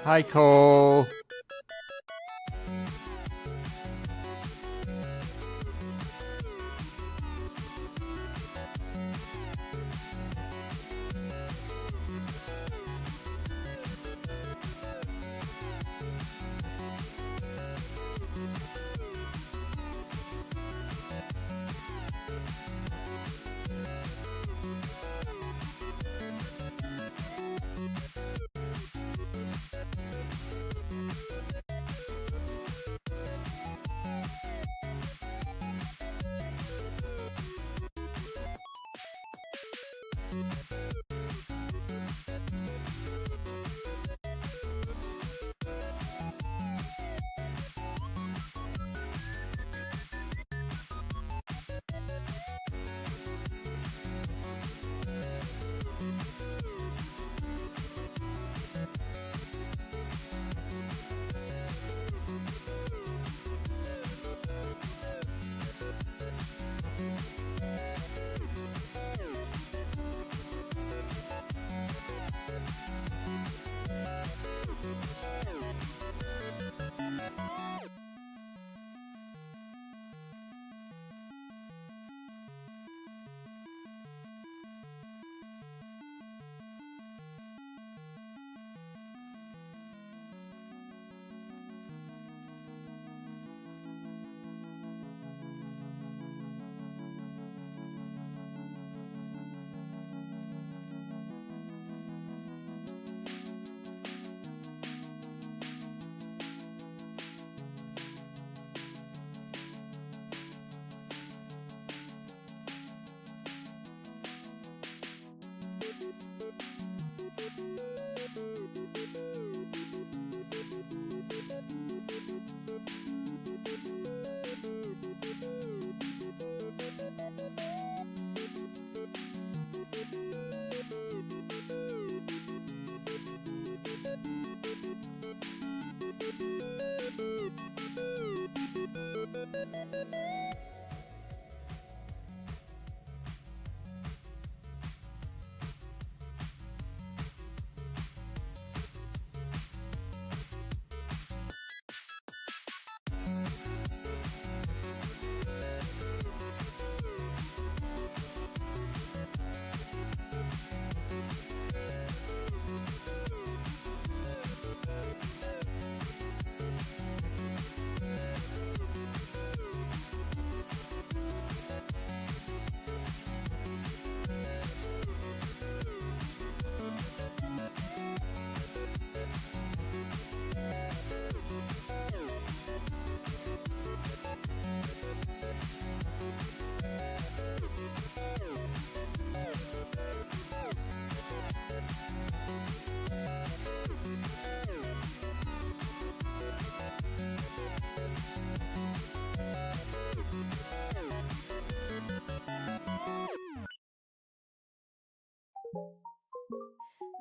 Hi, Cole.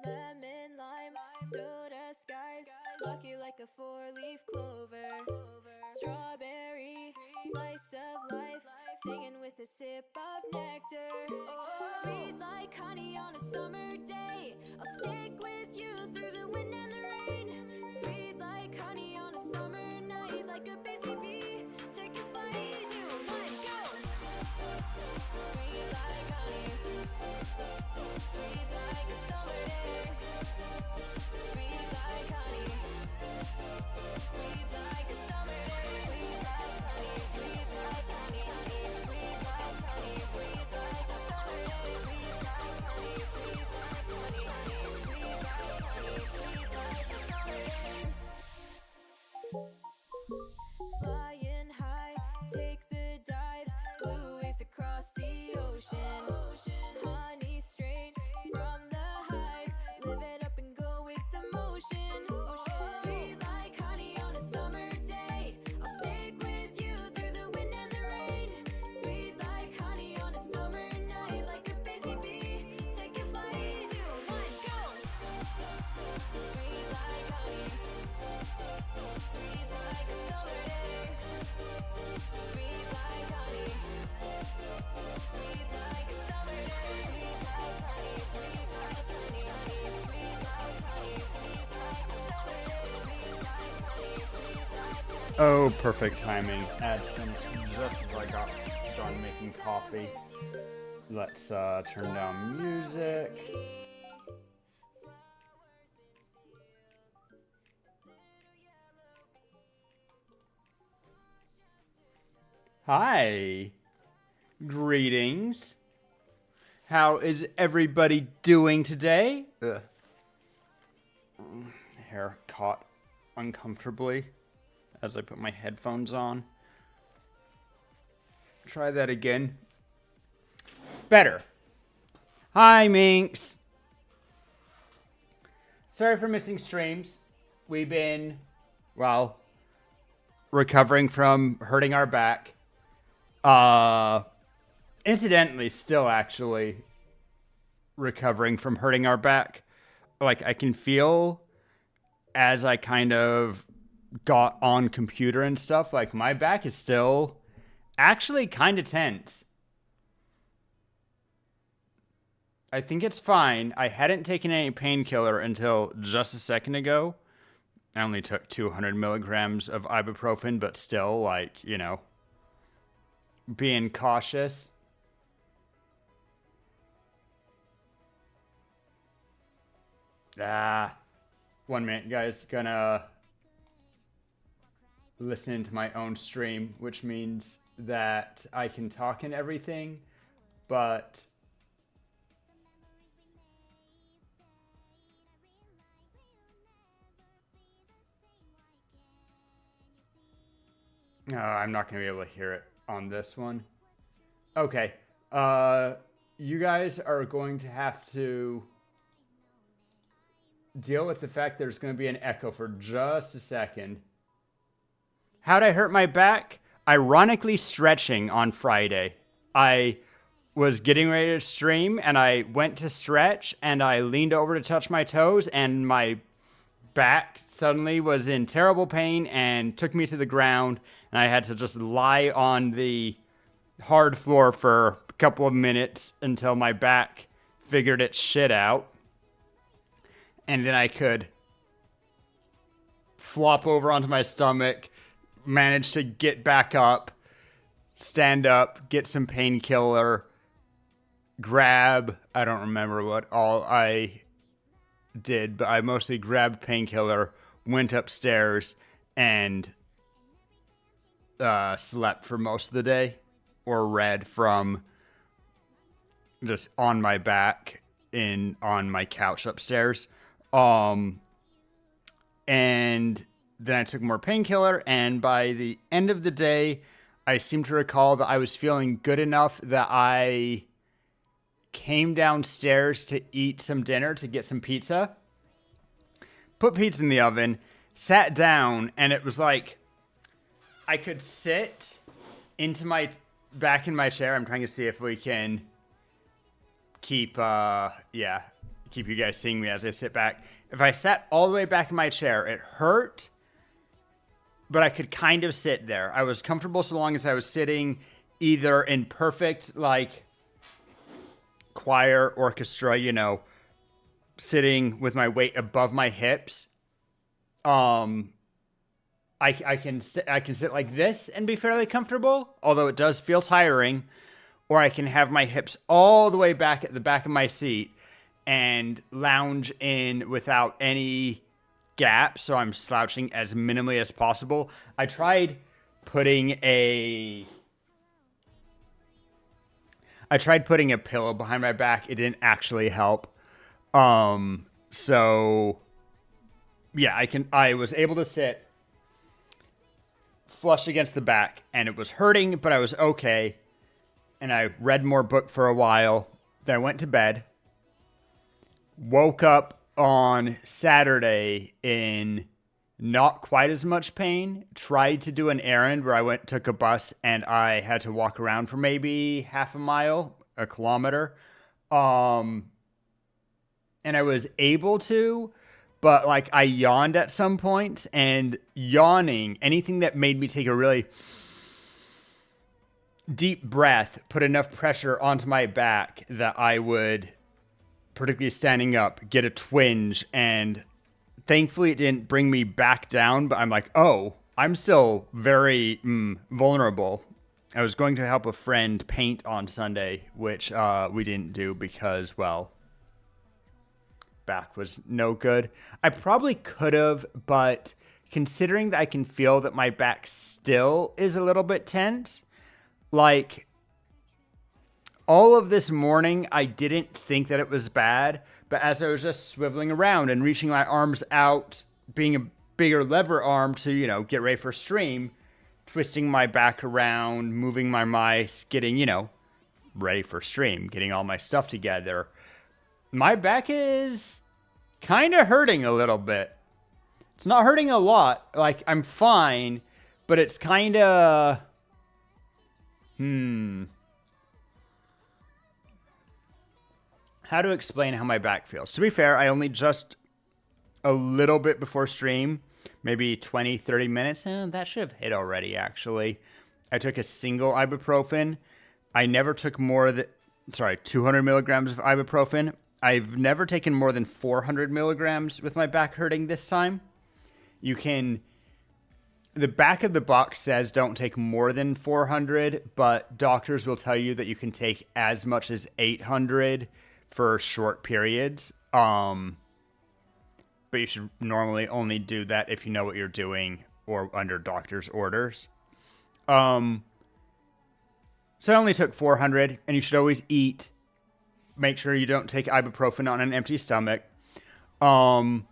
Lemon, lime, soda, skies, lucky like a four-leaf clover. Strawberry, slice of life, singing with a sip of nectar. Sweet like honey on a summer day, I'll stick with you through the wind and the rain. Sweet like honey on a summer night, like a busy bee, taking flight. 3, 2, 1, go! Sweet like honey, sweet like a summer day. Sweet like honey, sweet like a summer day. Sweet like honey, sweet like honey, honey. Sweet like honey, sweet like a summer day. Oh, perfect timing. Ads finished just as I got done making coffee. Let's turn down music. Hi. Greetings. How is everybody doing today? Hair caught uncomfortably as I put my headphones on. Try that again. Better. Hi, Minx. Sorry for missing streams. We've been, well, recovering from hurting our back. Incidentally, still actually recovering from hurting our back. Like, I can feel as I kind of got on computer and stuff, like my back is still actually kind of tense. I think it's fine. I hadn't taken any painkiller until just a second ago. I only took 200 milligrams of ibuprofen, but still, like, you know, being cautious. One minute, guys. Gonna listen to my own stream, which means that I can talk and everything, but no, I'm not gonna be able to hear it on this one. Okay. You guys are going to have to deal with the fact there's going to be an echo for just a second. How'd I hurt my back? Ironically, stretching on Friday. I was getting ready to stream, and I went to stretch, and I leaned over to touch my toes, and my back suddenly was in terrible pain and took me to the ground, and I had to just lie on the hard floor for a couple of minutes until my back figured its shit out. And then I could flop over onto my stomach, manage to get back up, stand up, get some painkiller, grab, I don't remember what all I did, but I mostly grabbed painkiller, went upstairs, and slept for most of the day, or read from just on my back on my couch upstairs. And then I took more painkiller, and by the end of the day, I seem to recall that I was feeling good enough that I came downstairs to eat some dinner, to get some pizza, put pizza in the oven, sat down, and it was like I could sit back in my chair. I'm trying to see if we can keep you guys seeing me as I sit back. If I sat all the way back in my chair, it hurt, but I could kind of sit there. I was comfortable so long as I was sitting either in perfect, like, choir orchestra, you know, sitting with my weight above my hips. I can sit like this and be fairly comfortable, although it does feel tiring, or I can have my hips all the way back at the back of my seat and lounge in without any gap, so I'm slouching as minimally as possible. I tried putting a pillow behind my back. It didn't actually help. So yeah, I was able to sit flush against the back, and it was hurting, but I was okay. And I read more book for a while. Then I went to bed. Woke up on Saturday in not quite as much pain. Tried to do an errand where I took a bus, and I had to walk around for maybe half a mile, a kilometer. And I was able to, but like I yawned at some point, and yawning, anything that made me take a really deep breath, put enough pressure onto my back that I would, particularly standing up, get a twinge. And thankfully it didn't bring me back down, but I'm like, oh, I'm still very vulnerable. I was going to help a friend paint on Sunday, which we didn't do because, well, back was no good. I probably could have, but considering that I can feel that my back still is a little bit tense, like all of this morning, I didn't think that it was bad, but as I was just swiveling around and reaching my arms out, being a bigger lever arm to, get ready for stream, twisting my back around, moving my mice, getting, ready for stream, getting all my stuff together. My back is kind of hurting a little bit. It's not hurting a lot. Like, I'm fine, but it's kind of... How to explain how my back feels. To be fair, I only just a little bit before stream, maybe 20, 30 minutes. That should have hit already, actually. I took a single ibuprofen. I never took more than, 200 milligrams of ibuprofen. I've never taken more than 400 milligrams with my back hurting this time. The back of the box says don't take more than 400, but doctors will tell you that you can take as much as 800 for short periods. But you should normally only do that if you know what you're doing or under doctor's orders. So I only took 400, and you should always eat. Make sure you don't take ibuprofen on an empty stomach. I'm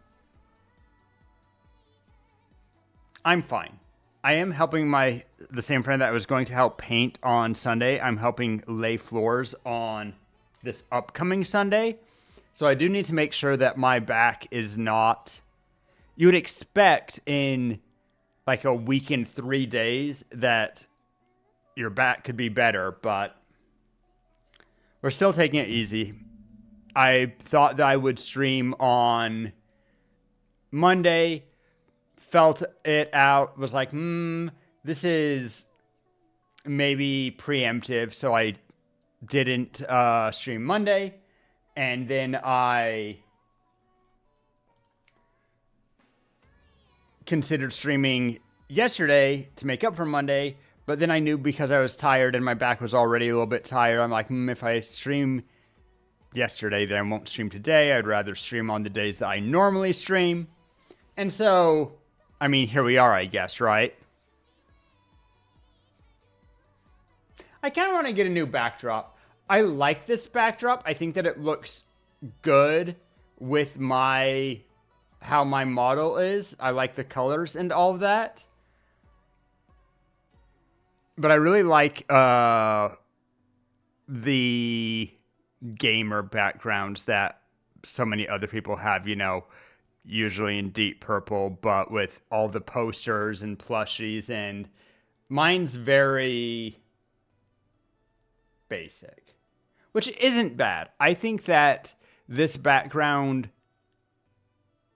fine. I am helping the same friend that I was going to help paint on Sunday. I'm helping lay floors on this upcoming Sunday. So I do need to make sure that my back is not... You would expect in like a week and 3 days that your back could be better, but we're still taking it easy. I thought that I would stream on Monday, felt it out, was like, this is maybe preemptive, so I didn't stream Monday, and then I considered streaming yesterday to make up for Monday, but then I knew because I was tired and my back was already a little bit tired, I'm like, if I stream yesterday, then I won't stream today. I'd rather stream on the days that I normally stream. And so, here we are, I guess, right? I kind of want to get a new backdrop. I like this backdrop. I think that it looks good with how my model is. I like the colors and all of that. But I really like the gamer backgrounds that so many other people have, usually in deep purple, but with all the posters and plushies, and mine's very basic. Which isn't bad. I think that this background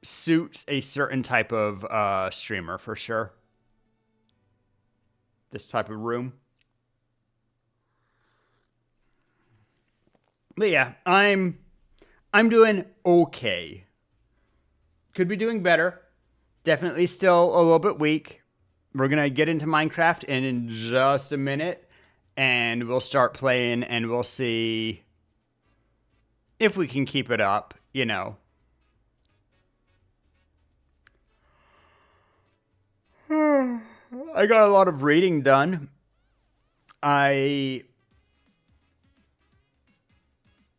suits a certain type of streamer for sure. This type of room. But yeah, I'm doing okay. Could be doing better. Definitely still a little bit weak. We're going to get into Minecraft in just a minute. And we'll start playing, and we'll see if we can keep it up, I got a lot of reading done. I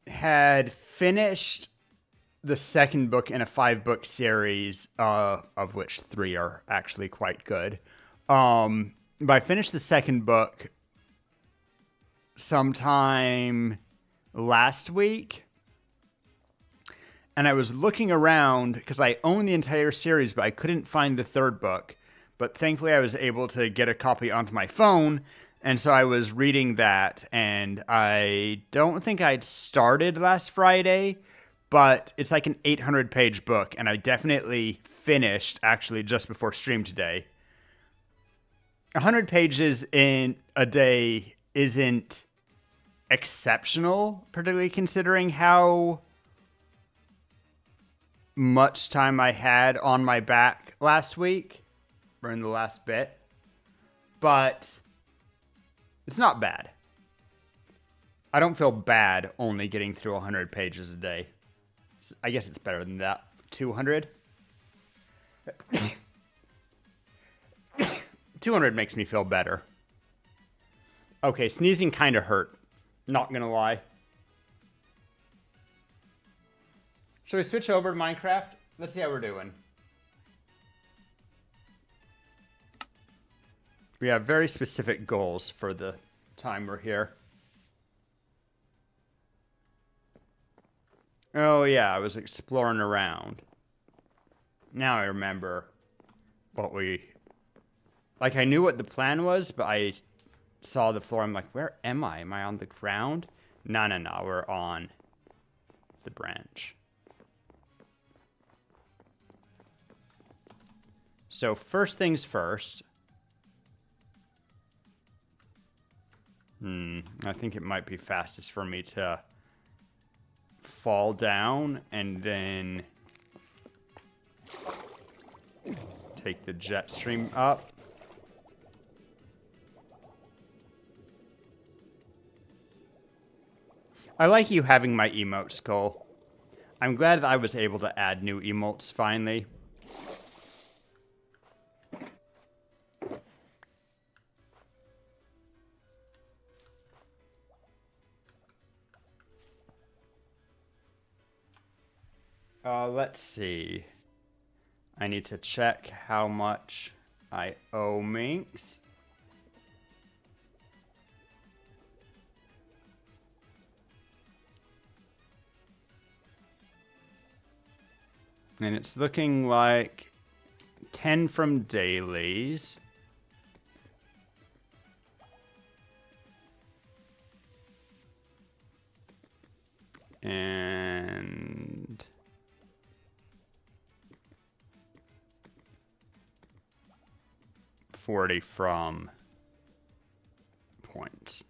had finished the second book in a 5-book series, of which 3 are actually quite good. But I finished the second book sometime last week, and I was looking around because I own the entire series, but I couldn't find the third book. But thankfully I was able to get a copy onto my phone, and so I was reading that, and I don't think I'd started last Friday, but it's like an 800-page book, and I definitely finished actually just before stream today. 100 pages in a day isn't exceptional, particularly considering how much time I had on my back last week. We're in the last bit. But it's not bad. I don't feel bad only getting through 100 pages a day. I guess it's better than that. 200? 200 makes me feel better. Okay, sneezing kind of hurt. Not gonna lie. Should we switch over to Minecraft? Let's see how we're doing. We have very specific goals for the time we're here. Oh yeah, I was exploring around. Now I remember what we... Like, I knew what the plan was, but I saw the floor. I'm like, where am I? Am I on the ground? No, we're on the branch. So first things first. I think it might be fastest for me to fall down and then take the jet stream up. I like you having my emote skull. I'm glad that I was able to add new emotes finally. Let's see. I need to check how much I owe Minx. And it's looking like 10 from dailies. And 40 from points.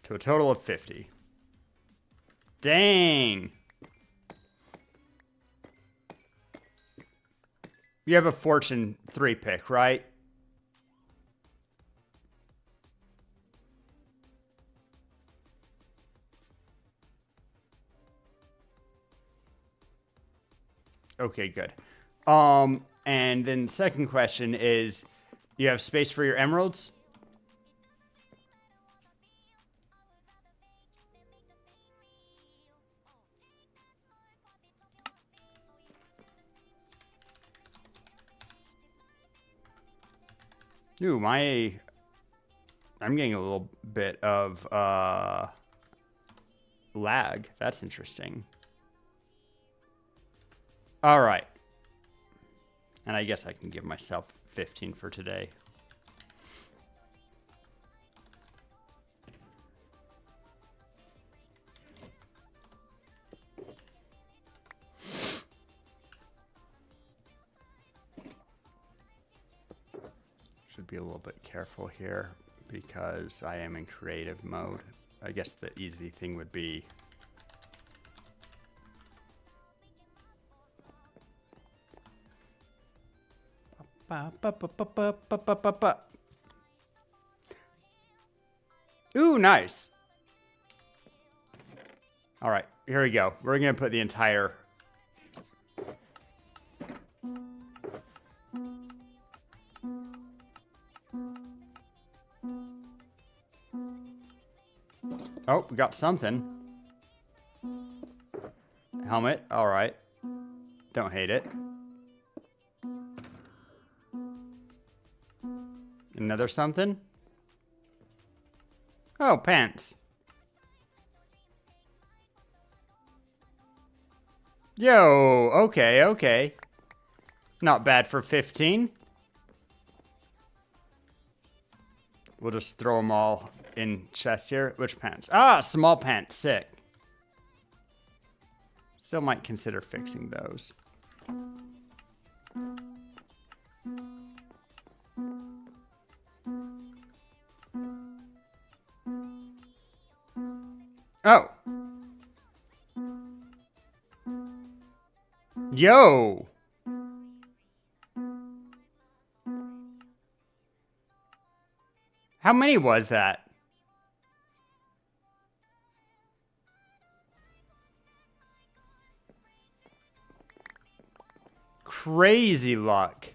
To a total of 50. Dang! You have a Fortune 3 pick, right? Okay, good. And then the second question is, you have space for your emeralds? Ooh, I'm getting a little bit of lag. That's interesting. All right. And I guess I can give myself 15 for today. Should be a little bit careful here because I am in creative mode. I guess the easy thing would be ooh, nice. All right, here we go. We're gonna put the entire oh, we got something. Helmet, all right. Don't hate it. Another something? Oh, pants. Yo, okay. Not bad for 15. We'll just throw them all in chest here. Which pants? Ah, small pants. Sick. Still might consider fixing those. Oh. Yo. How many was that? Crazy luck.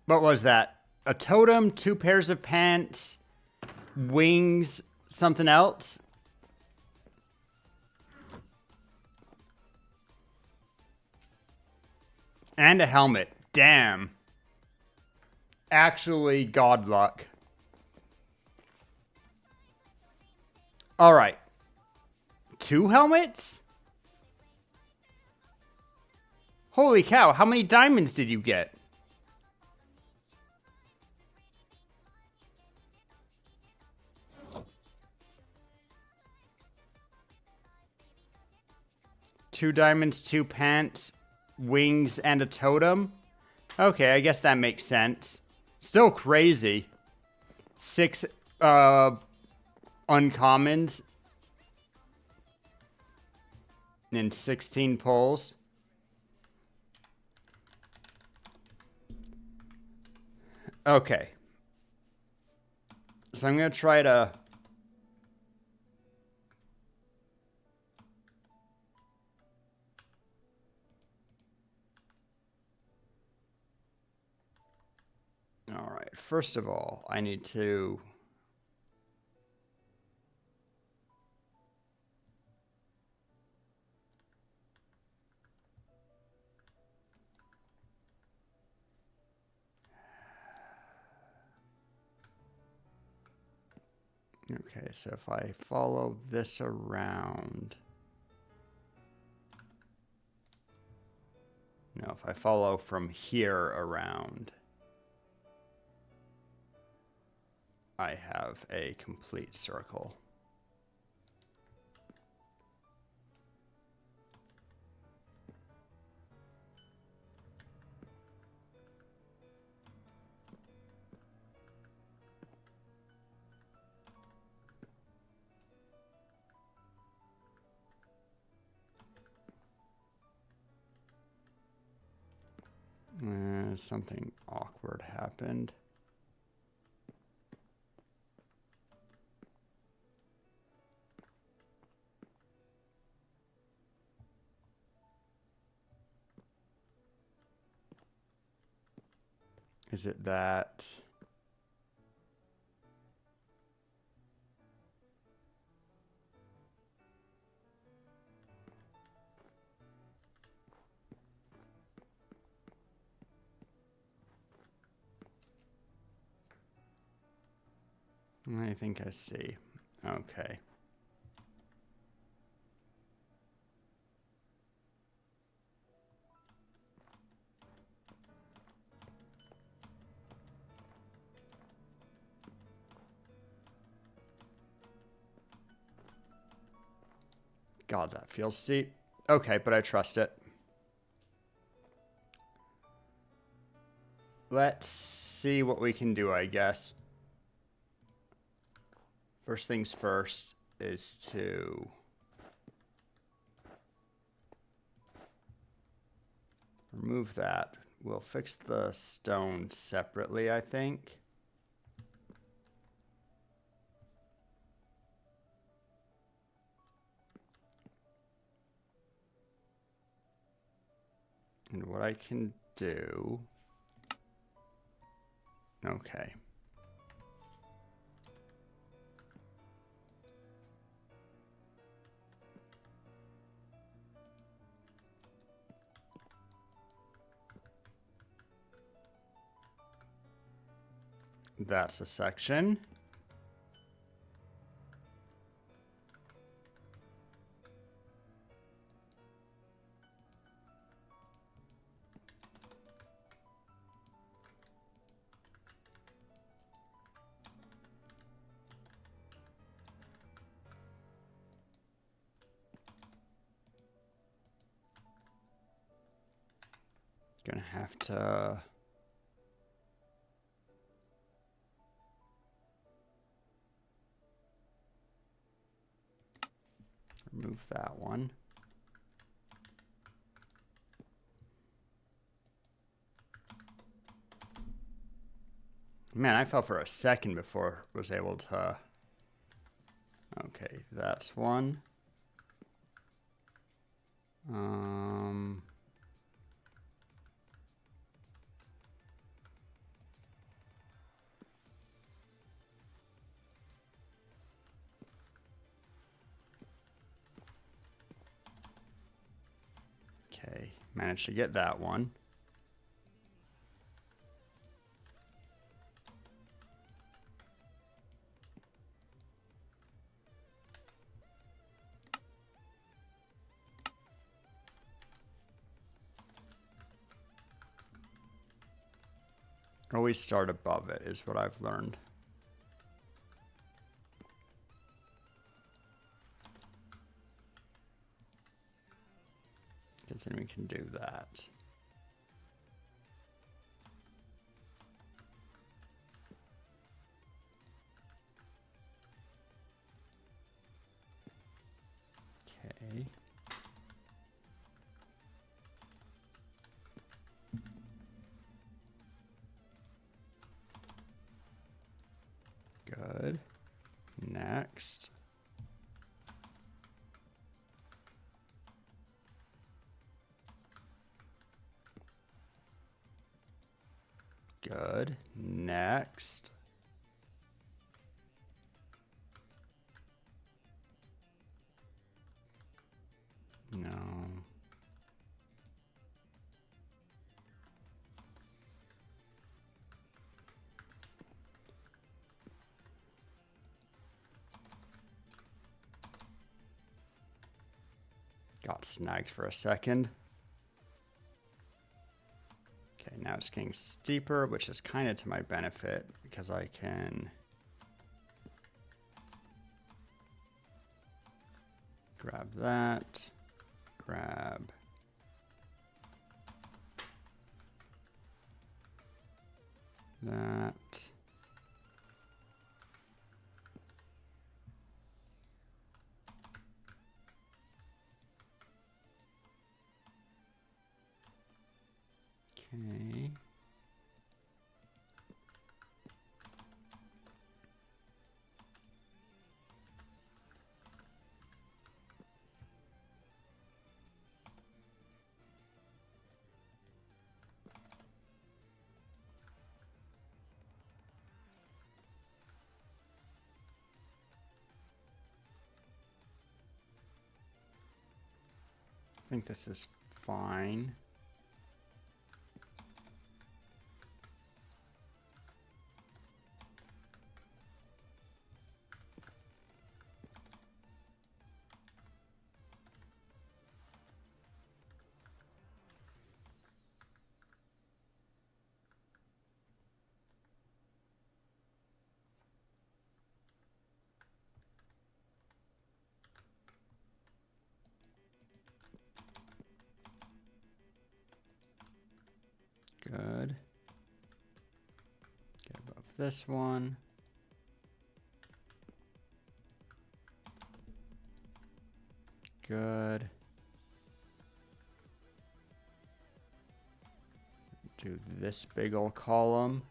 What was that? A totem, 2 pairs of pants, wings, something else? And a helmet. Damn. Actually, god luck. All right. 2 helmets? Holy cow, how many diamonds did you get? Two diamonds, 2 pants, wings, and a totem? Okay, I guess that makes sense. Still crazy. 6 uncommons and 16 pulls. Okay. So I'm going to try to... All right. First of all, I need to... Okay, so if I follow this around... No, if I follow from here around, I have a complete circle. Something awkward happened. Is it that? I think I see. Okay. God, that feels steep. Okay, but I trust it. Let's see what we can do, I guess. First things first is to... remove that. We'll fix the stone separately, I think. And what I can do... Okay. That's a section. Gonna have to... remove that one. Man, I fell for a second before I was able to... Okay, that's one. Okay, managed to get that one. Always start above it is what I've learned. Because then we can do that. Okay. Good. Next. Good. Next. No. Got snagged for a second. Okay, now it's getting steeper, which is kind of to my benefit because I can grab that, grab that. Okay. I think this is fine. Good. Get above this one. Good. Do this big old column.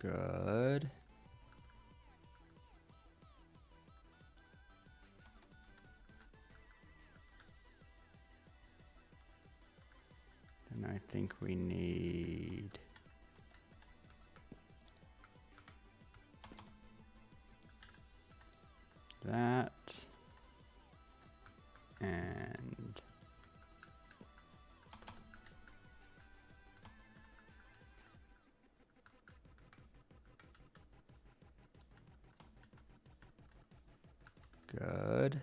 Good. And I think we need that and good.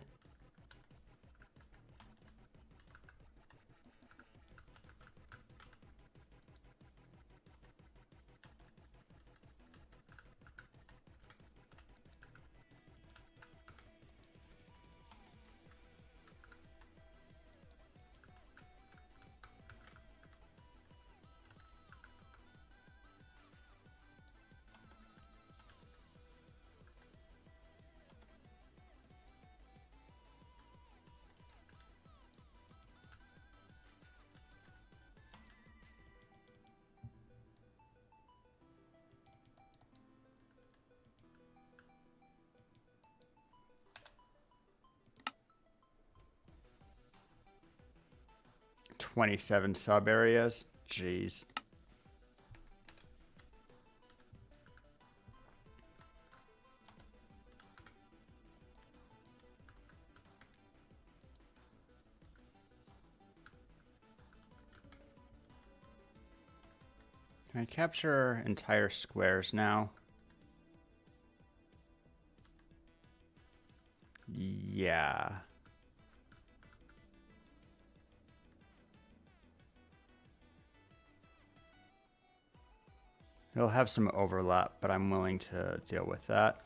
27 sub areas. Jeez. Can I capture entire squares now? Yeah. It'll have some overlap, but I'm willing to deal with that.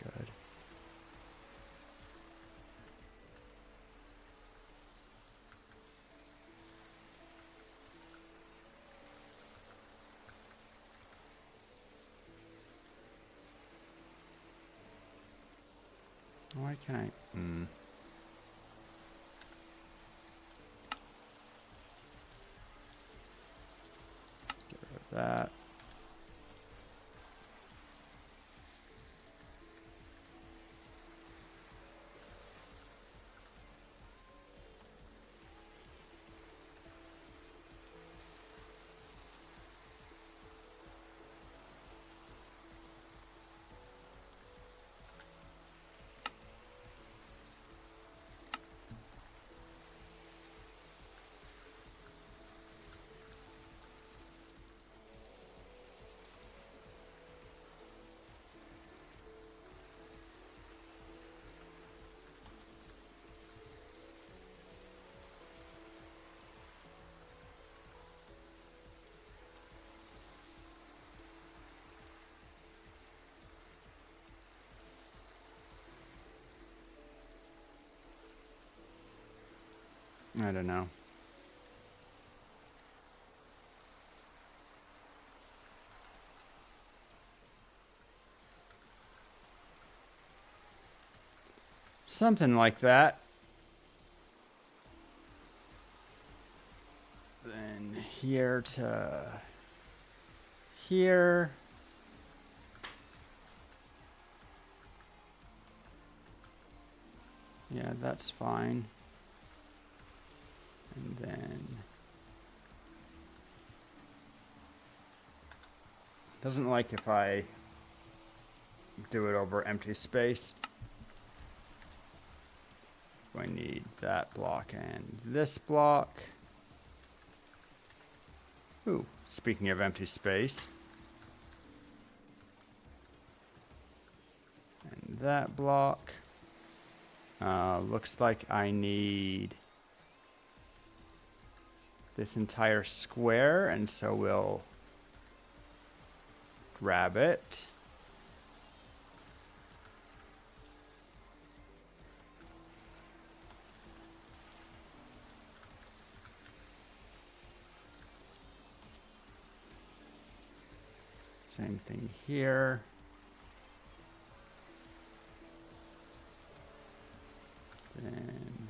Good. Why can't I? Get rid of that. I don't know. Something like that. Then here to here. Yeah, that's fine. And then doesn't like if I do it over empty space. I need that block and this block. Ooh, speaking of empty space. And that block. Looks like I need this entire square, and so we'll grab it. Same thing here. Then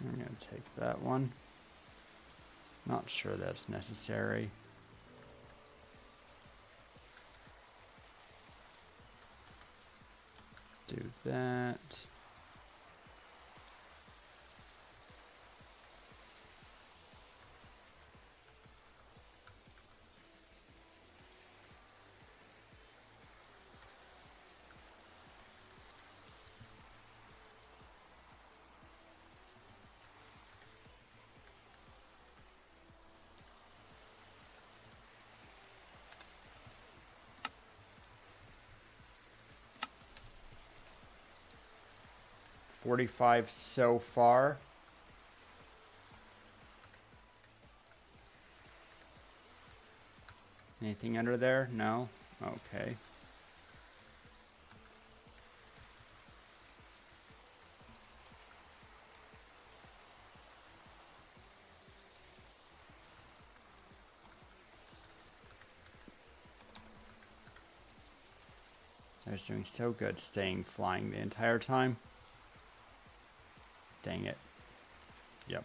I'm going to take that one. Not sure that's necessary. Do that. $45 so far. Anything under there? No? Okay. I was doing so good staying flying the entire time. Dang it. Yep.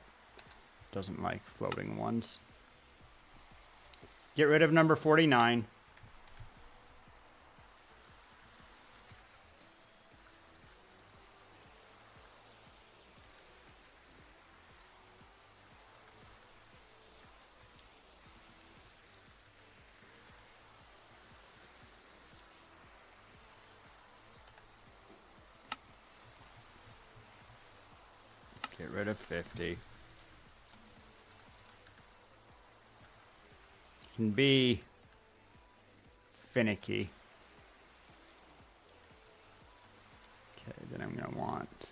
Doesn't like floating ones. Get rid of number 49. Get rid of 50. Can be finicky. Okay, then I'm going to want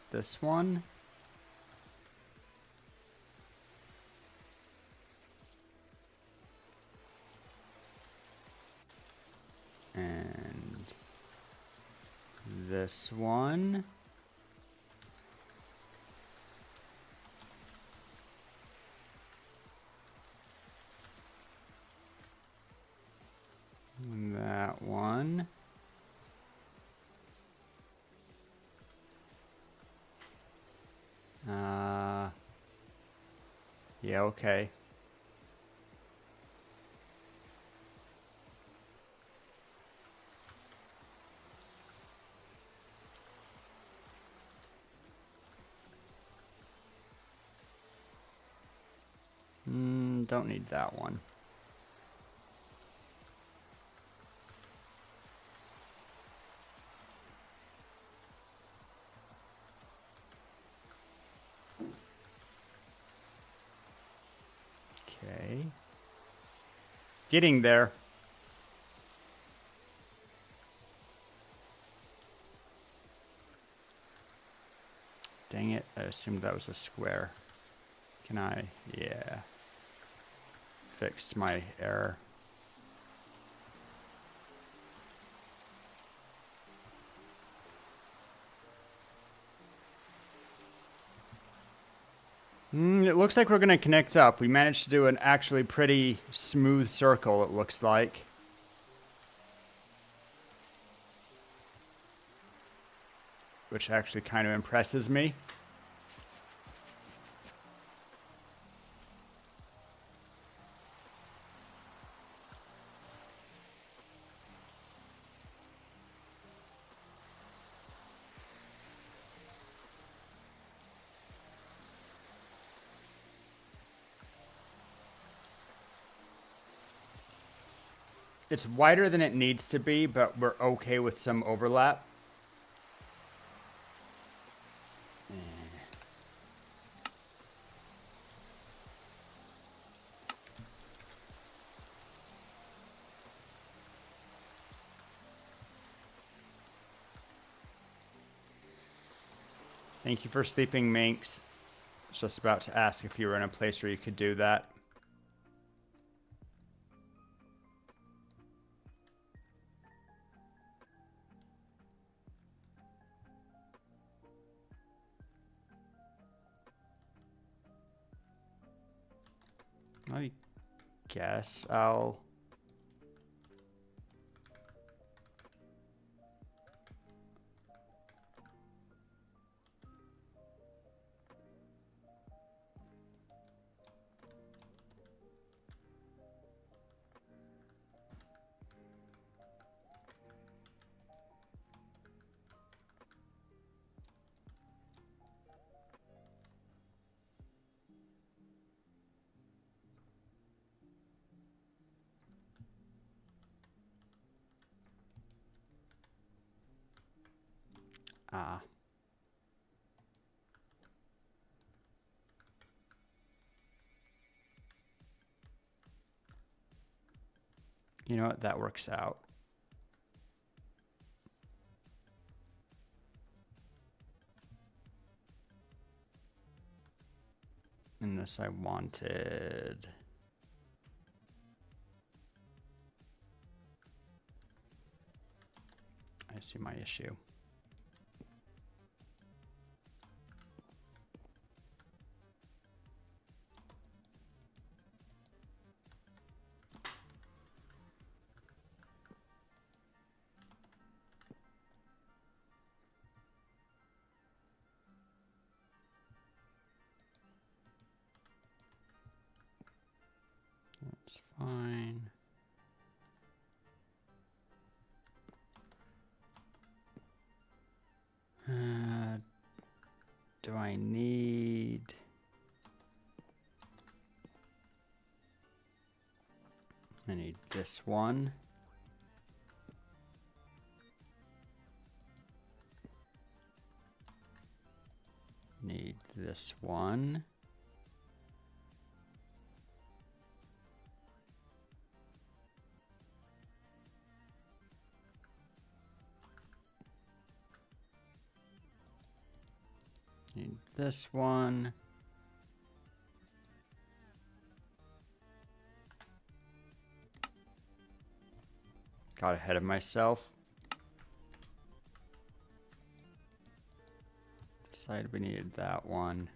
this one. And this one. And that one. Yeah, okay. Don't need that one. Okay. Getting there. Dang it, I assumed that was a square. Can I? Yeah. Fixed my error. It looks like we're going to connect up. We managed to do an actually pretty smooth circle, it looks like. Which actually kind of impresses me. It's wider than it needs to be, but we're okay with some overlap. Thank you for sleeping, Minx. I was just about to ask if you were in a place where you could do that. I guess I'll... Ah. You know what? That works out. And this I wanted. I see my issue. That's fine. Do I need... I need this one. Need this one. Need this one. Got ahead of myself. Decided we needed that one.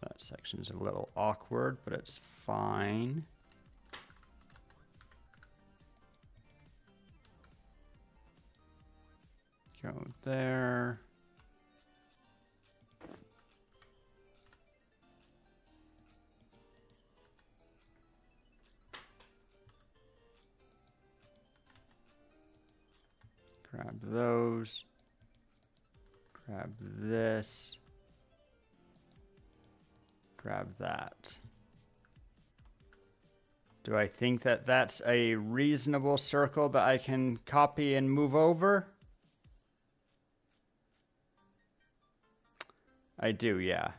That section's a little awkward, but it's fine. Go there. Grab those. Grab this. Grab that. Do I think that that's a reasonable circle that I can copy and move over? I do, yeah.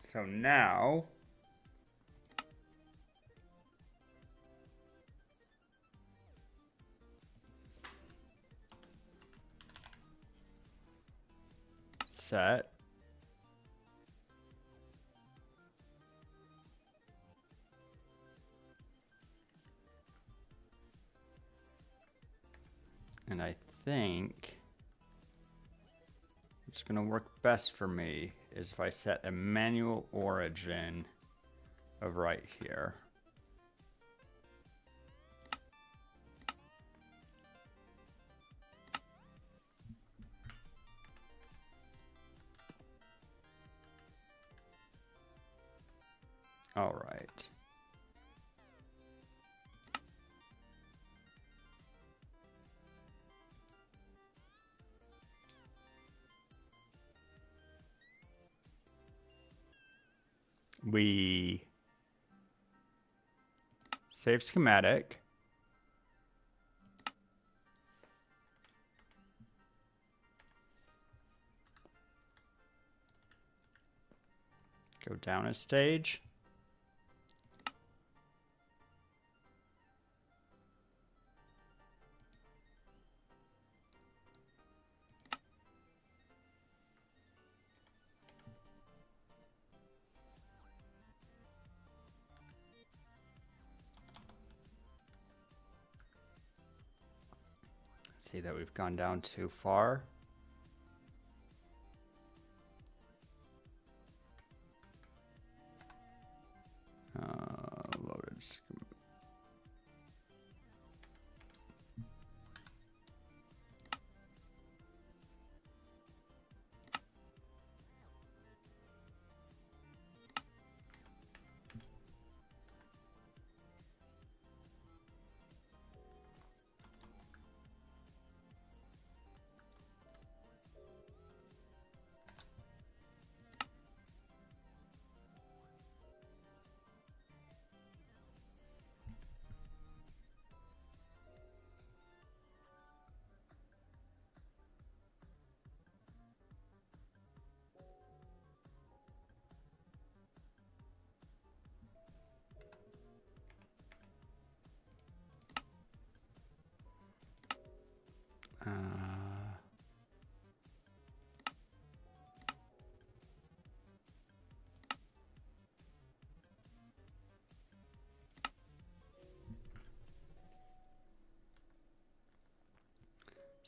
So now... set. And I think what's going to work best for me is if I set a manual origin of right here. All right. We save schematic. Go down a stage. See that we've gone down too far.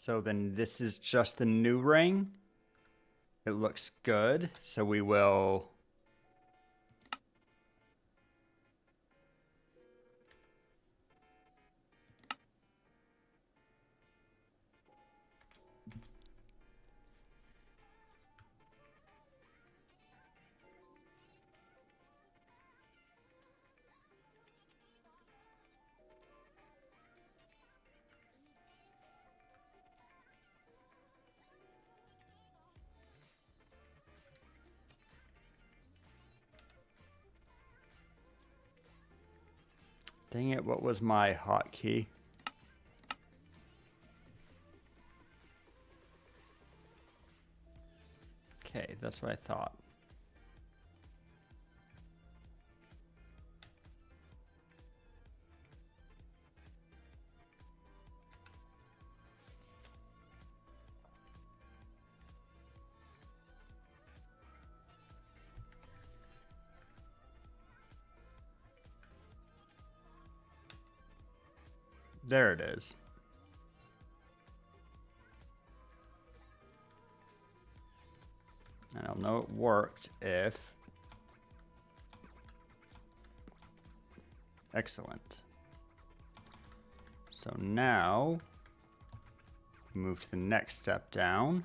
So then this is just the new ring. It looks good. So we will dang it, what was my hotkey? Okay, that's what I thought. There it is. And I'll know it worked if... Excellent. So now, move to the next step down.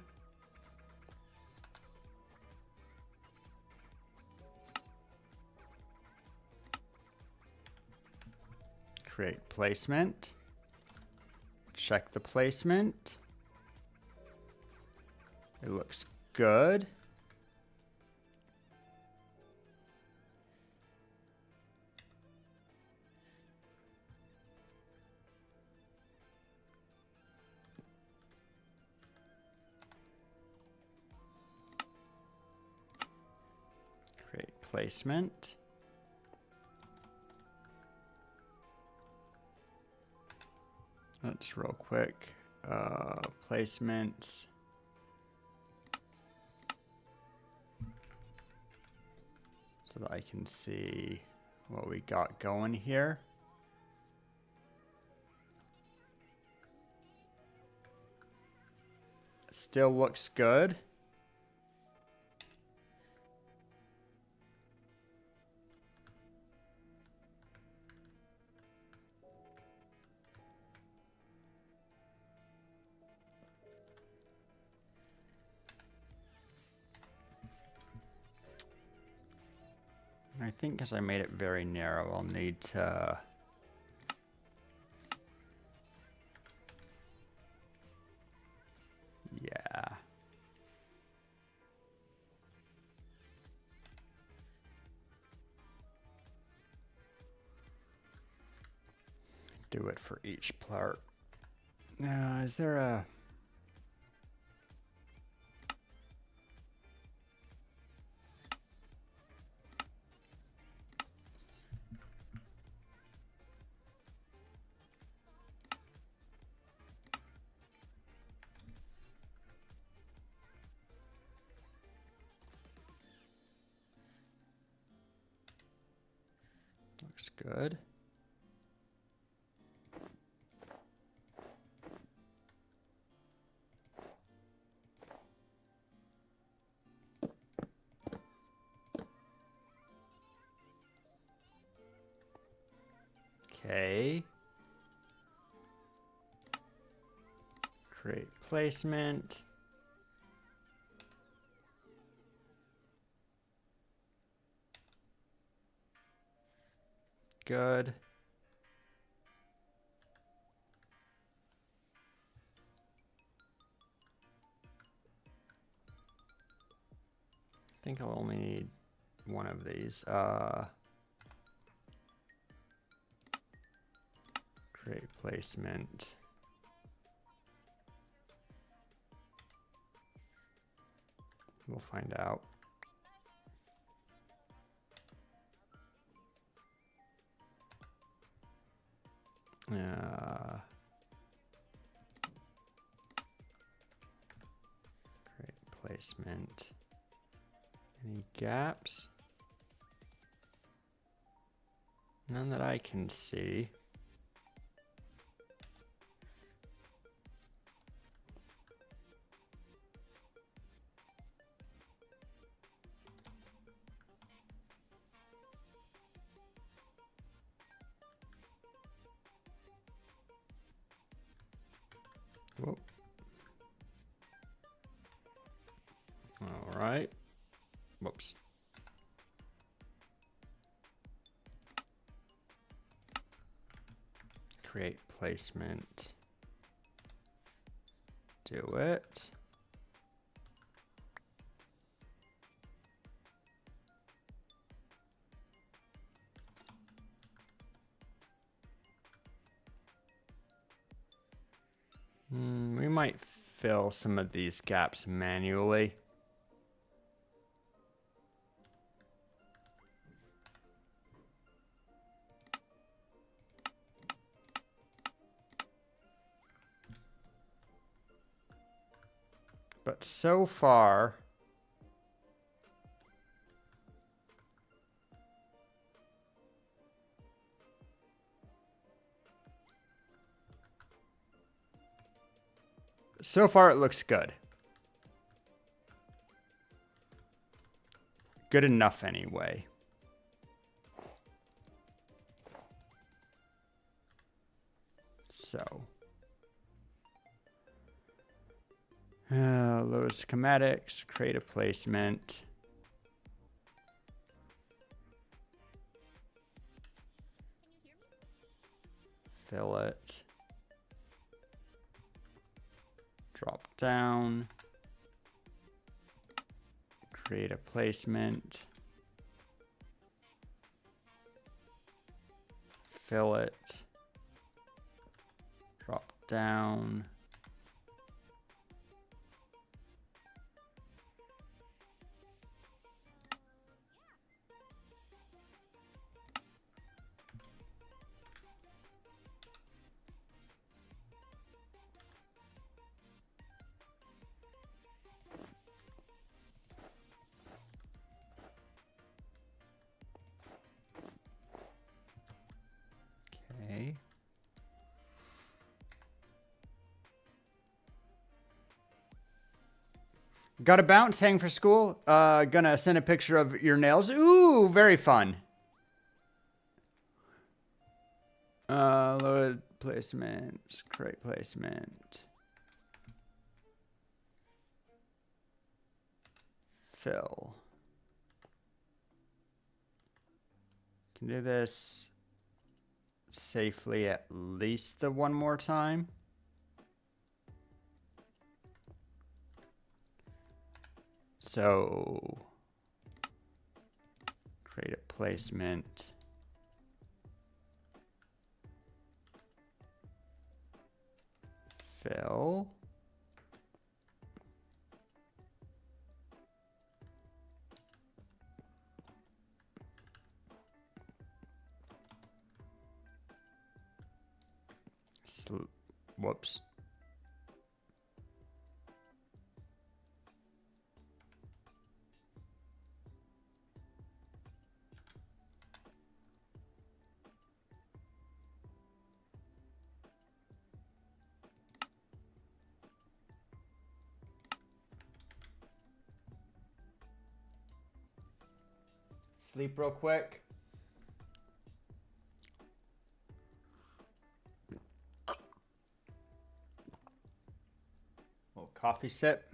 Create placement. Check the placement. It looks good. Create placement. Let's real quick. Placements. So that I can see what we got going here. Still looks good. I think because I made it very narrow, I'll need to... Yeah. Do it for each part. Now, is there a... Looks good. Okay. Create placement. Good. I think I'll only need one of these. Create placement. We'll find out. Create placement. Any gaps? None that I can see. Whoop. All right. Whoops. Create placement. Do it. We might fill some of these gaps manually. But so far, it looks good. Good enough anyway. So, load schematics, create a placement. Fill it. Drop down. Create a placement. Fill it. Drop down. Okay. Got a bounce hang for school. Gonna send a picture of your nails. Ooh, very fun. Load placement, create placement. Fill. Can do this safely at least the one more time. So create a placement. Fill. Whoops. Sleep real quick. Little coffee sip.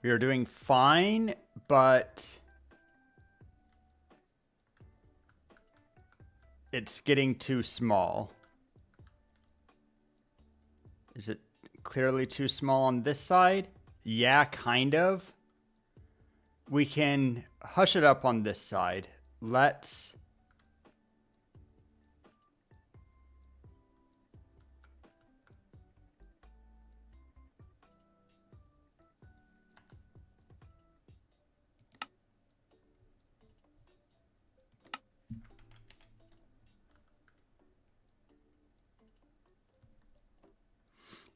We are doing fine, but it's getting too small. Is it clearly too small on this side? Yeah, kind of. We can hush it up on this side. Let's...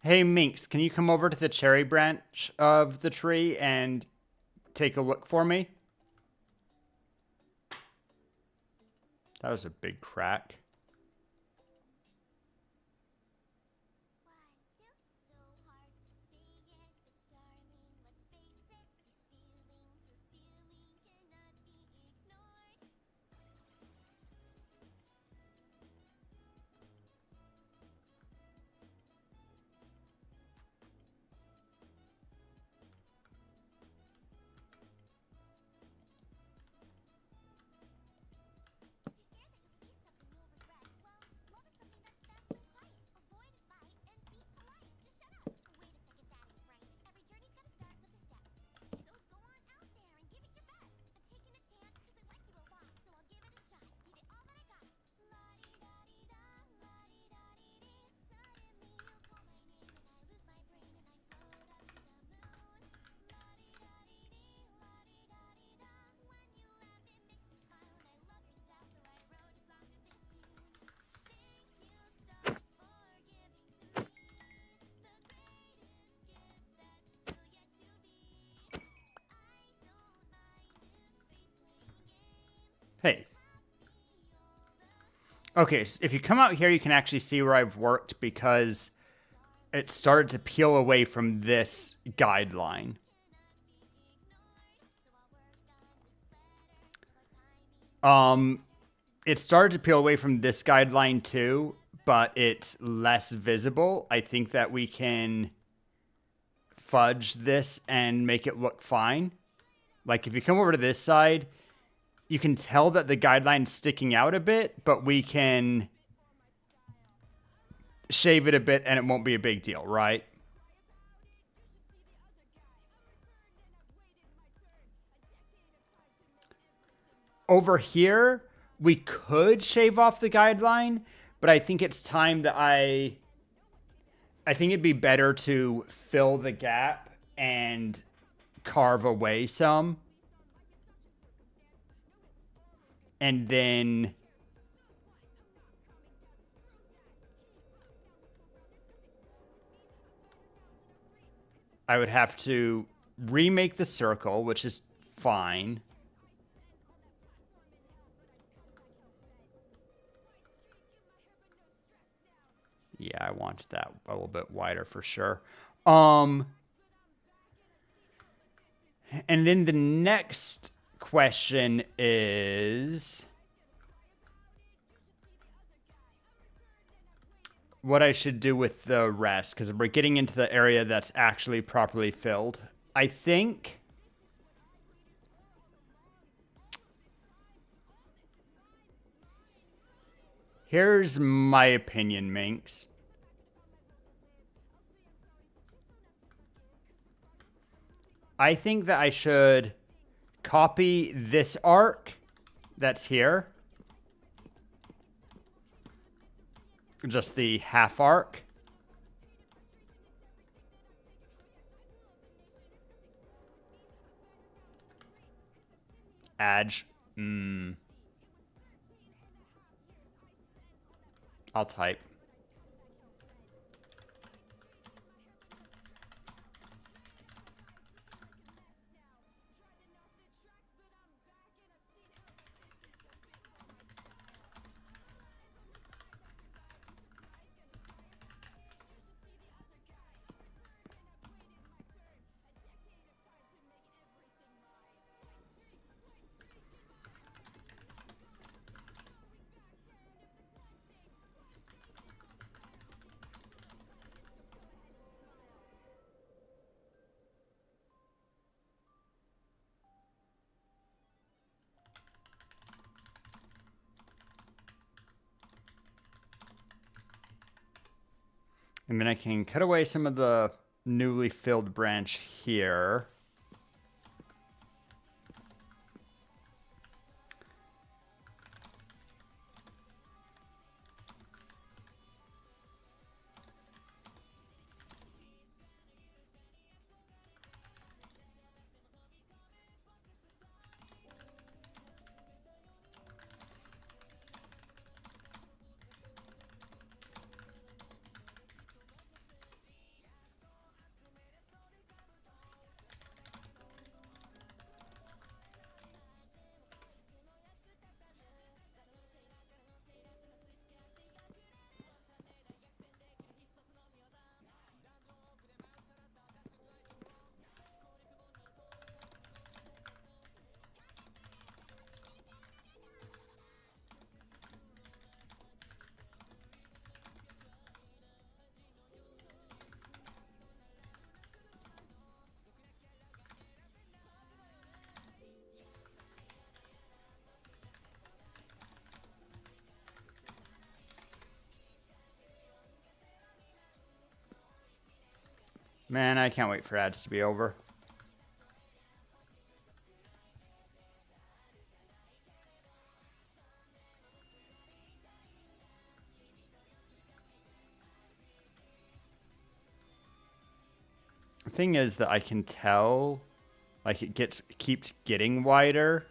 Hey, Minx, can you come over to the cherry branch of the tree and take a look for me? That was a big crack. Hey. Okay, so if you come out here, you can actually see where I've worked because it started to peel away from this guideline. It started to peel away from this guideline too, but it's less visible. I think that we can fudge this and make it look fine. Like if you come over to this side, you can tell that the guideline's sticking out a bit, but we can shave it a bit and it won't be a big deal, right? Over here, we could shave off the guideline, but I think it's time that I think it'd be better to fill the gap and carve away some. And then I would have to remake the circle, which is fine. Yeah, I want that a little bit wider for sure. And then the next question is what I should do with the rest, because we're getting into the area that's actually properly filled. I think here's my opinion, Minx. I think that I should copy this arc that's here. Just the half arc. Adge. I'll type. And then I can cut away some of the newly filled branch here. Man, I can't wait for ads to be over. The thing is that I can tell, like, it keeps getting wider.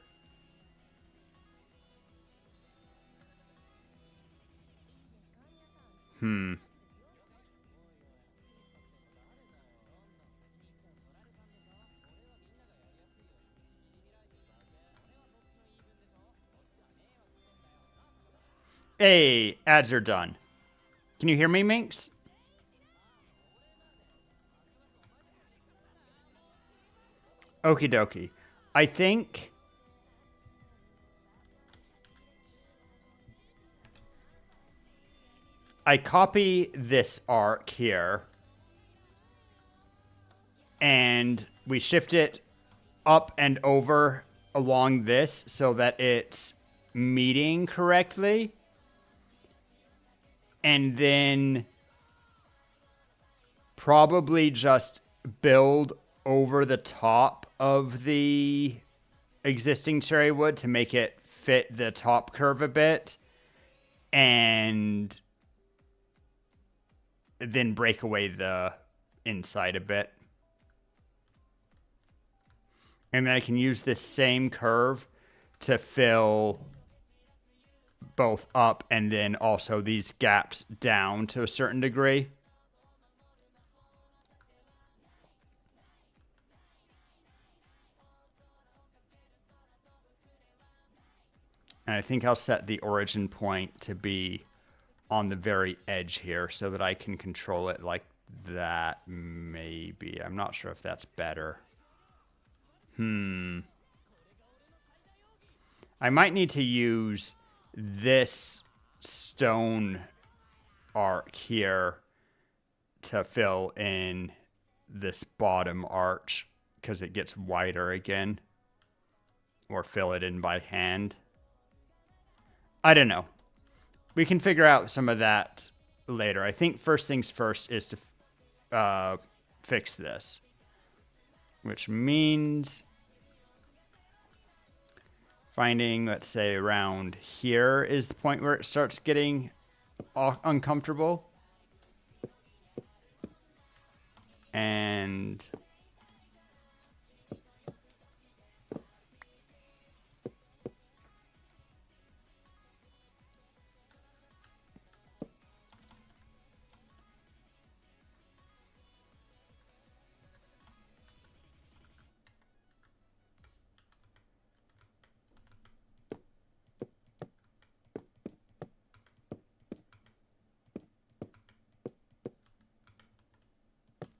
Hey, ads are done. Can you hear me, Minx? Okie dokie. I think I copy this arc here and we shift it up and over along this so that it's meeting correctly. And then probably just build over the top of the existing cherry wood to make it fit the top curve a bit. And then break away the inside a bit. And then I can use this same curve to fill both up and then also these gaps down to a certain degree. And I think I'll set the origin point to be on the very edge here so that I can control it like that, maybe. I'm not sure if that's better. I might need to use this stone arc here to fill in this bottom arch because it gets wider again. Or fill it in by hand. I don't know. We can figure out some of that later. I think first things first is to fix this. Which means finding, let's say, around here is the point where it starts getting uncomfortable. And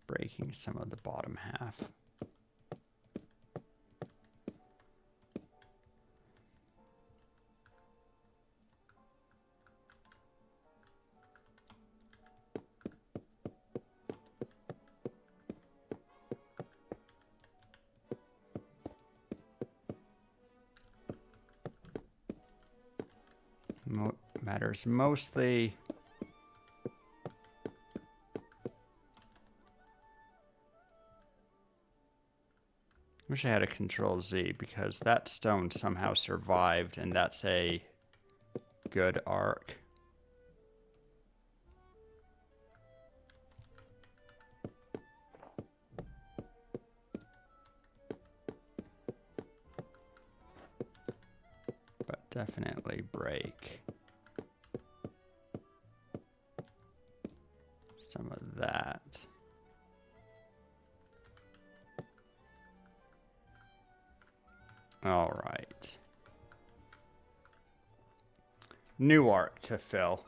breaking some of the bottom half. Matters mostly wish I had a Control Z because that stone somehow survived and that's a good arc. But definitely break some of that. All right. New arc to fill.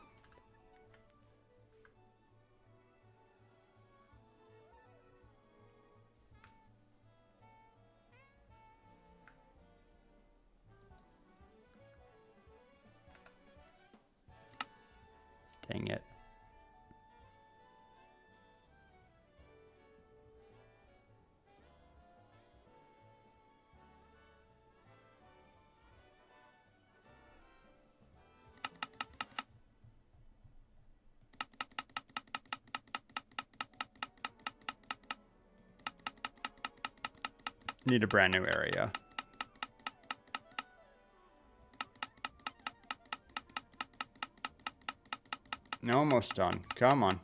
Dang it. Need a brand new area. Almost done. Come on.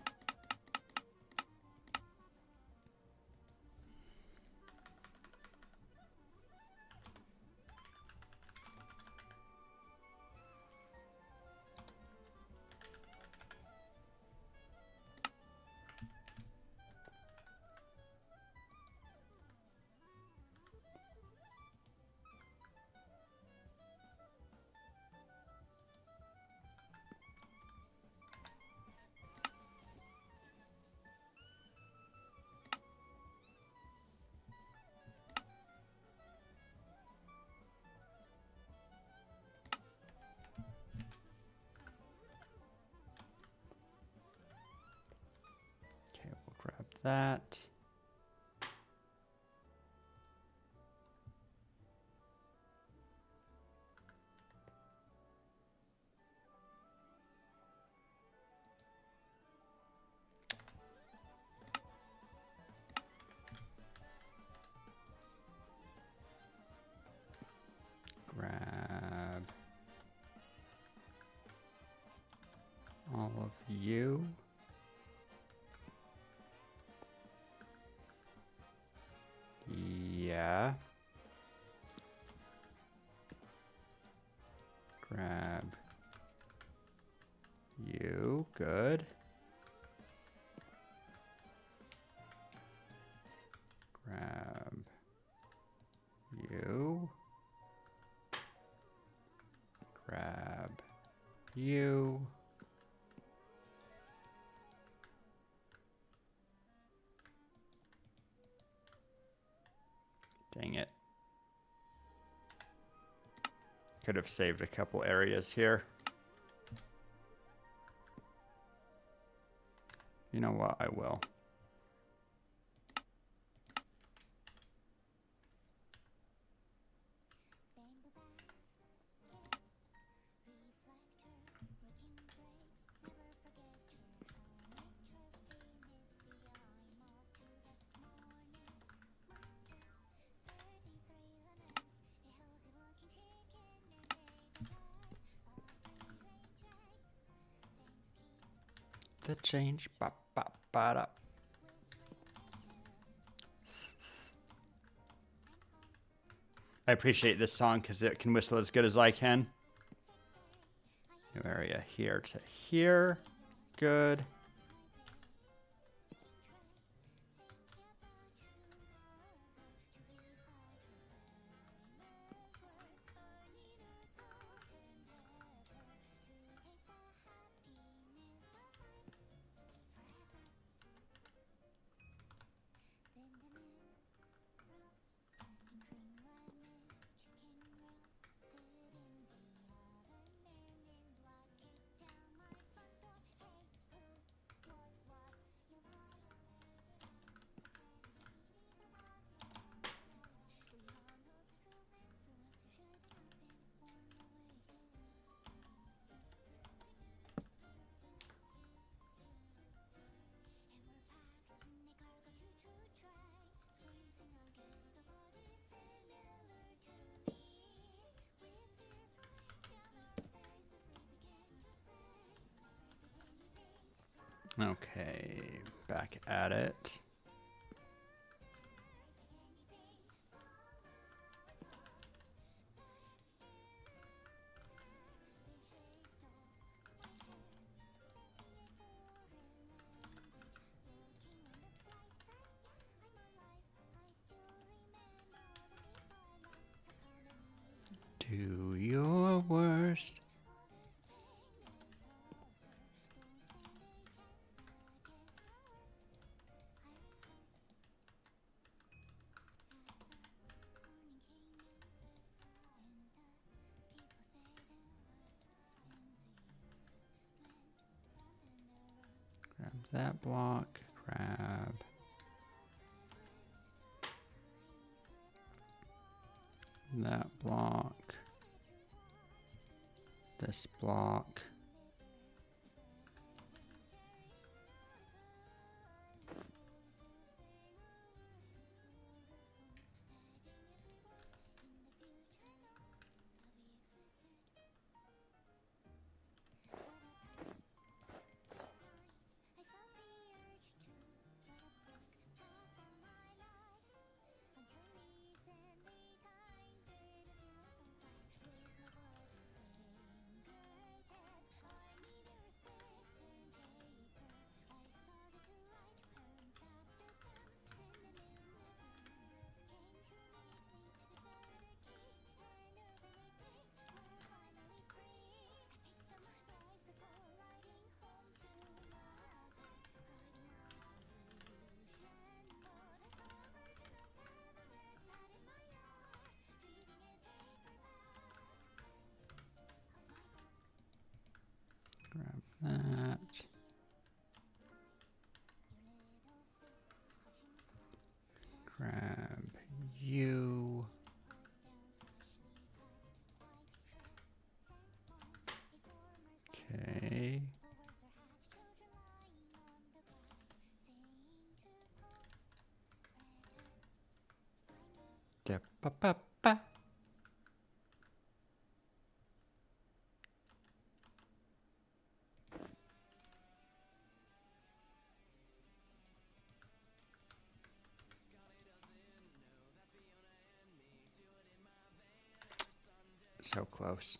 Grab that. Grab all of you. Yeah. Grab you. Good. Grab you. Grab you. Dang it. Could have saved a couple areas here. You know what? I will. The change. Ba, ba, ba, da. I appreciate this song because it can whistle as good as I can. New area here to here. Good. Okay, back at it. Do your worst. Grab that block, grab that block, this block. Da-ba-ba-ba. So close.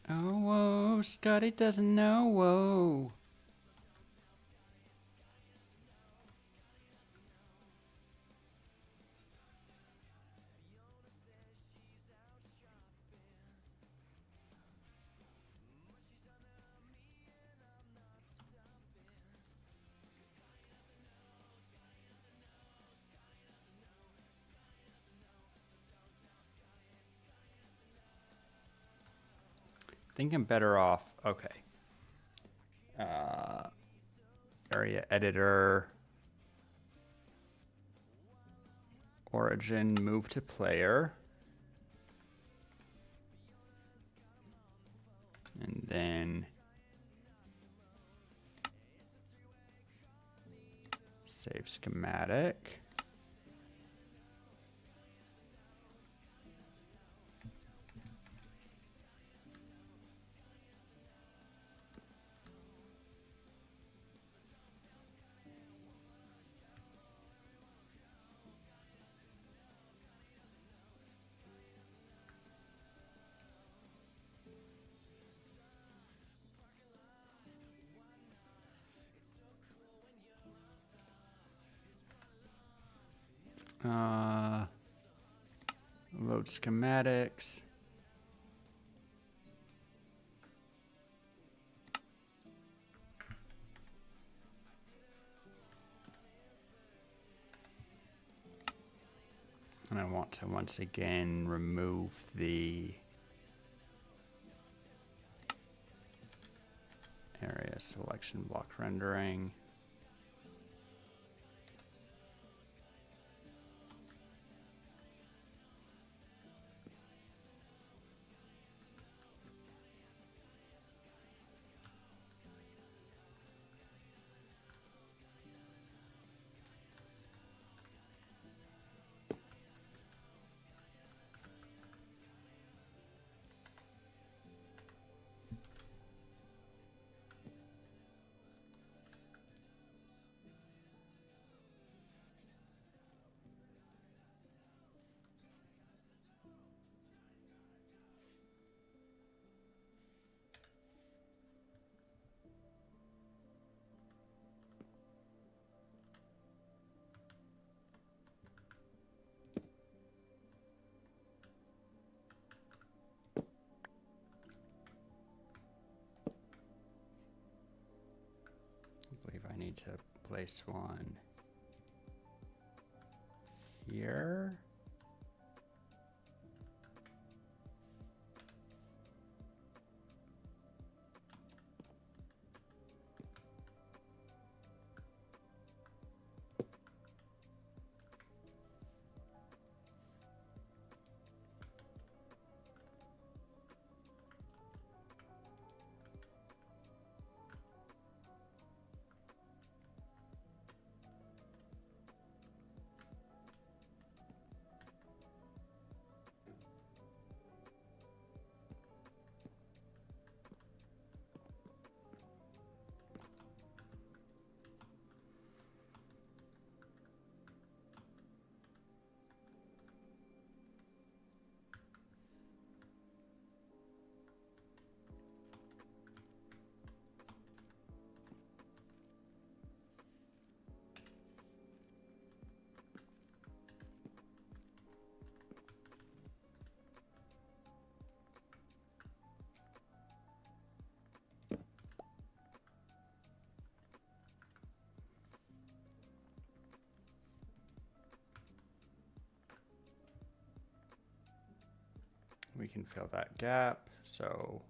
Oh, whoa, Scotty doesn't know, whoa. Think I'm better off. Okay. Area editor. Origin, move to player. And then save schematic. Load schematics. And I want to once again remove the area selection block rendering. I believe I need to place one here. We can fill that gap, so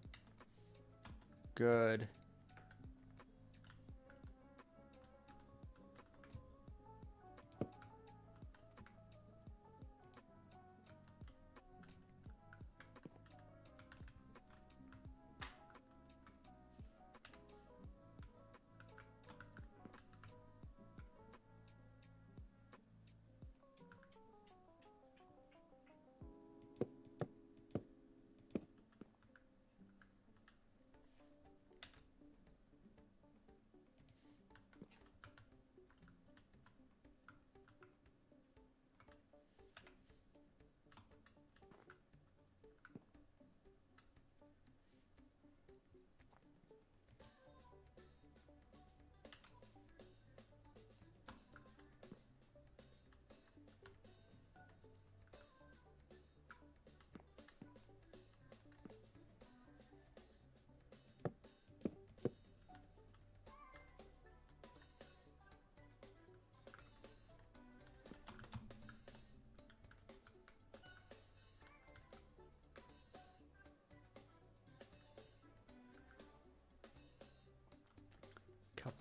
good.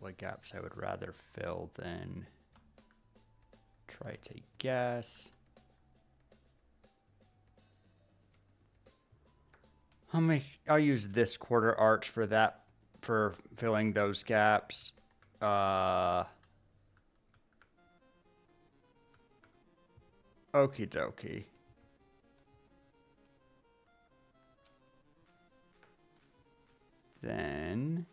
couple of gaps I would rather fill than try to guess. I'll use this quarter arch for that, for filling those gaps. Okie dokie. Then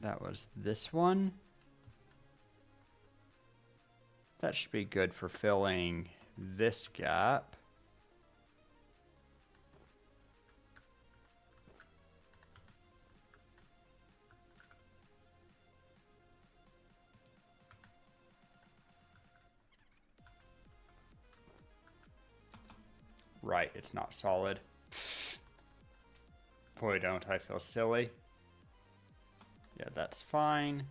that was this one. That should be good for filling this gap. Right, it's not solid. Boy, don't I feel silly. Yeah, that's fine.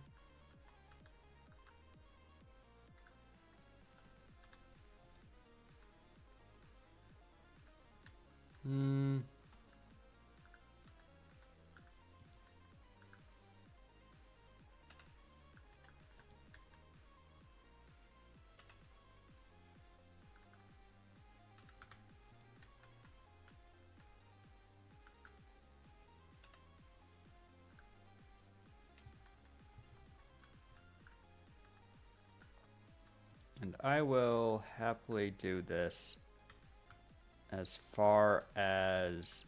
And I will happily do this as far as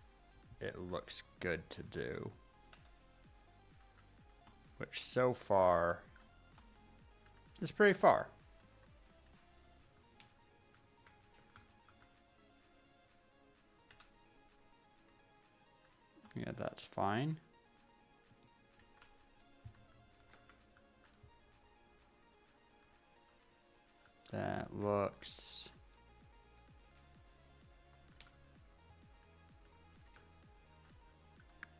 it looks good to do. Which so far is pretty far. Yeah, that's fine. That looks...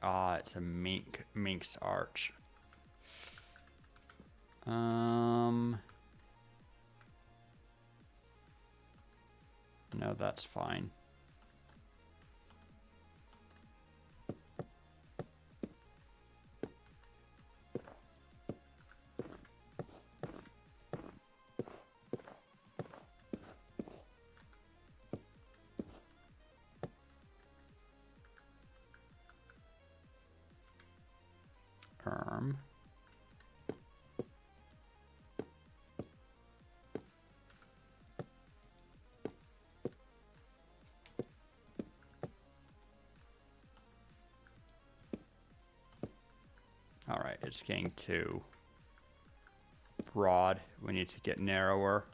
it's a minx arch. No, that's fine. All right, it's getting too broad. We need to get narrower.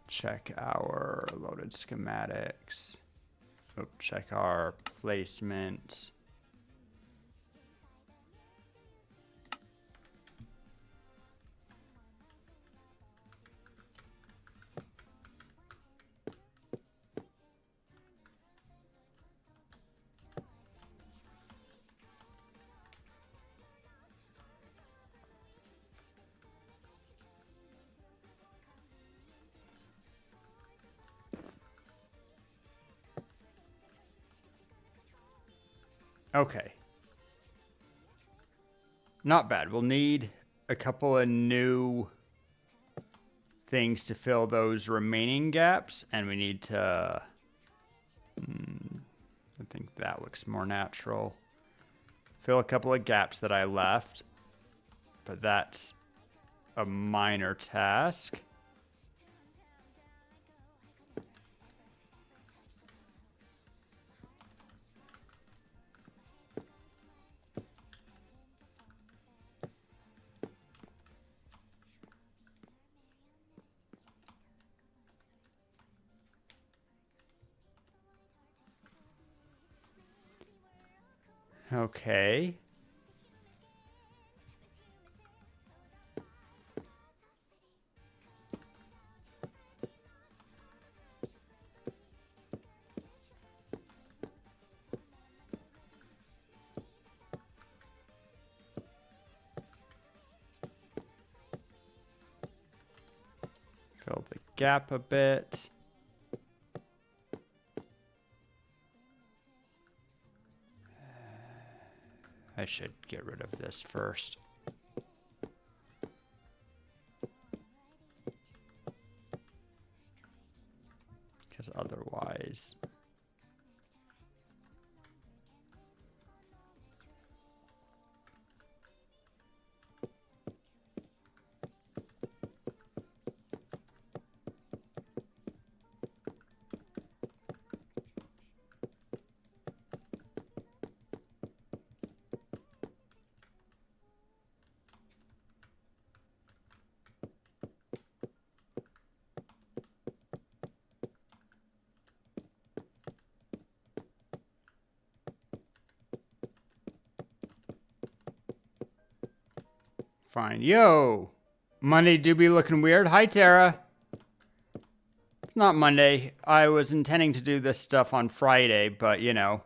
Check our loaded schematics. Oh, check our placements. Okay. Not bad. We'll need a couple of new things to fill those remaining gaps, and we need to... I think that looks more natural. Fill a couple of gaps that I left, but that's a minor task. Okay. gap a bit. I should get rid of this first. Because otherwise... Fine. Yo! Monday do be looking weird. Hi, Tara. It's not Monday. I was intending to do this stuff on Friday, but, you know,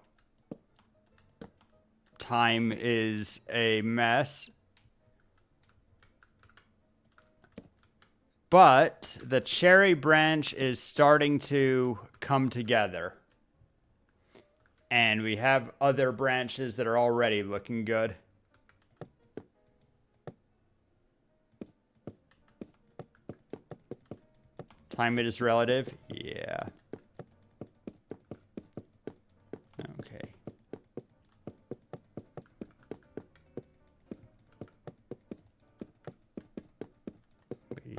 time is a mess. But the cherry branch is starting to come together. And we have other branches that are already looking good. Time it is relative? Yeah. Okay. We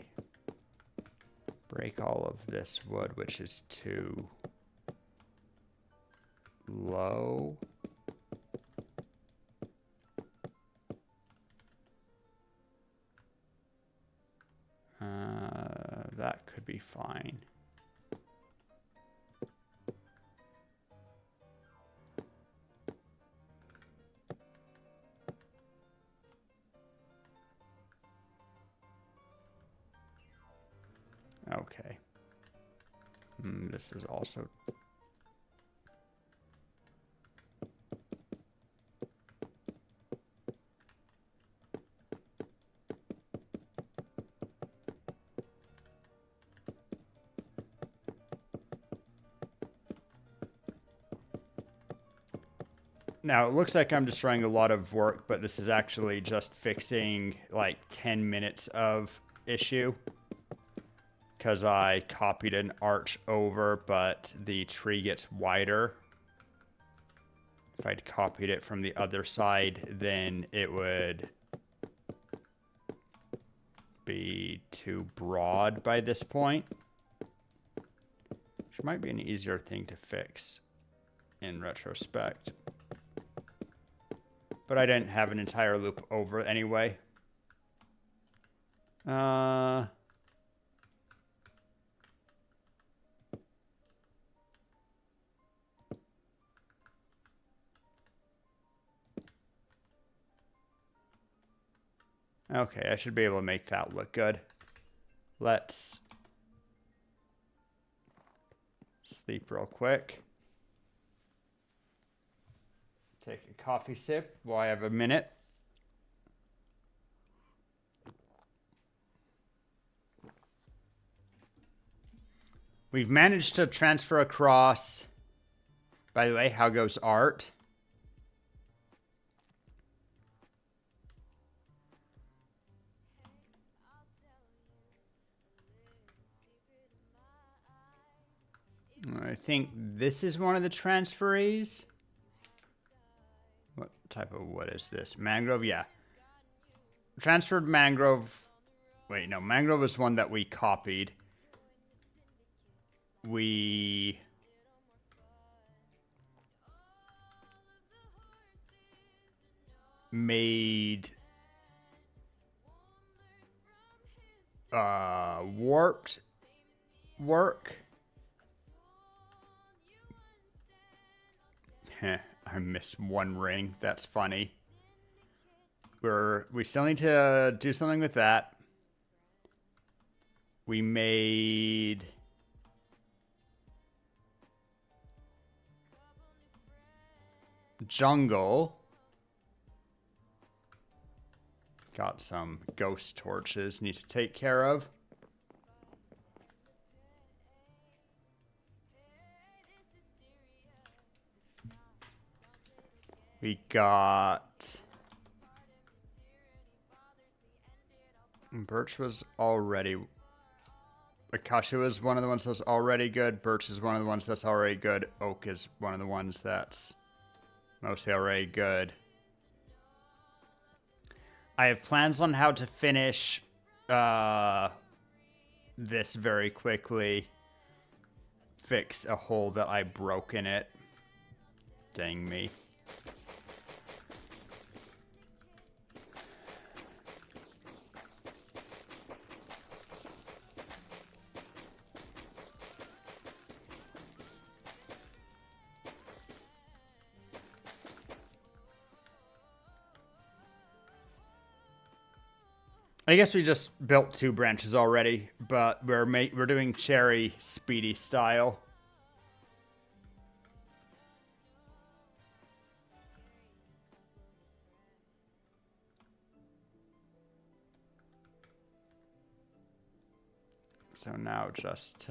break all of this wood, which is too low. That could be fine. Okay. This is also... Now, it looks like I'm destroying a lot of work, but this is actually just fixing like 10 minutes of issue. Because I copied an arch over, but the tree gets wider. If I'd copied it from the other side, then it would be too broad by this point. Which might be an easier thing to fix in retrospect. But I didn't have an entire loop over anyway. Okay, I should be able to make that look good. Let's sleep real quick. Take a coffee sip while I have a minute. We've managed to transfer across. By the way, how goes art? I think this is one of the transferees. What type of wood is this? Mangrove? Yeah. Transferred mangrove. Wait, no. Mangrove is one that we copied. We... made... warped work. Heh, I missed one ring. That's funny. We still need to do something with that. We made... jungle. Got some ghost torches need to take care of. We got... Birch was already... Acacia was one of the ones that's already good. Birch is one of the ones that's already good. Oak is one of the ones that's mostly already good. I have plans on how to finish this very quickly. Fix a hole that I broke in it. Dang me. I guess we just built 2 branches already, but we're doing cherry speedy style. So now just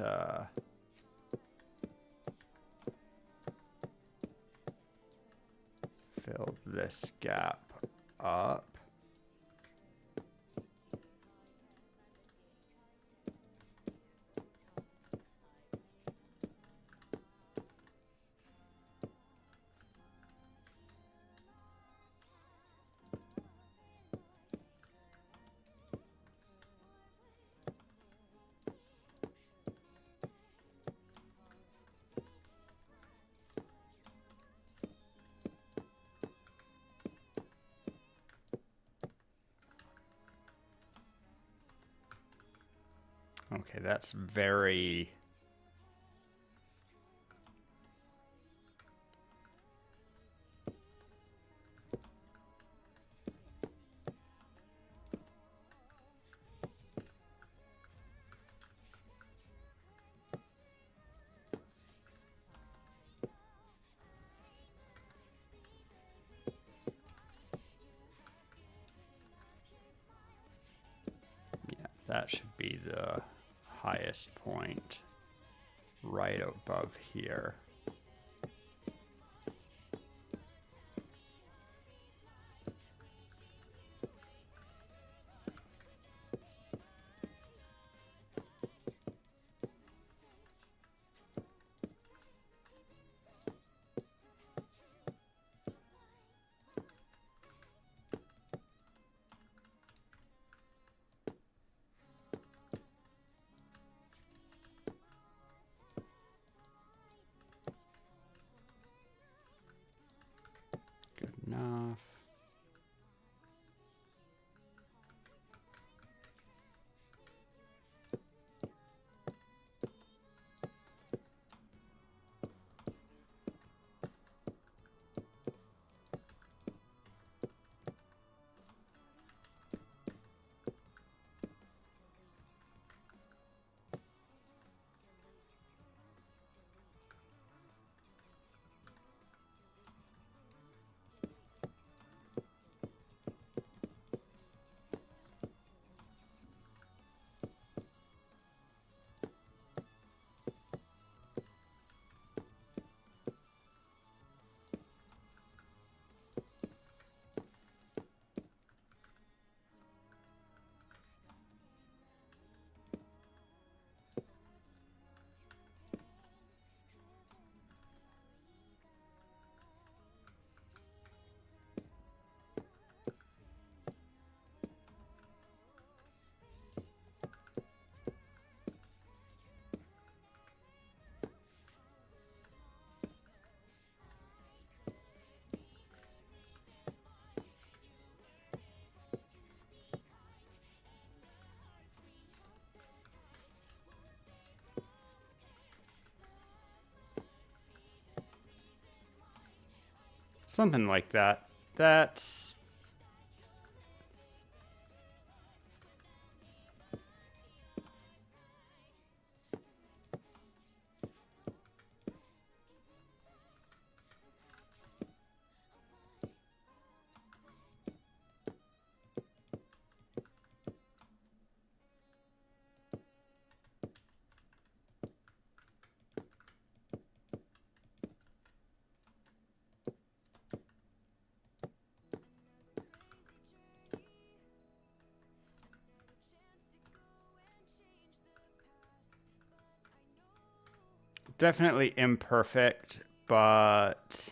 fill this gap up. Okay, that's very... Yeah, that should be the highest point right above here. Good enough. Something like that. That's... Definitely imperfect, but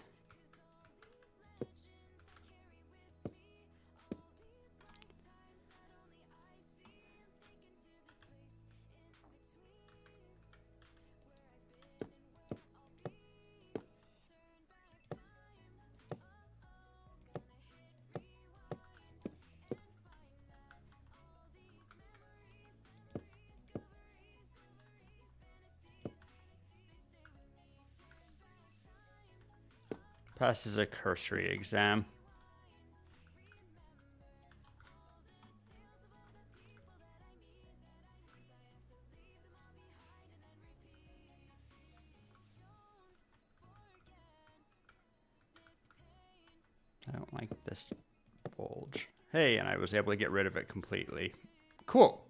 passes a cursory exam. I don't like this bulge. Hey, and I was able to get rid of it completely. Cool.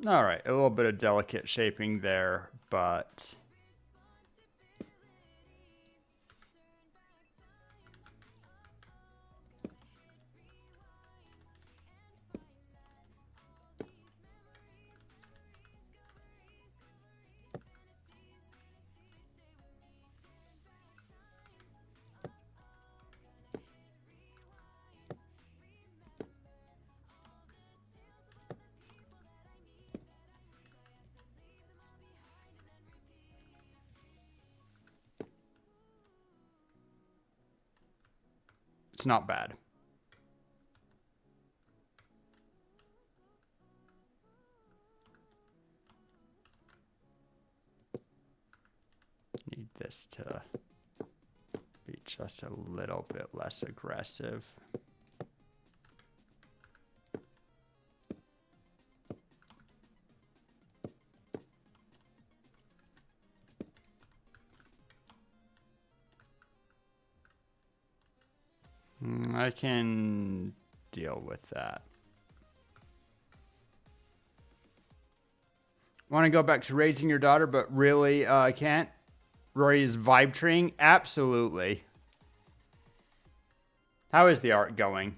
All right, a little bit of delicate shaping there, but it's not bad. Need this to be just a little bit less aggressive. I can deal with that. Want to go back to raising your daughter, but really can't? Rory is vibe treeing? Absolutely. How is the art going?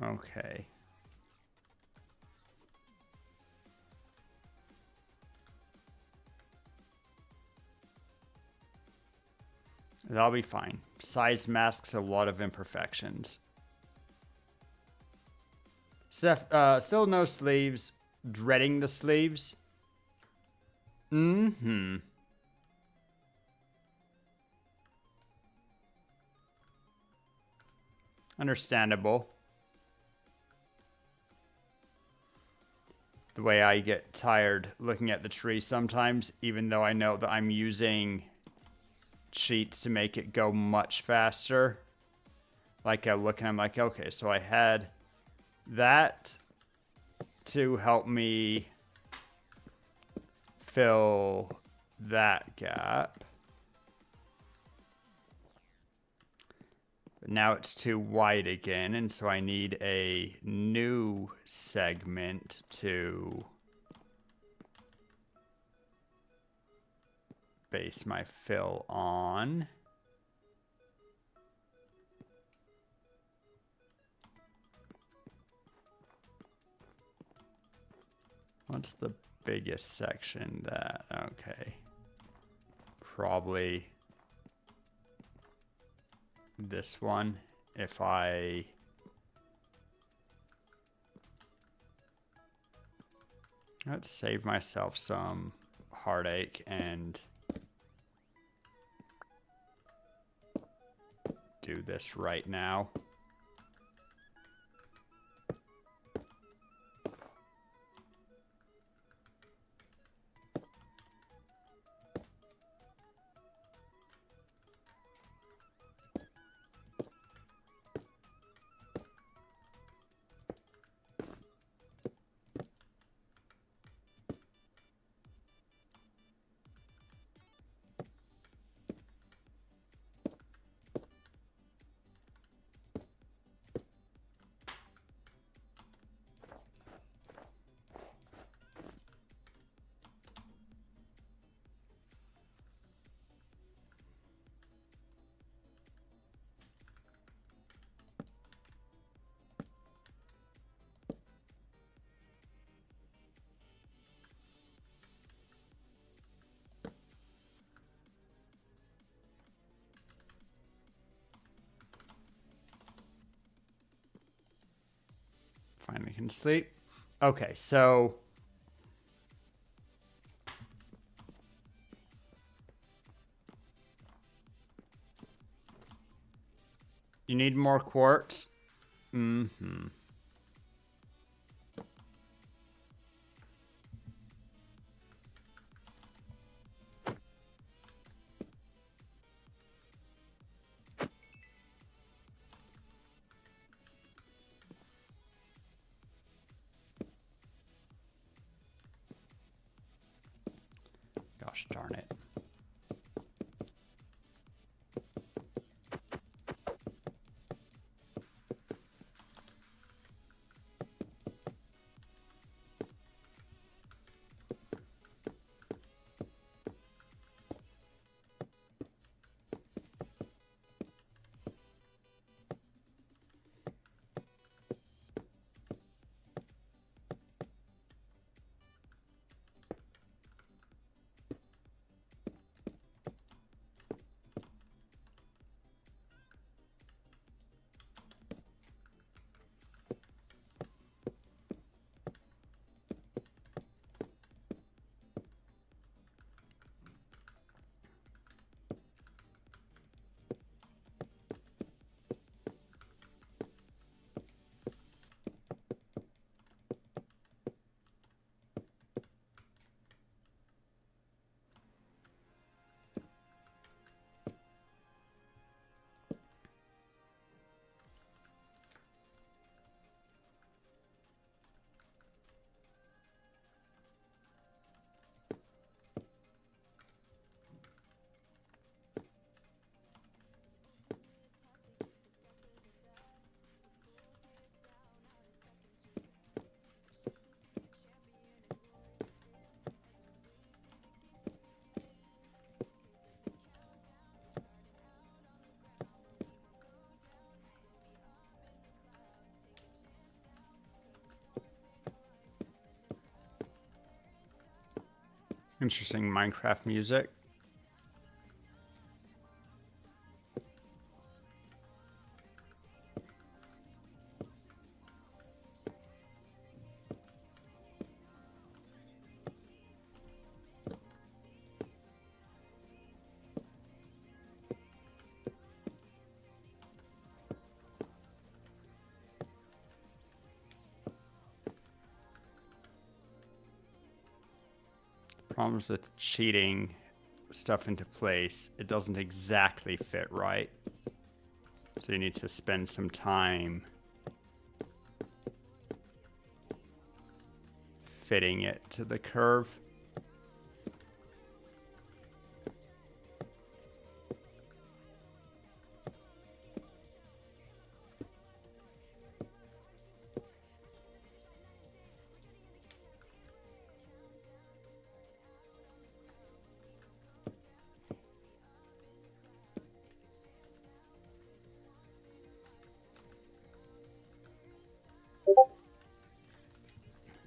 Okay. That'll be fine. Size masks a lot of imperfections. Still no sleeves. Dreading the sleeves. Mm-hmm. Understandable. The way I get tired looking at the tree sometimes, even though I know that I'm using cheats to make it go much faster. Like I look and I'm like, okay, so I had that to help me fill that gap. But now it's too wide again, and so I need a new segment to base my fill on. What's the biggest section that, okay. Probably this one. If I let's save myself some heartache and do this right now. finally can sleep. Okay, so you need more quartz. Mm-hmm. Gosh darn it. Interesting Minecraft music. Problems with cheating stuff into place. It doesn't exactly fit right. So you need to spend some time fitting it to the curve.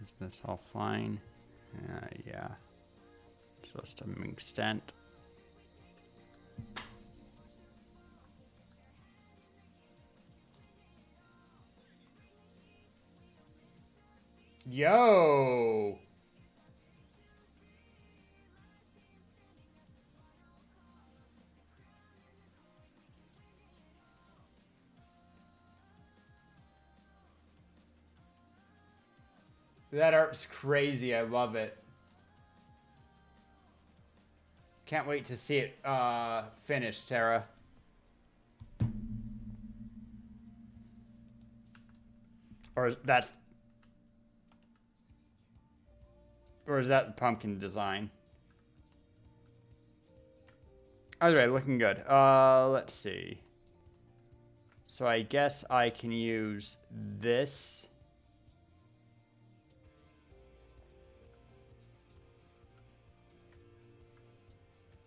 Is this all fine? Yeah. Just an extent. Yo! That art's crazy. I love it. Can't wait to see it finished, Tara. Or is that the pumpkin design? Either way, looking good. Let's see. So I guess I can use this.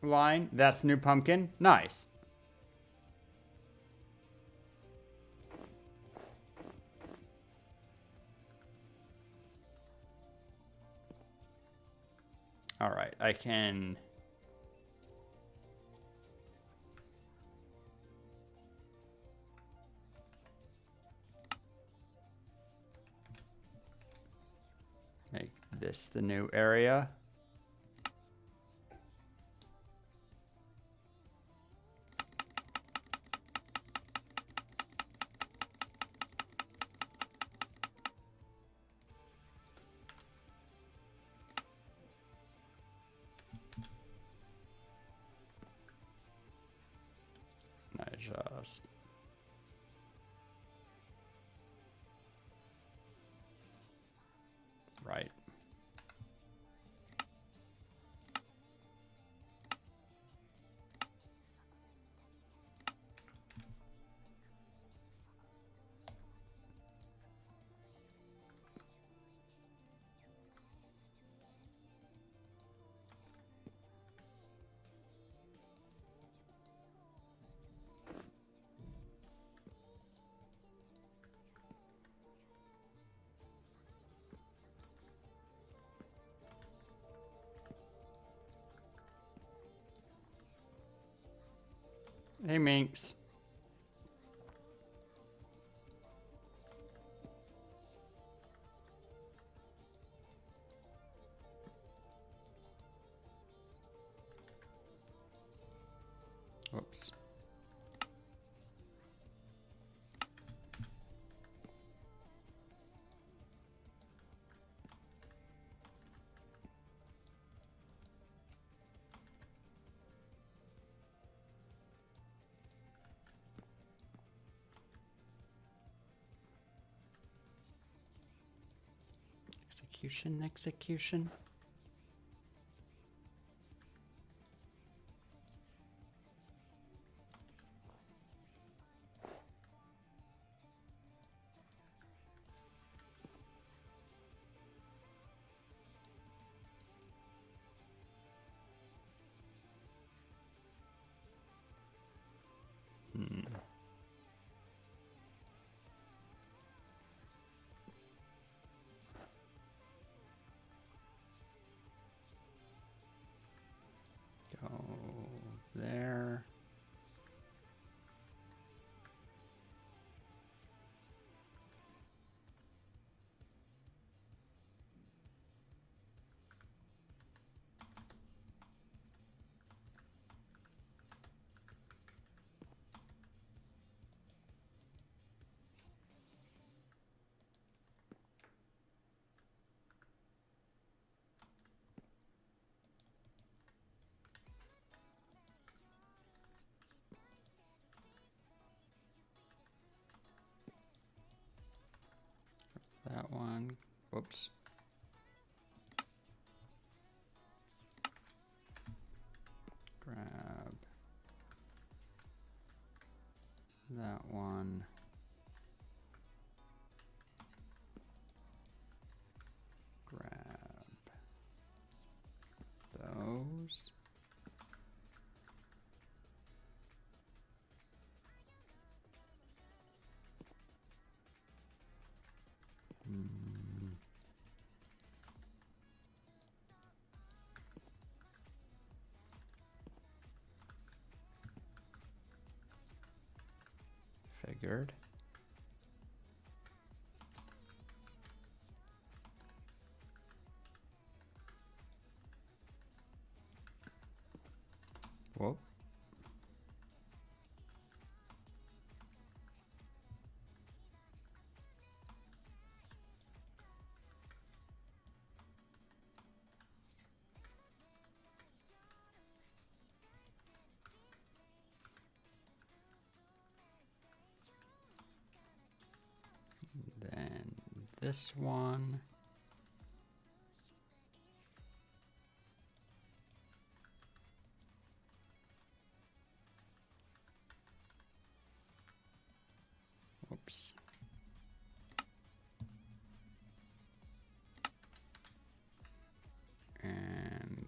Line. That's new pumpkin. Nice. All right, I can. this the new area? I just... Right. Hey, Minx. Whoops. Execution. Go there. That one. Whoops. Grab that one. Grab those. Figured. Whoa. Then this one. Whoops. And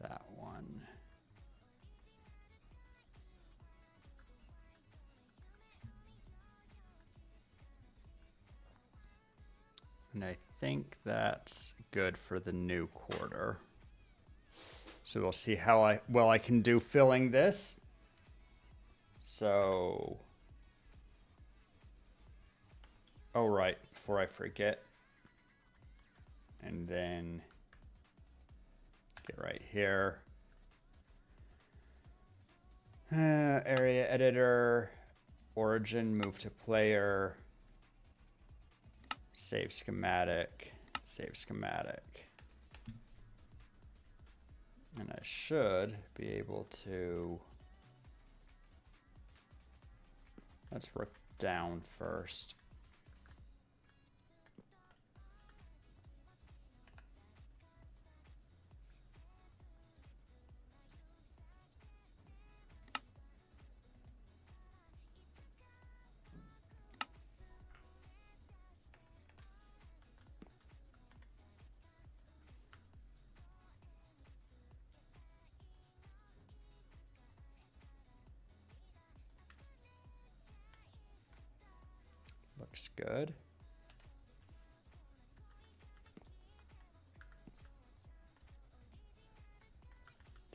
that one. And I think that's good for the new quarter. So we'll see how well I can do filling this. So, oh right, before I forget. and then get right here. Area editor, origin, move to player, save schematic, save schematic. And I should be able to, let's work down first. Looks good.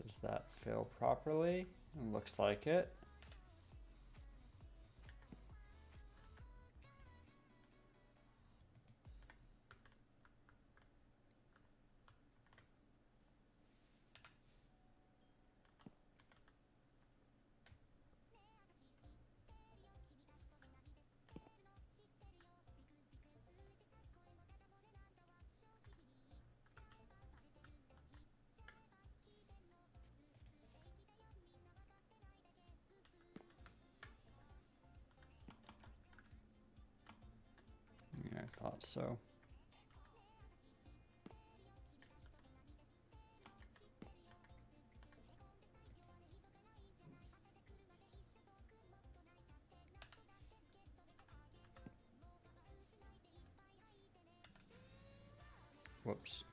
Does that fill properly? It looks like it. Yeah, I thought so. Whoops.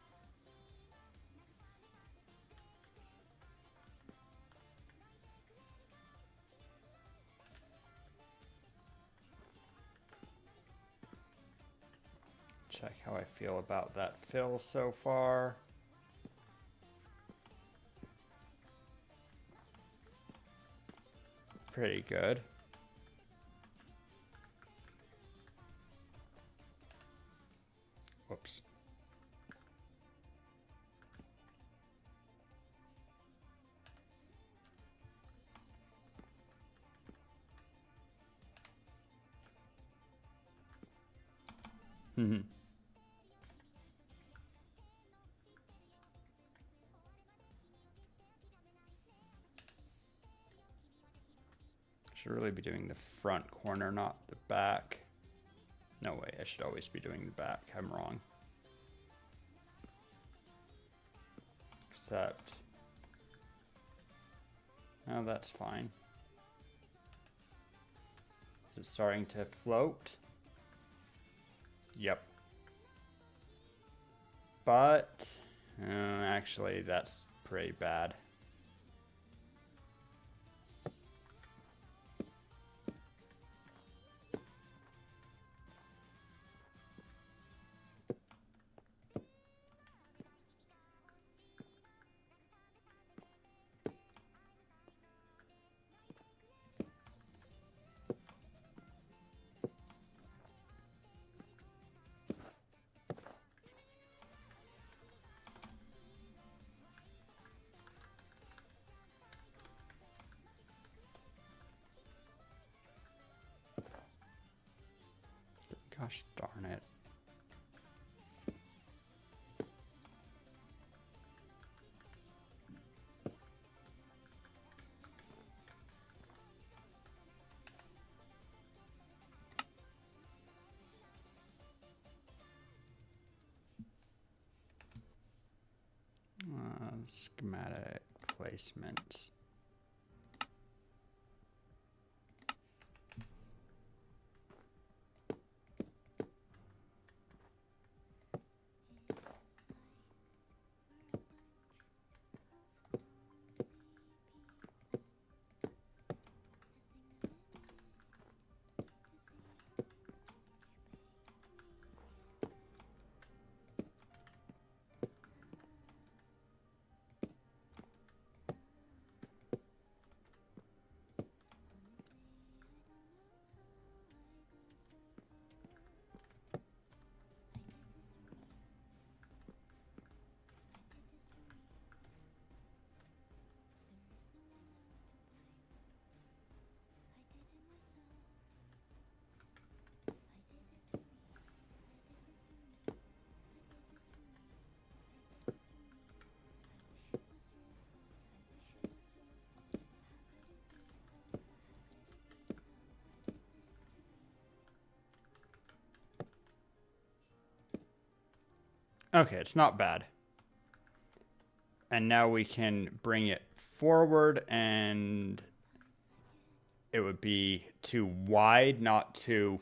Check how I feel about that fill so far. Pretty good. Whoops. Should really be doing the front corner, not the back. No way, I should always be doing the back. I'm wrong. Except, oh, that's fine. Is it starting to float? Yep. But, actually, that's pretty bad. Gosh darn it. Schematic placement. Okay, it's not bad. And now we can bring it forward, and it would be too wide, not too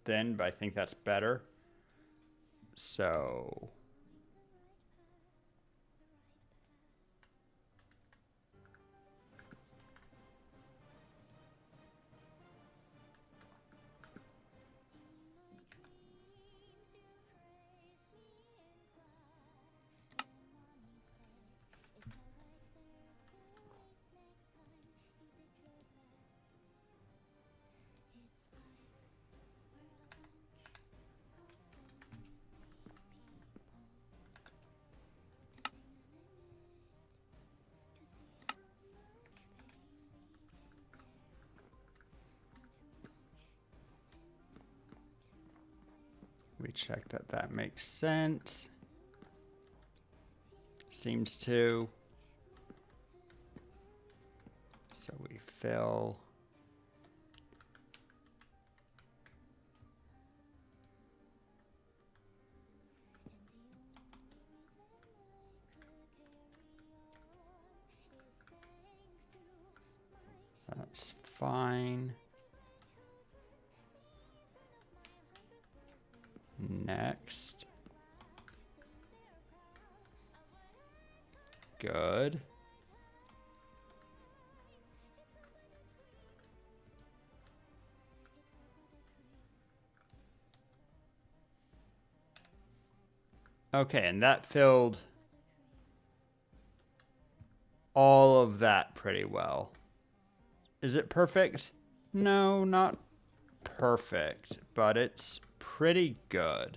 thin, but I think that's better. So we check that that makes sense. Seems to. So we fill. That's fine. Next. Good. Okay, and that filled all of that pretty well. Is it perfect? No, not perfect, but it's pretty good.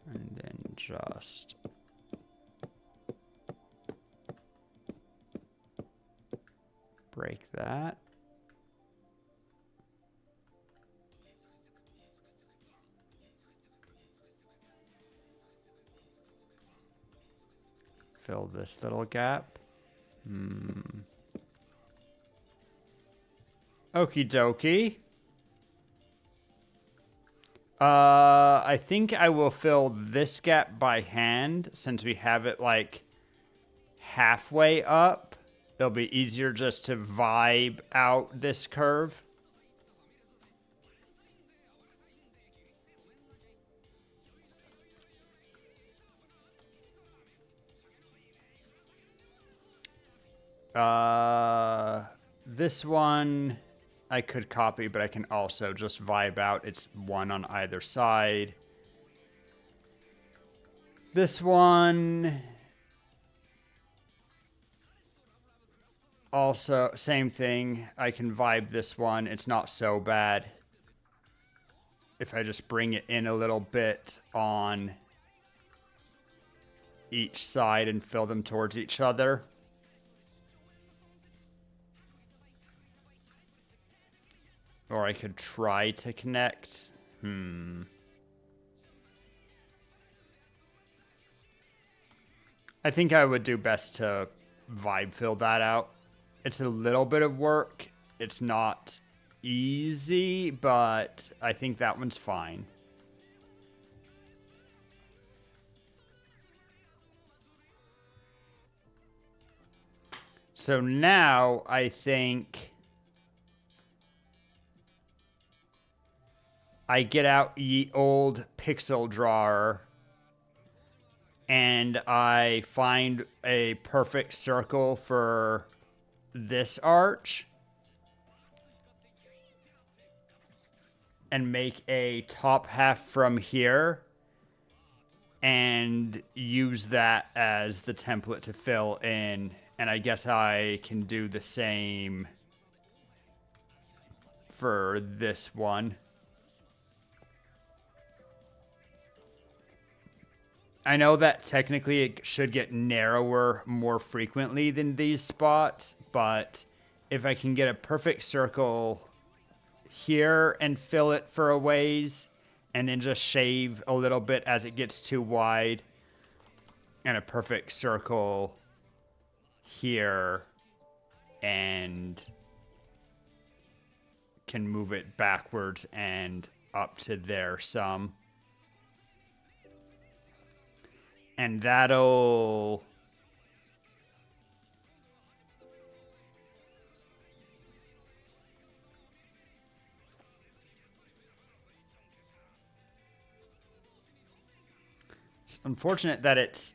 And then just break that. Fill this little gap. Okie dokie. I think I will fill this gap by hand since we have it like halfway up. It'll be easier just to vibe out this curve. This one I could copy, but I can also just vibe out. It's one on either side. This one also same thing. I can vibe this one. It's not so bad if I just bring it in a little bit on each side and fill them towards each other. Or I could try to connect. I think I would do best to vibe fill that out. It's a little bit of work. It's not easy, but I think that one's fine. So now I think I get out ye old pixel drawer and I find a perfect circle for this arch and make a top half from here and use that as the template to fill in. And I guess I can do the same for this one. I know that technically it should get narrower more frequently than these spots, but if I can get a perfect circle here and fill it for a ways, and then just shave a little bit as it gets too wide, and a perfect circle here and can move it backwards and up to there some. And that'll... It's unfortunate that it's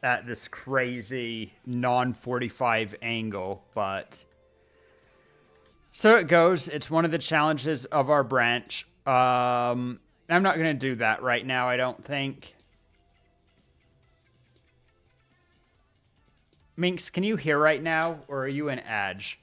at this crazy non-45 angle, but so it goes. It's one of the challenges of our branch. I'm not going to do that right now, I don't think. Minx, can you hear right now, or are you in Edge?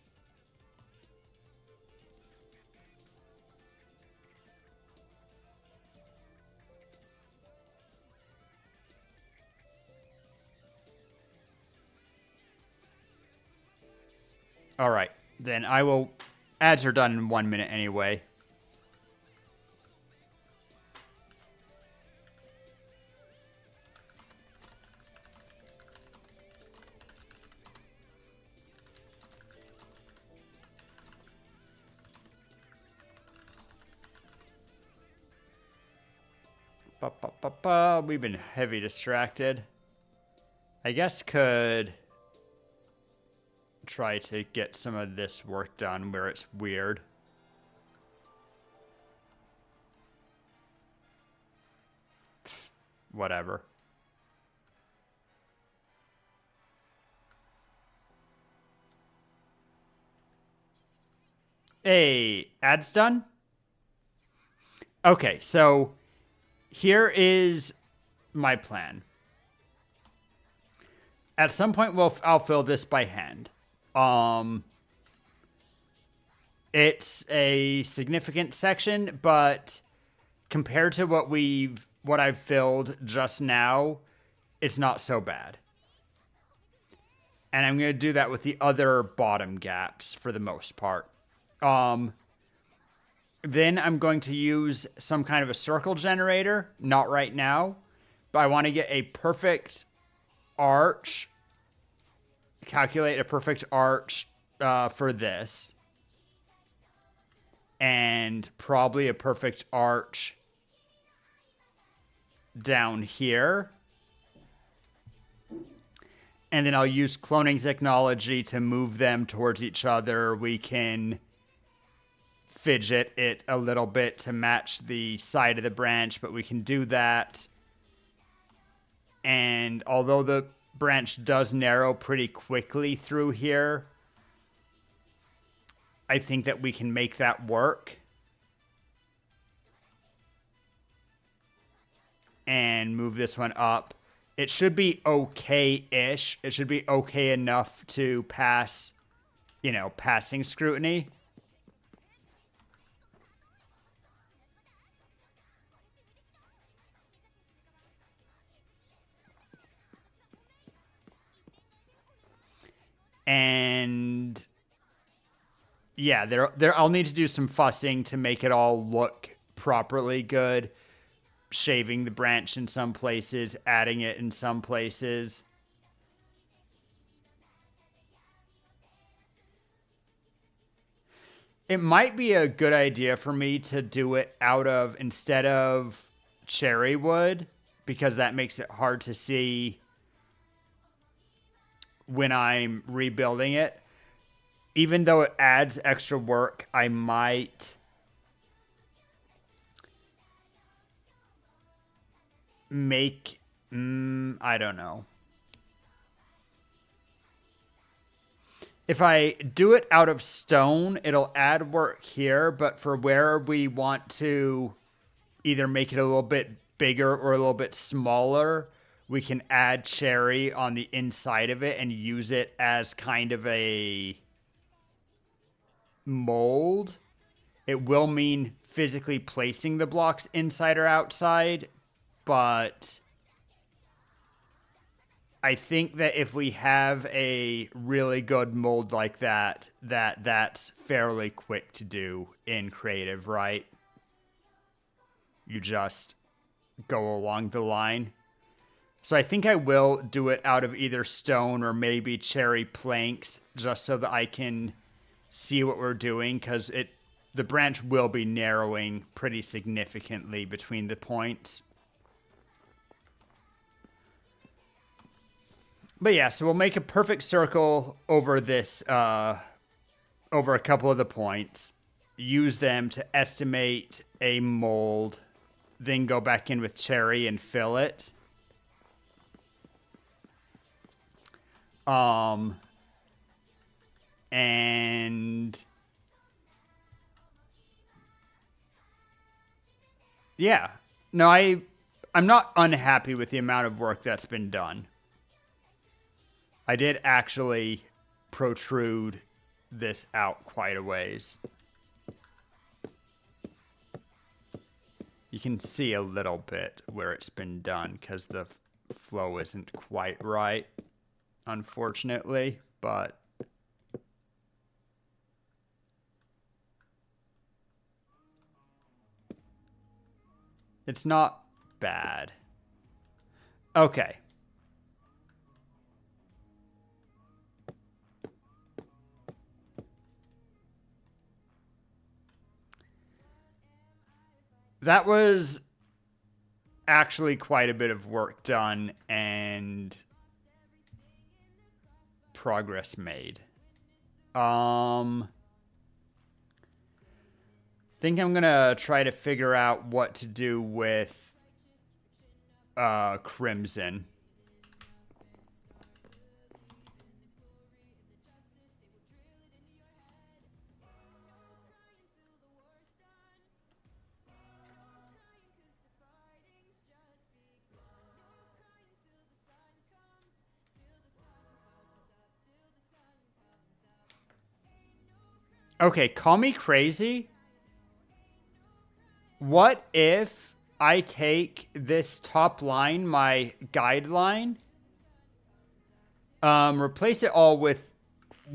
All right, then I will... Ads are done in 1 minute anyway. We've been heavy distracted. I guess could try to get some of this work done where it's weird. Whatever. Hey, ads done? Okay, so here is my plan. At some point, I'll fill this by hand. It's a significant section, but compared to what I've filled just now, it's not so bad. And I'm going to do that with the other bottom gaps for the most part. Then I'm going to use some kind of a circle generator. Not right now, but I want to get a perfect arch. Calculate a perfect arch for this. And probably a perfect arch down here. And then I'll use cloning technology to move them towards each other. We can fidget it a little bit to match the side of the branch, but we can do that. And although the branch does narrow pretty quickly through here, I think that we can make that work. And move this one up. It should be okay-ish. It should be okay enough to pass, passing scrutiny. And yeah, I'll need to do some fussing to make it all look properly good. Shaving the branch in some places, adding it in some places. It might be a good idea for me to do it instead of cherry wood, because that makes it hard to see when I'm rebuilding it. Even though it adds extra work, I might make... I don't know. If I do it out of stone, it'll add work here, but for where we want to either make it a little bit bigger or a little bit smaller, we can add cherry on the inside of it and use it as kind of a mold. It will mean physically placing the blocks inside or outside, but I think that if we have a really good mold like that's fairly quick to do in creative, right? You just go along the line. So I think I will do it out of either stone or maybe cherry planks, just so that I can see what we're doing, because the branch will be narrowing pretty significantly between the points. But yeah, so we'll make a perfect circle over this, over a couple of the points, use them to estimate a mold, then go back in with cherry and fill it. And yeah, no, I'm not unhappy with the amount of work that's been done. I did actually protrude this out quite a ways. You can see a little bit where it's been done because the flow isn't quite right, unfortunately, but it's not bad. Okay. That was actually quite a bit of work done and progress made. Think I'm gonna try to figure out what to do with Crimson. Okay, call me crazy. What if I take this top line, my guideline, replace it all with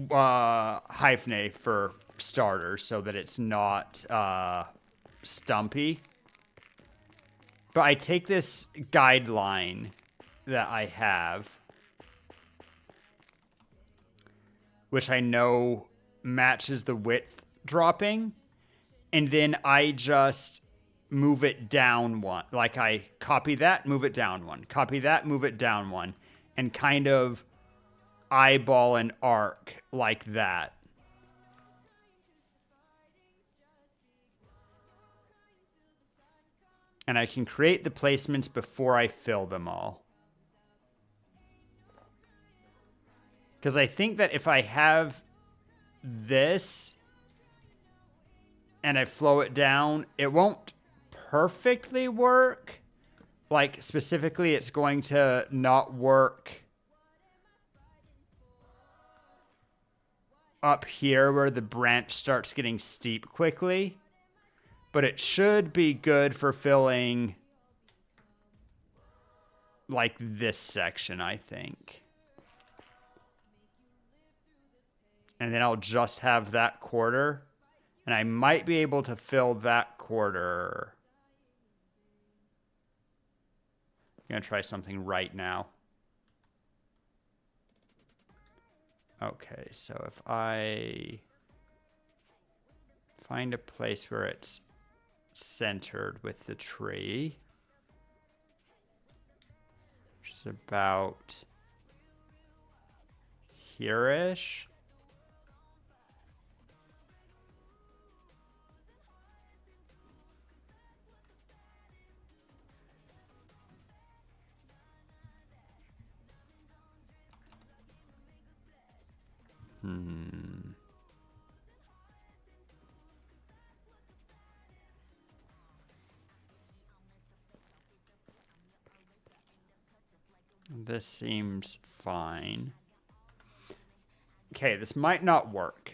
hyphenate for starters so that it's not stumpy. But I take this guideline that I have, which I know matches the width dropping, and then I just move it down one. Like I copy that, move it down one, copy that, move it down one, and kind of eyeball an arc like that. And I can create the placements before I fill them all. Because I think that if I have this and I flow it down, it won't perfectly work. Like, specifically, it's going to not work up here where the branch starts getting steep quickly. But it should be good for filling, like, this section, I think. And then I'll just have that quarter. And I might be able to fill that quarter. I'm going to try something right now. Okay, so if I find a place where it's centered with the tree, which is about here-ish. This seems fine. Okay, this might not work,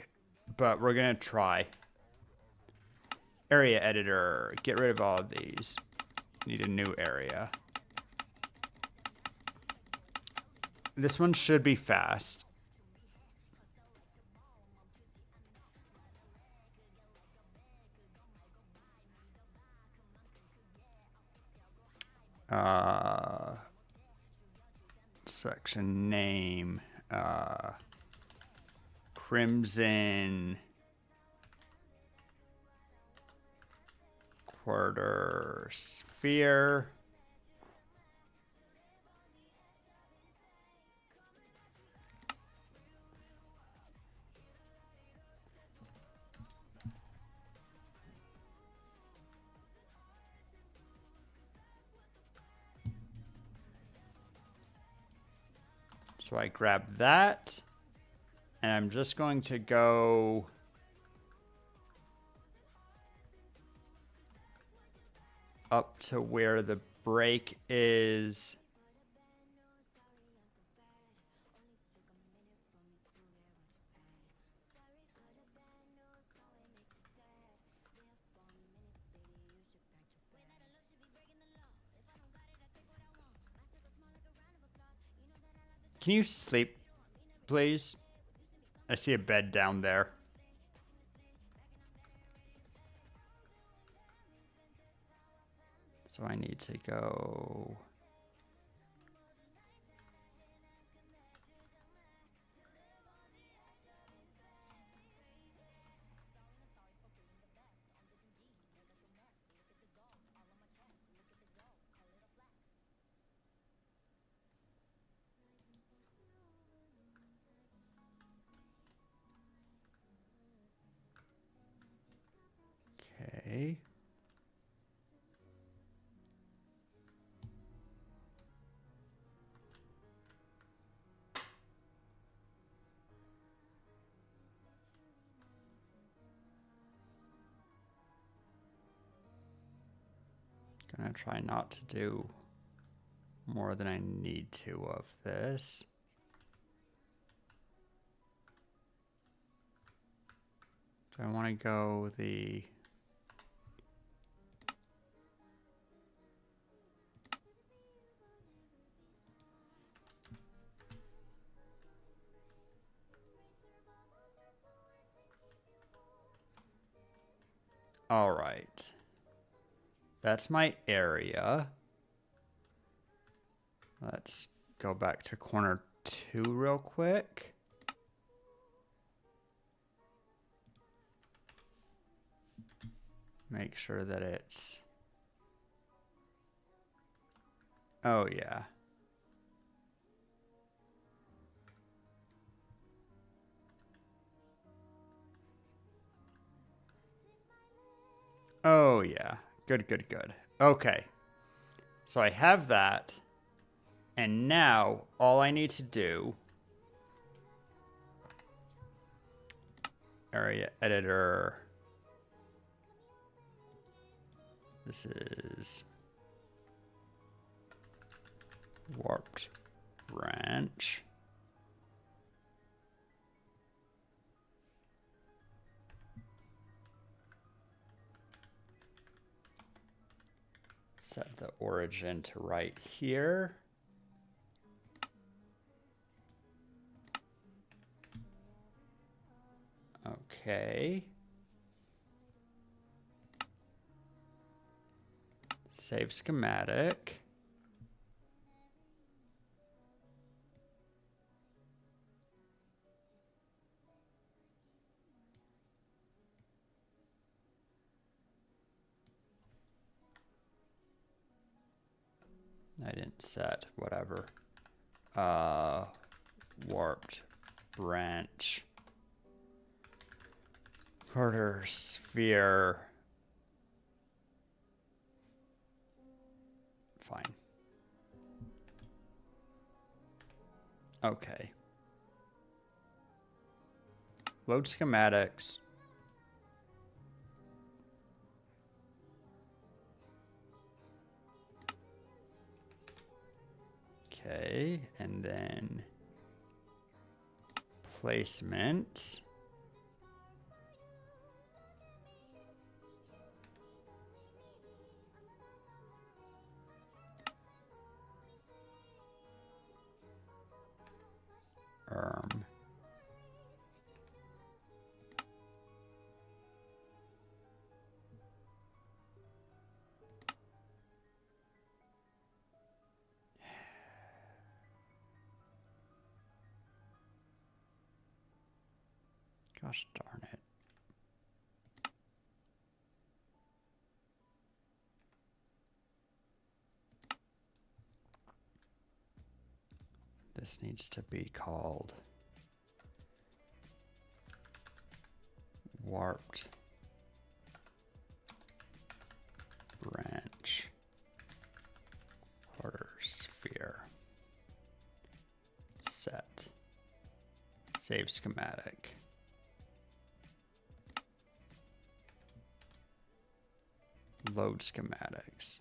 but we're going to try. Area editor. Get rid of all of these. Need a new area. This one should be fast. section name, Crimson Quarter Sphere. So I grab that, and I'm just going to go up to where the break is. Can you sleep, please? I see a bed down there. So I need to go... Okay. Gonna try not to do more than I need to of this. Do I want to go the... All right. That's my area. Let's go back to corner 2 real quick. Make sure that it's... Oh, yeah. Oh, yeah. Good, good, good. Okay. So I have that. And now all I need to do... Area editor... This is warped branch. Set the origin to right here. Okay. Save schematic. I didn't set whatever. Warped branch. Quarter sphere. Fine. Okay. Load schematics. Okay, and then placement. Gosh darn it. This needs to be called warped branch quarter sphere set. Save schematic. Load schematics.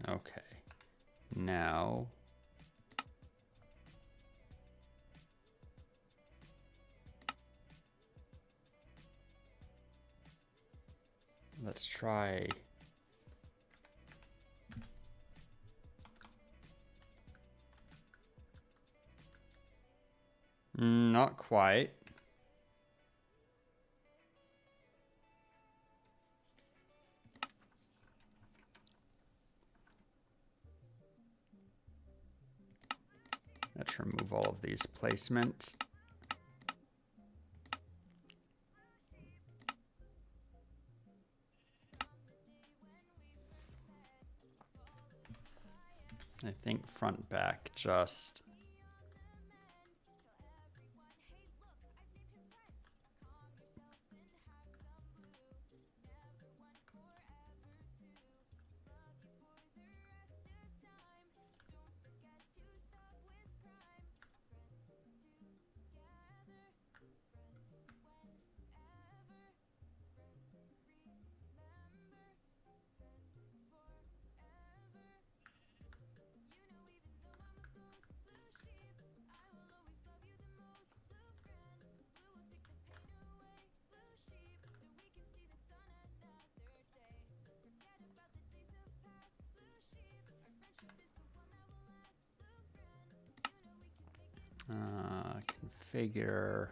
Okay. Now let's try not quite. Let's remove all of these placements. I think front back just configure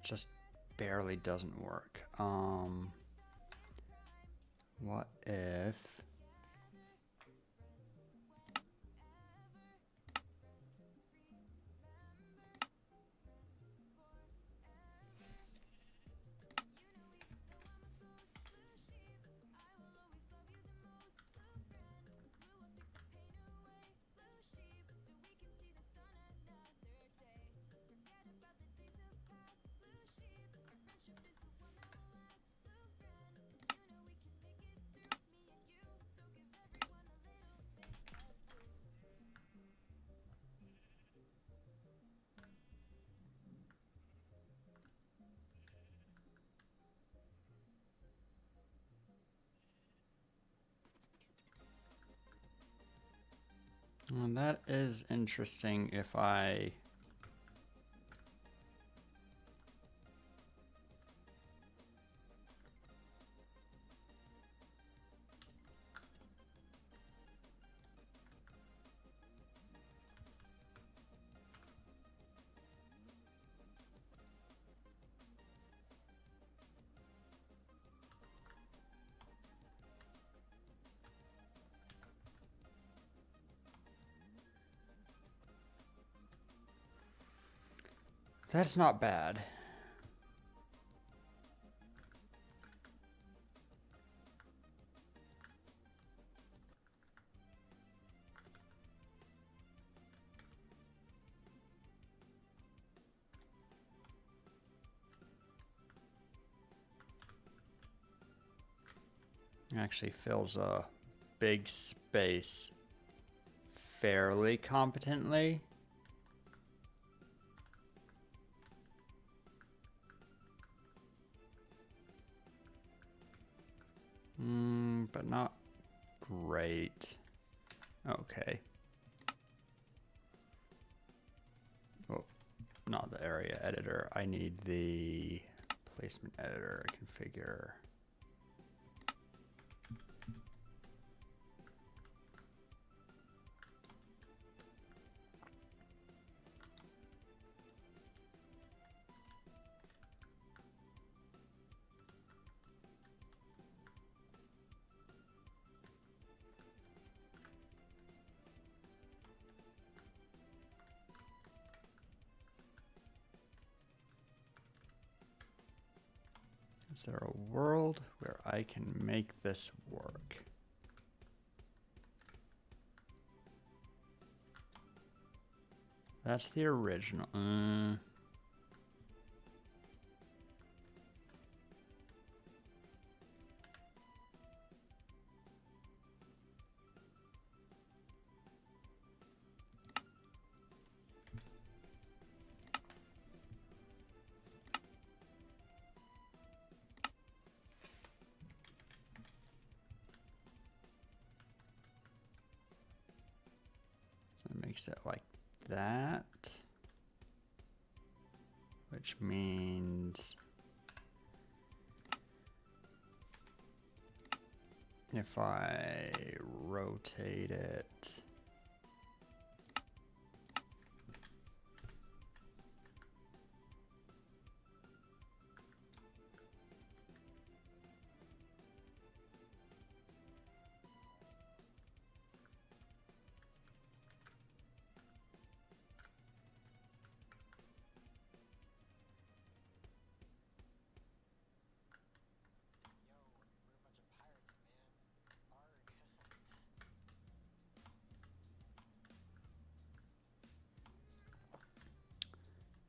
just barely doesn't work. What if well, that is interesting. If I that's not bad. Actually fills a big space fairly competently. But not great. Okay. area editor. I need the placement editor configure. Is there a world where I can make this work? That's the original. It makes it like that, which means if I rotate it,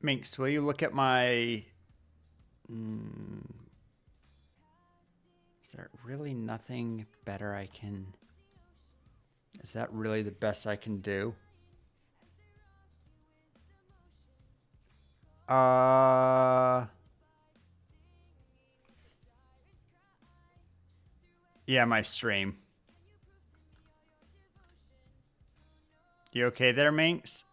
Minx, will you look at my... Is there really nothing better I can... Is that really the best I can do? Yeah, my stream. You okay there, Minx?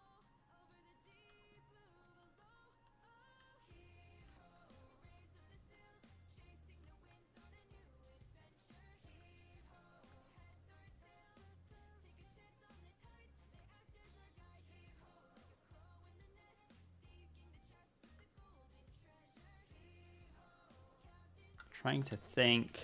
Trying to think.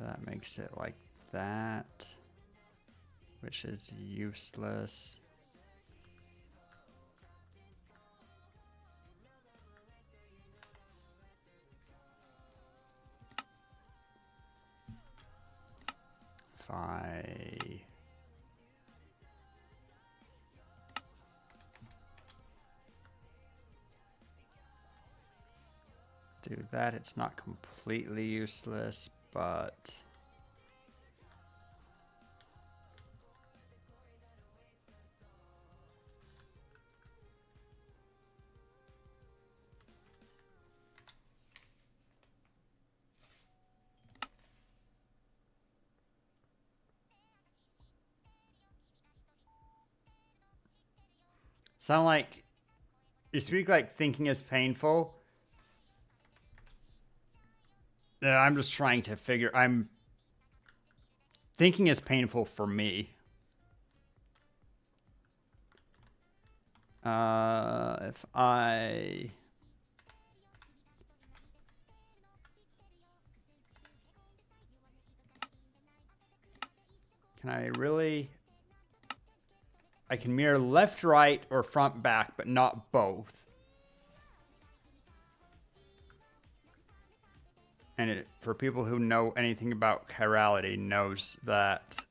That makes it like that, which is useless. If I do that, it's not completely useless, but sound like you speak like thinking is painful. I'm just trying to figure. Thinking is painful for me. If I can I really I can mirror left, right, or front, back, but not both. And for people who know anything about chirality, knows that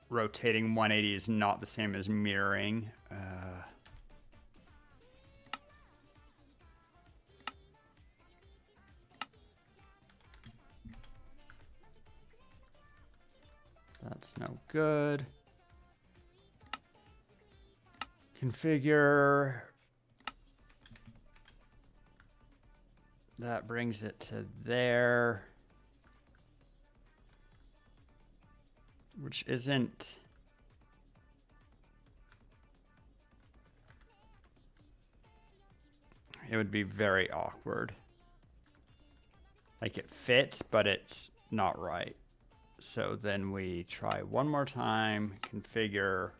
rotating 180 is not the same as mirroring. That's no good. Configure. That brings it to there. Which isn't... It would be very awkward. Like it fits, but it's not right. So then we try one more time, configure,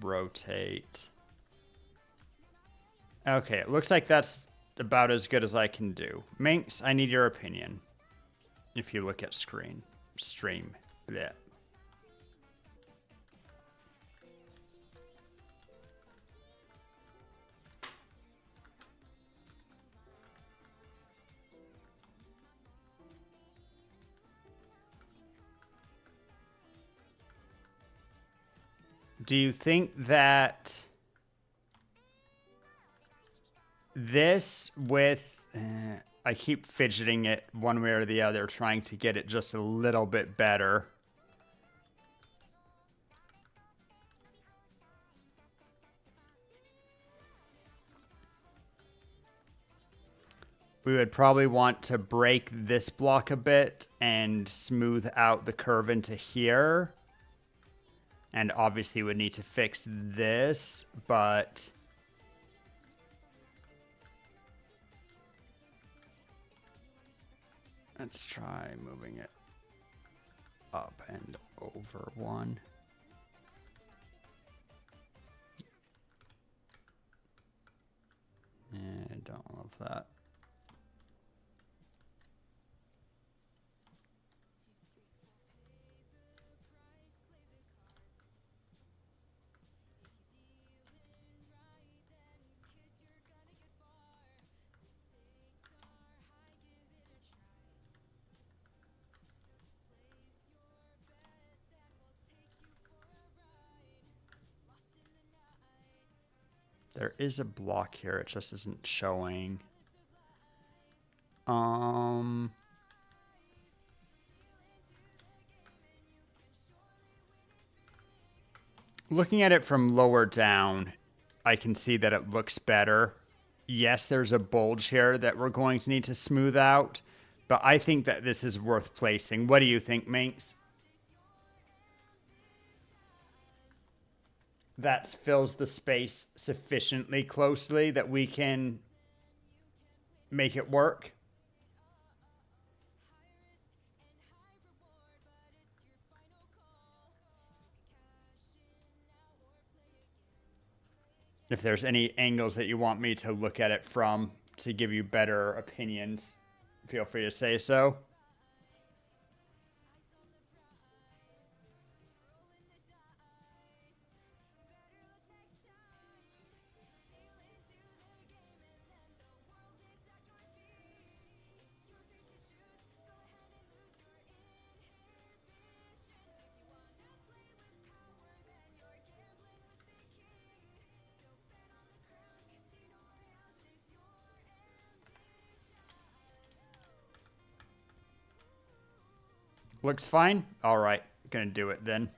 rotate. Okay, it looks like that's about as good as I can do. Minx, I need your opinion. If you look at stream. Blech. Do you think that this with... I keep fidgeting it one way or the other, trying to get it just a little bit better. We would probably want to break this block a bit and smooth out the curve into here. And obviously would need to fix this, but... Let's try moving it up and over one. I don't love that. There is a block here, it just isn't showing. Looking at it from lower down, I can see that it looks better. Yes, there's a bulge here that we're going to need to smooth out, but I think that this is worth placing. What do you think, Minx? That fills the space sufficiently closely that we can make it work. If there's any angles that you want me to look at it from to give you better opinions, feel free to say so. Looks fine? All right, gonna do it then.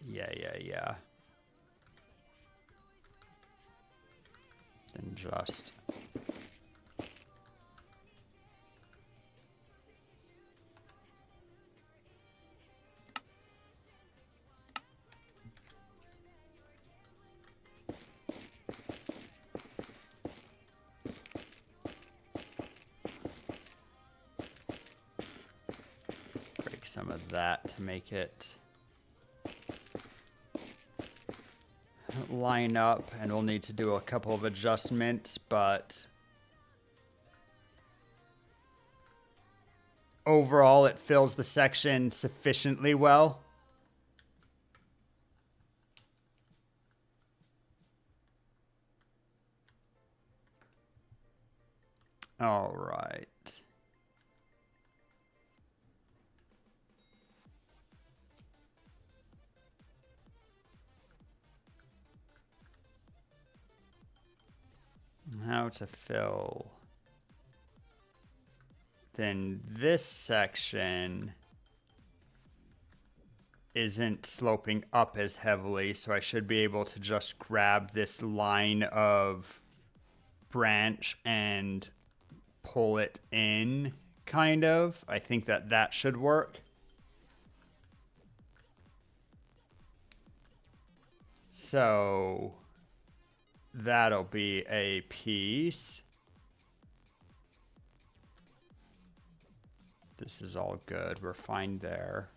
Yeah. Then just... break some of that to make it... line up, and we'll need to do a couple of adjustments, but overall it fills the section sufficiently well. All right. How to fill. Then this section isn't sloping up as heavily, so I should be able to just grab this line of branch and pull it in, kind of. I think that that should work. So that'll be a piece. This is all good. We're fine there.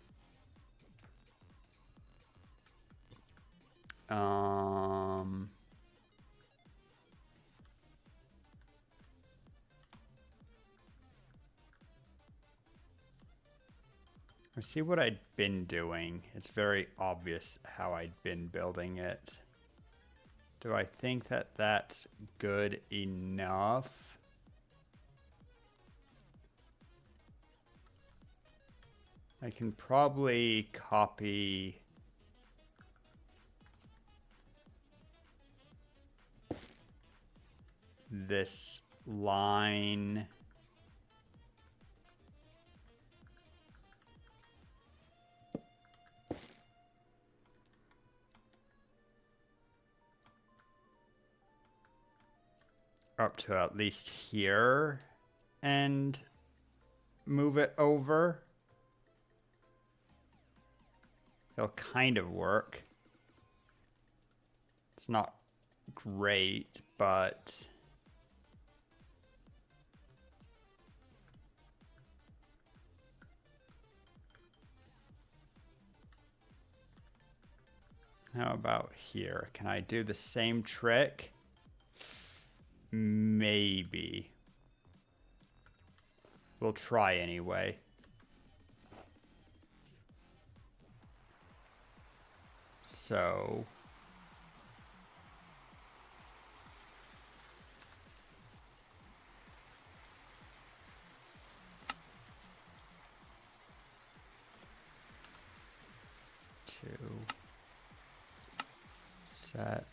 Let's see what I'd been doing. It's very obvious how I'd been building it. Do I think that that's good enough? I can probably copy this line. Up to at least here and move it over. It'll kind of work. It's not great, but how about here? Can I do the same trick? Maybe. We'll try anyway. So set.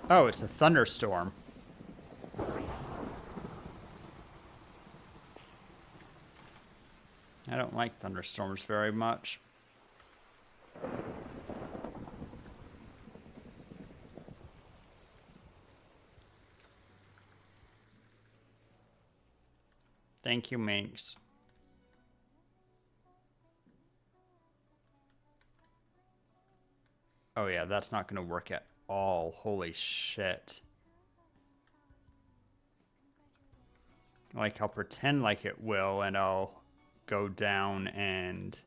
Oh, it's a thunderstorm. I don't like thunderstorms very much. Thank you, Minx. Oh yeah, that's not going to work at all. Holy shit. Like, I'll pretend like it will, and I'll go down and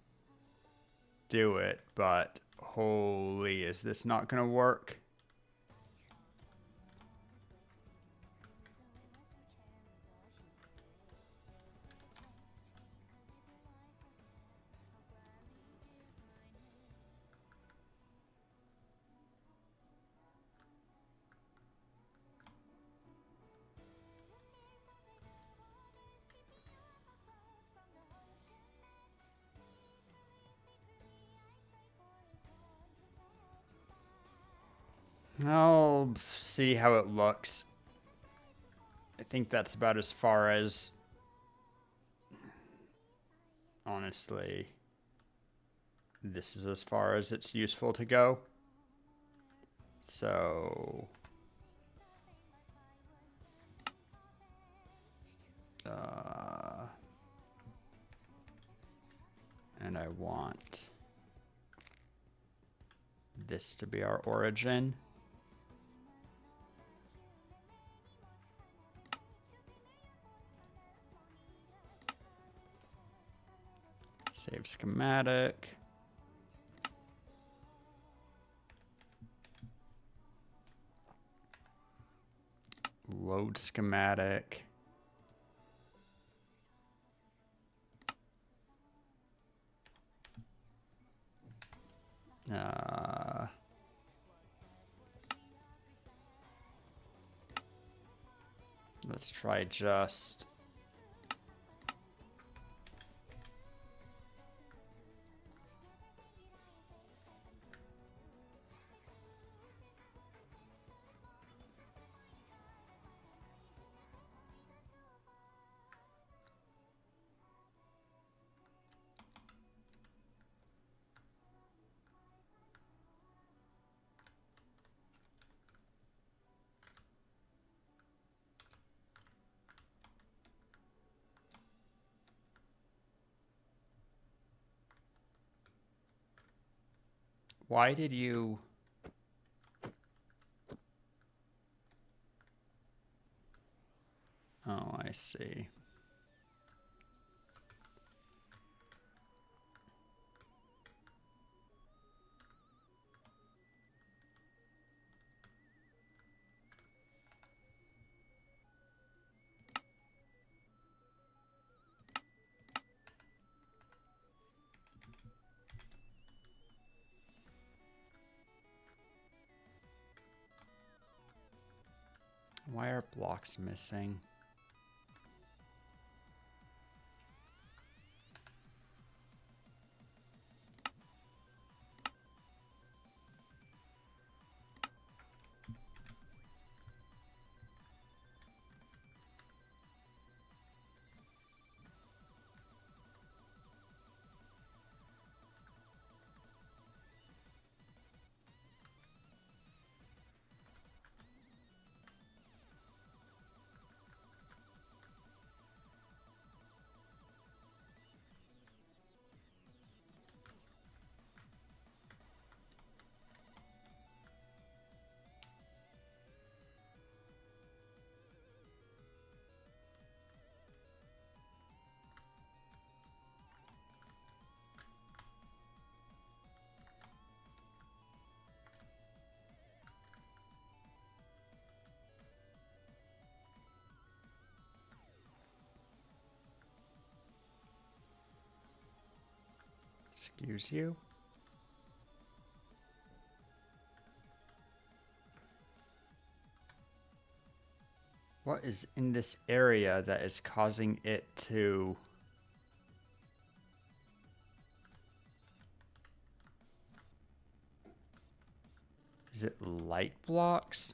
do it, but holy, is this not going to work? I'll see how it looks. I think that's about as far as, honestly, this is as far as it's useful to go. So, and I want this to be our origin. Save schematic. Load schematic. Let's try just... Why did you... Oh, I see. Why are blocks missing? Excuse you? What is in this area that is causing it to... Is it light blocks?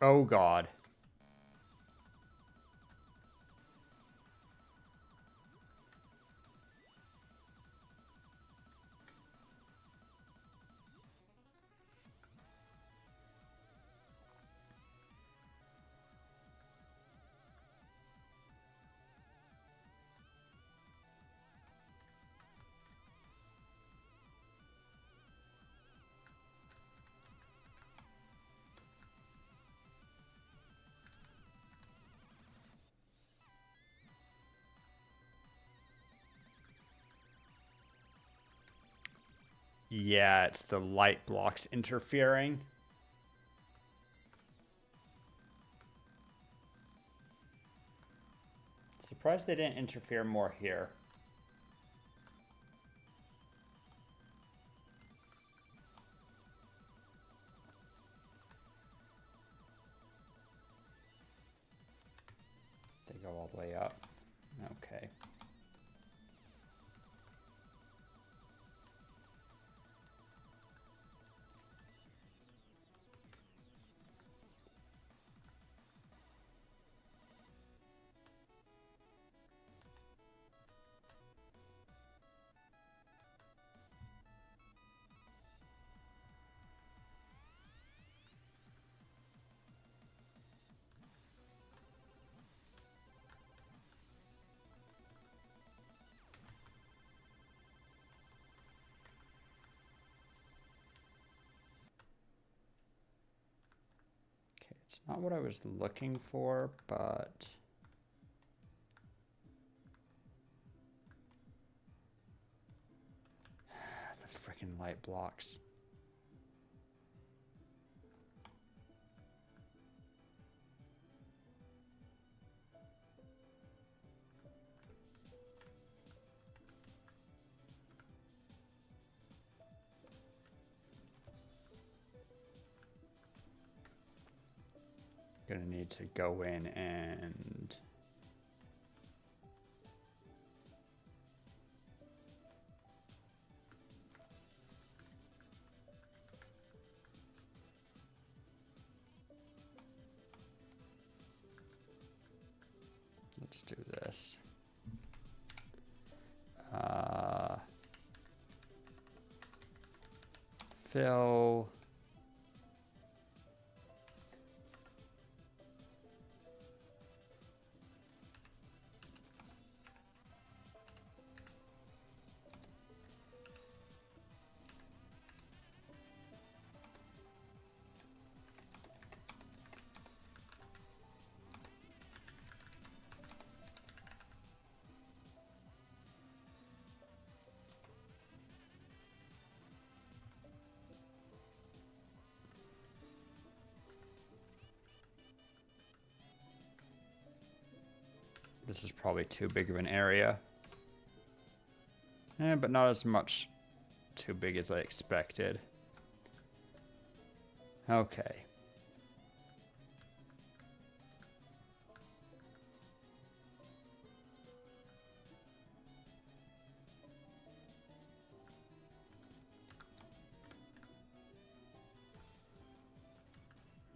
Oh God. Yeah, it's the light blocks interfering. Surprised they didn't interfere more here. They go all the way up. Okay. It's not what I was looking for, but the freaking light blocks. Gonna need to go in and let's do this. Fill. This is probably too big of an area. But not as much too big as I expected. Okay.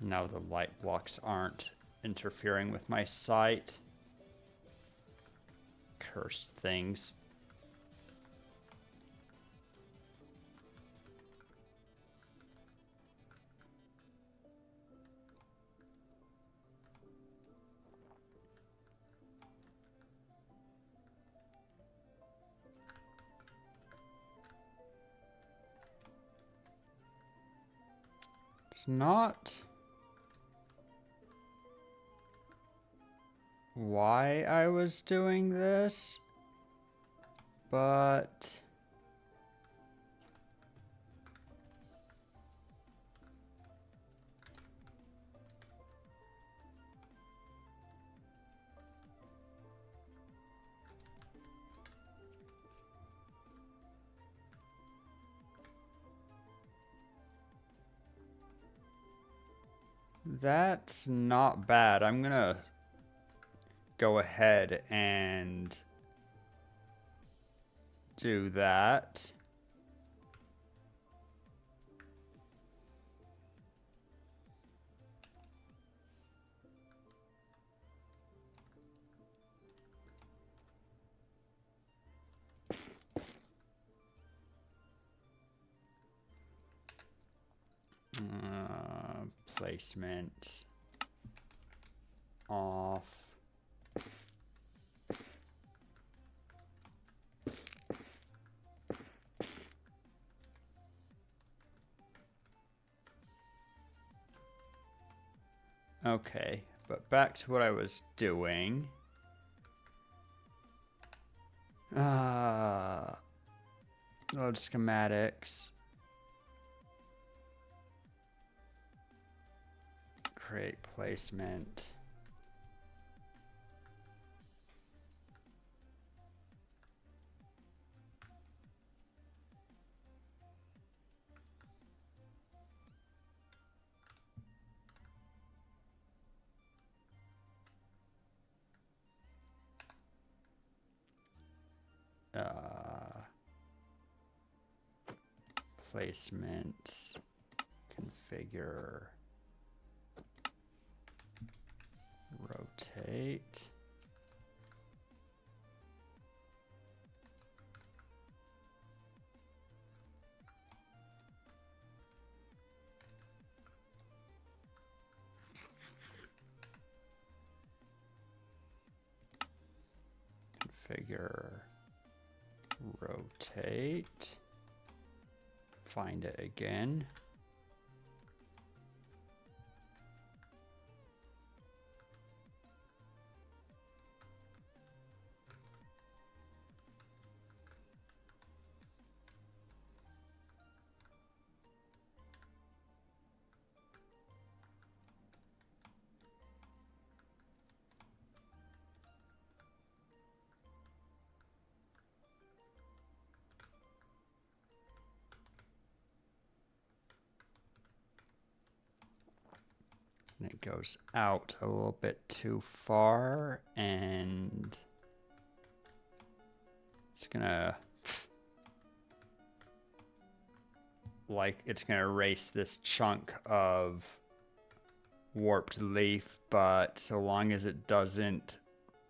Now the light blocks aren't interfering with my sight. Cursed things. It's not why I was doing this, but that's not bad. I'm gonna go ahead and do that. Placement off. Okay, but back to what I was doing. Load schematics. Create placement. Placement. Configure. Rotate. Configure. Rotate. Find it again. goes out a little bit too far, and it's gonna erase this chunk of warped leaf, but so long as it doesn't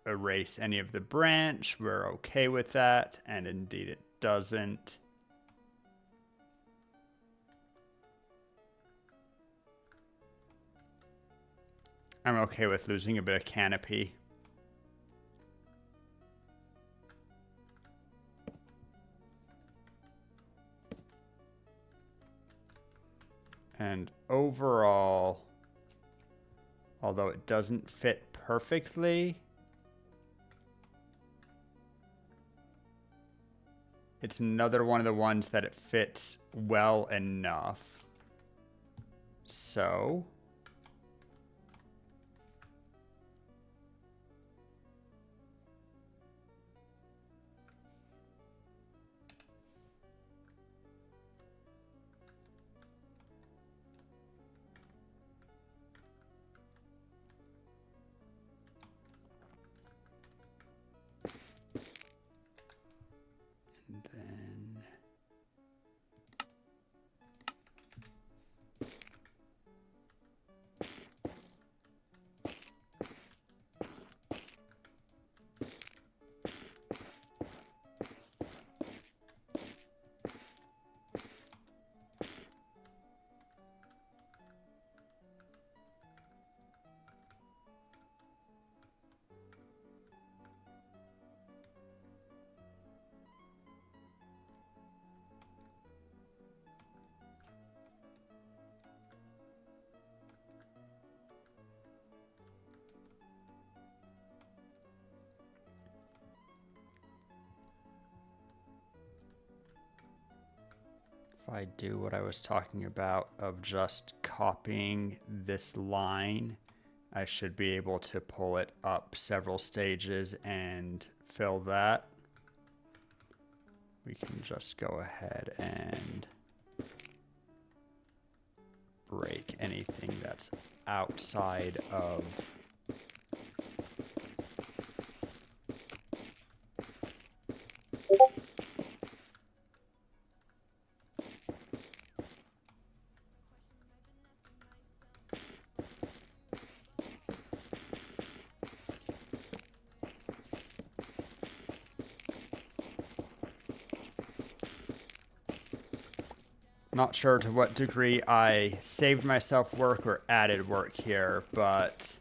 erase any of the branch, we're okay with that, and indeed it doesn't. I'm okay with losing a bit of canopy. And overall, although it doesn't fit perfectly, it's another one of the ones that it fits well enough. So and then if I do what I was talking about of just copying this line, I should be able to pull it up several stages and fill that. We can just go ahead and break anything that's outside of not sure to what degree I saved myself work or added work here, but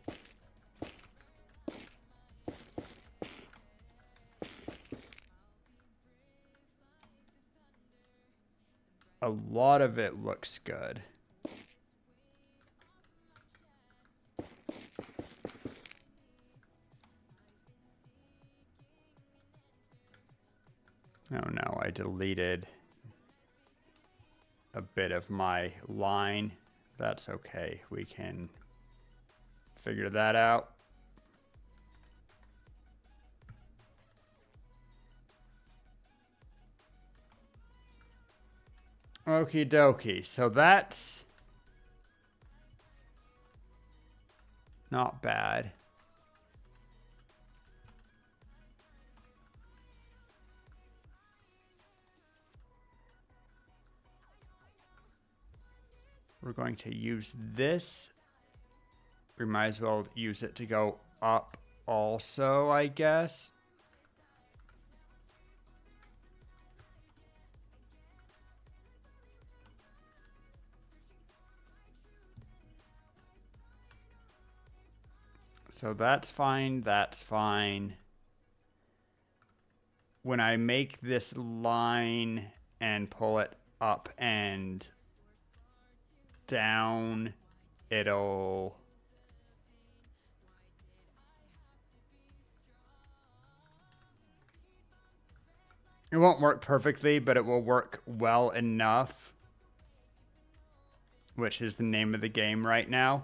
a lot of it looks good. Oh no, I deleted a bit of my line. That's okay. We can figure that out. Okie dokie. So that's not bad. We're going to use this. We might as well use it to go up also, I guess. So that's fine, that's fine. When I make this line and pull it up and down, it won't work perfectly, but it will work well enough, which is the name of the game right now.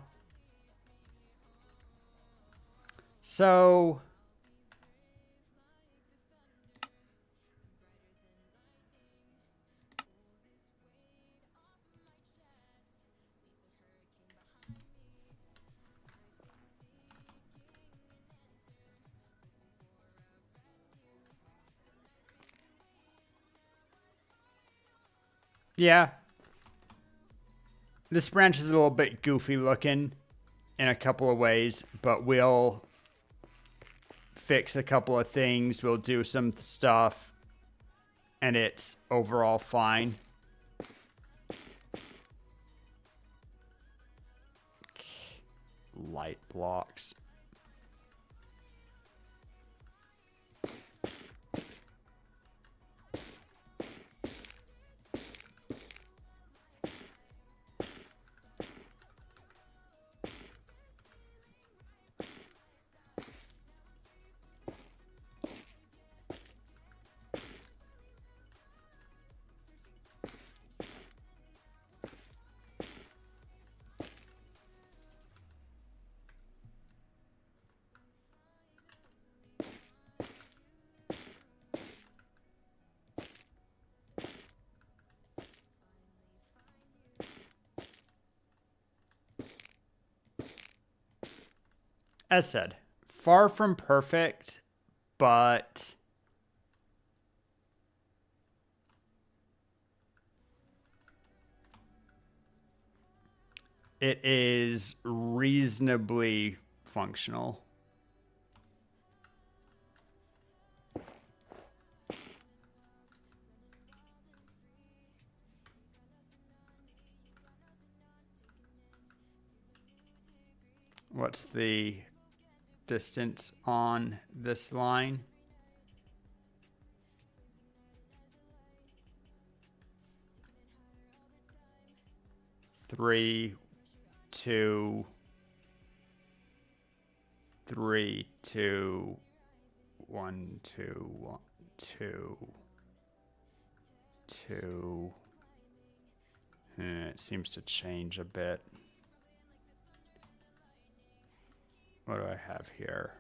So Yeah. This branch is a little bit goofy looking in a couple of ways, but we'll fix a couple of things. We'll do some stuff, and it's overall fine. Light blocks. As said, far from perfect, but it is reasonably functional. What's the distance on this line? Three, two, 3, 2, 1, 2, 1, 2, 2. It seems to change a bit. What do I have here?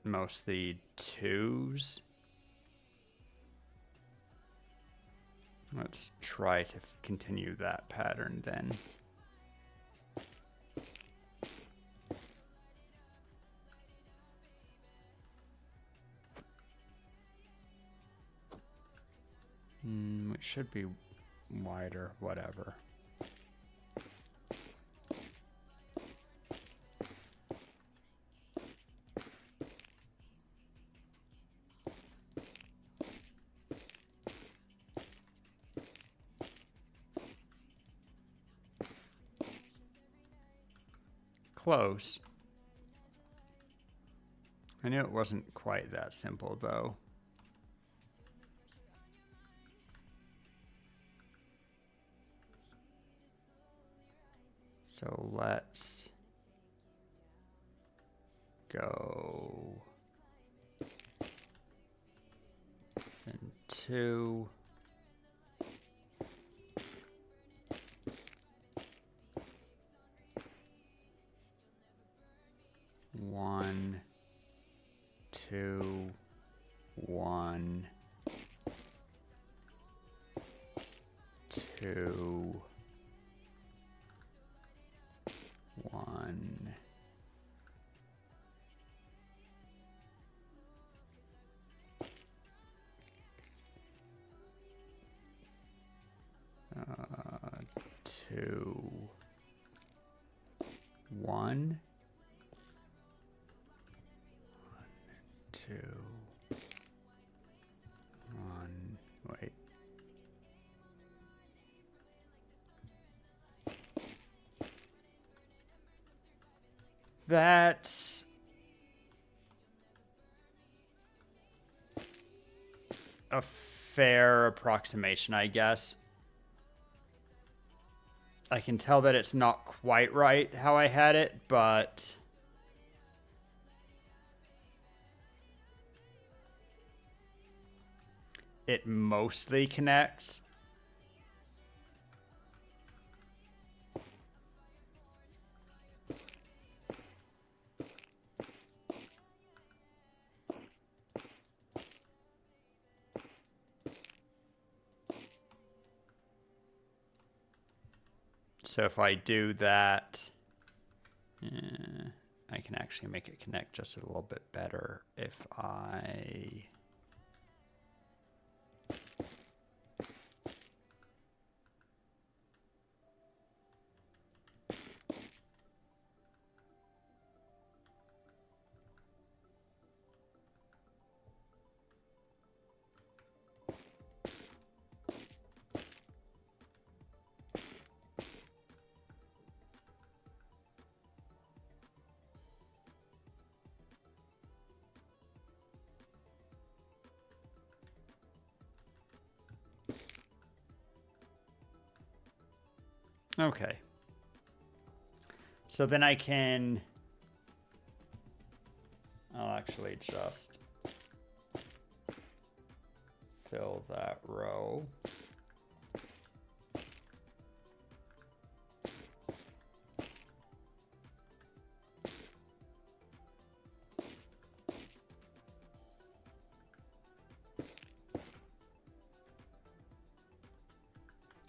Mostly 2s. Let's try to continue that pattern then. It should be wider, whatever. Close. I knew it wasn't quite that simple, though. So let's go and 2. One, 2, 1, 2, 1. Uh, 2, 1. 2, 1. Wait. That's a fair approximation, I guess. I can tell that it's not quite right how I had it, but it mostly connects. So if I do that, I can actually make it connect just a little bit better if I Okay. So then I can... I'll actually just fill that row.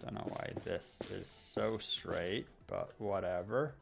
Don't know why this is so straight, but whatever.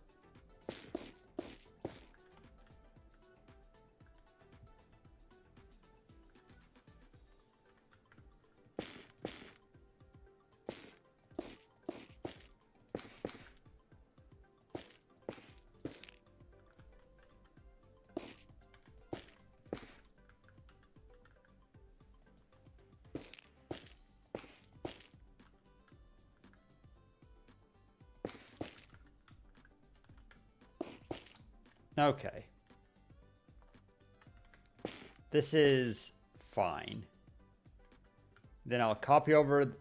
Okay. This is fine. Then I'll copy over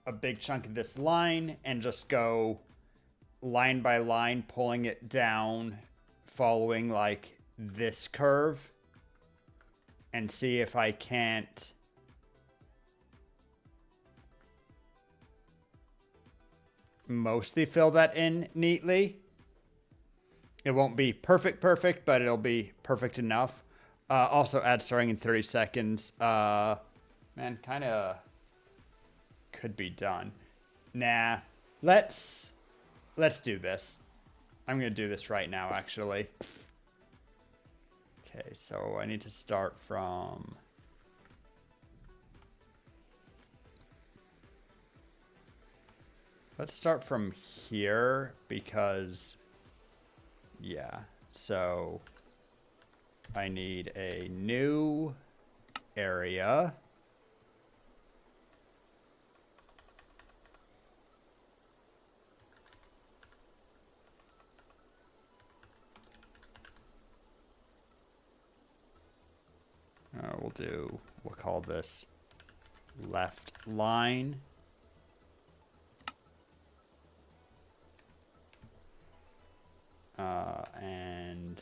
a big chunk of this line and just go line by line, pulling it down, following like this curve, and see if I can't mostly fill that in neatly. It won't be perfect, but it'll be perfect enough. Also add starting in 30 seconds. Man, kind of could be done. Nah, let's do this. I'm going to do this right now, actually. Okay, so I need to start from... Let's start from here because... Yeah, so I need a new area. We'll call this left line. And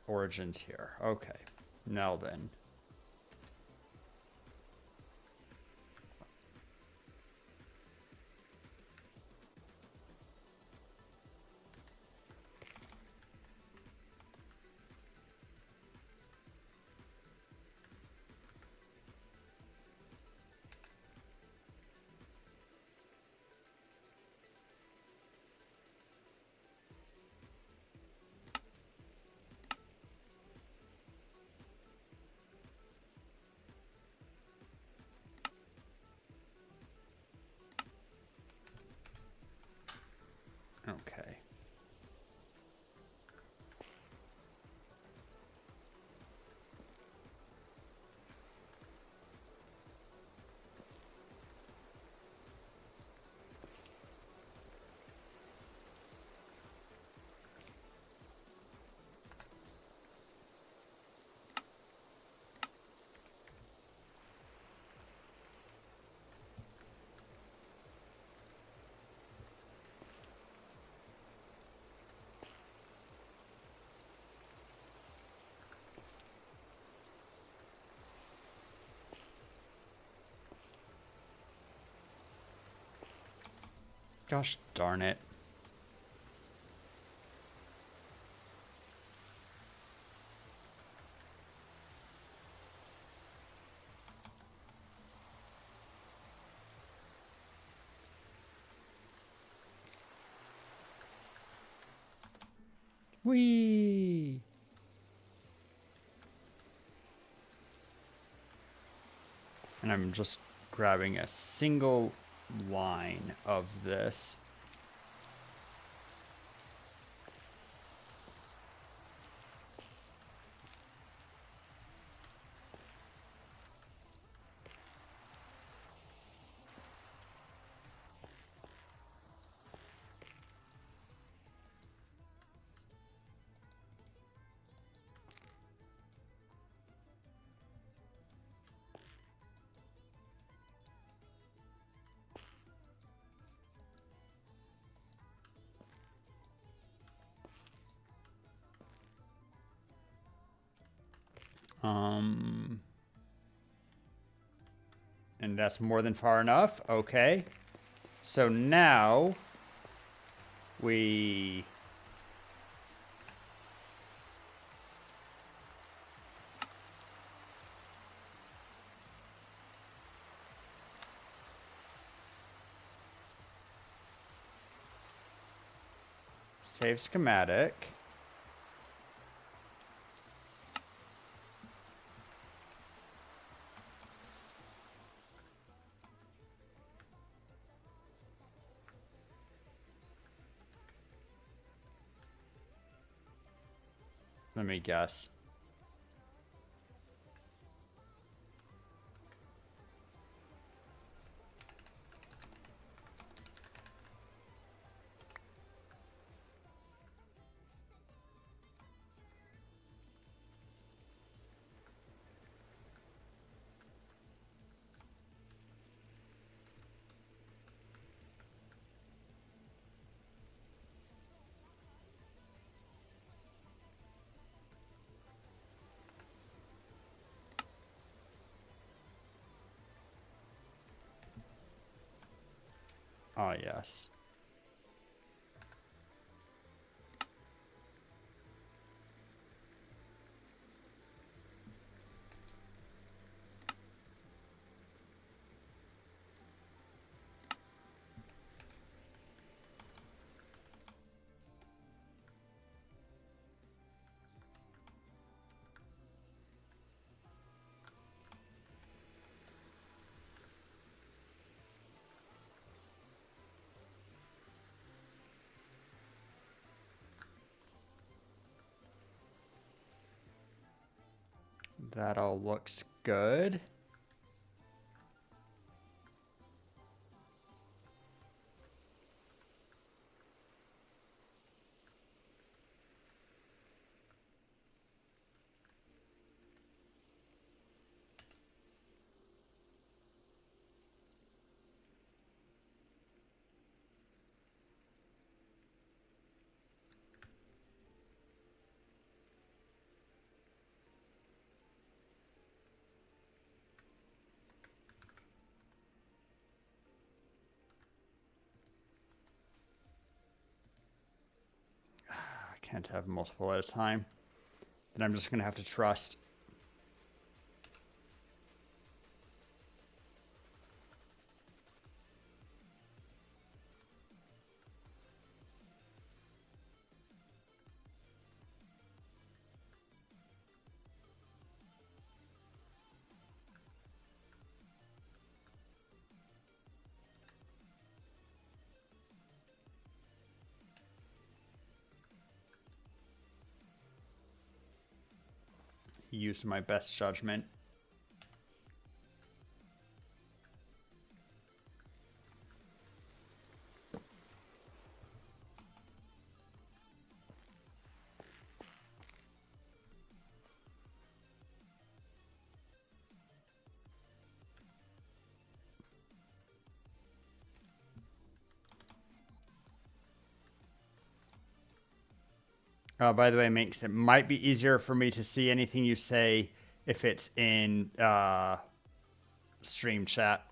origins here. Okay, now then. Okay. Gosh darn it. Whee! And I'm just grabbing a single line of this. And that's more than far enough. Okay. So now we save schematic. Let me guess. Oh, yes. That all looks good. I can't have multiple at a time. Then I'm just going to have to trust. Use my best judgment. By the way, Minx, it might be easier for me to see anything you say if it's in stream chat.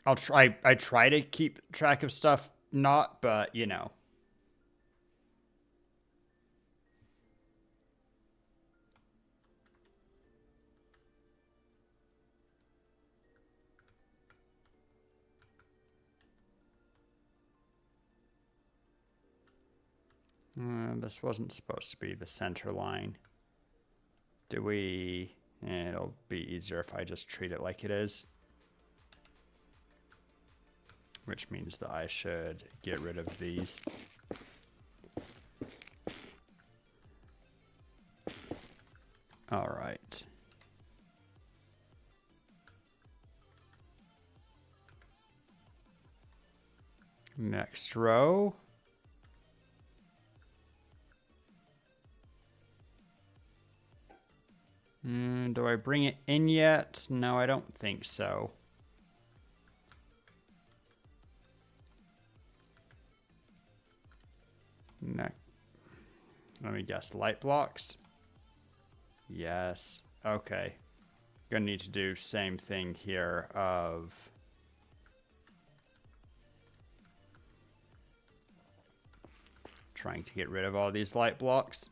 I'll try. I try to keep track of stuff, not, but you know. This wasn't supposed to be the center line. Do we... It'll be easier if I just treat it like it is. Which means that I should get rid of these. All right. Next row. Do I bring it in yet? No, I don't think so. No. Let me guess. Light blocks? Yes. Okay. Gonna need to do same thing here of... trying to get rid of all these light blocks.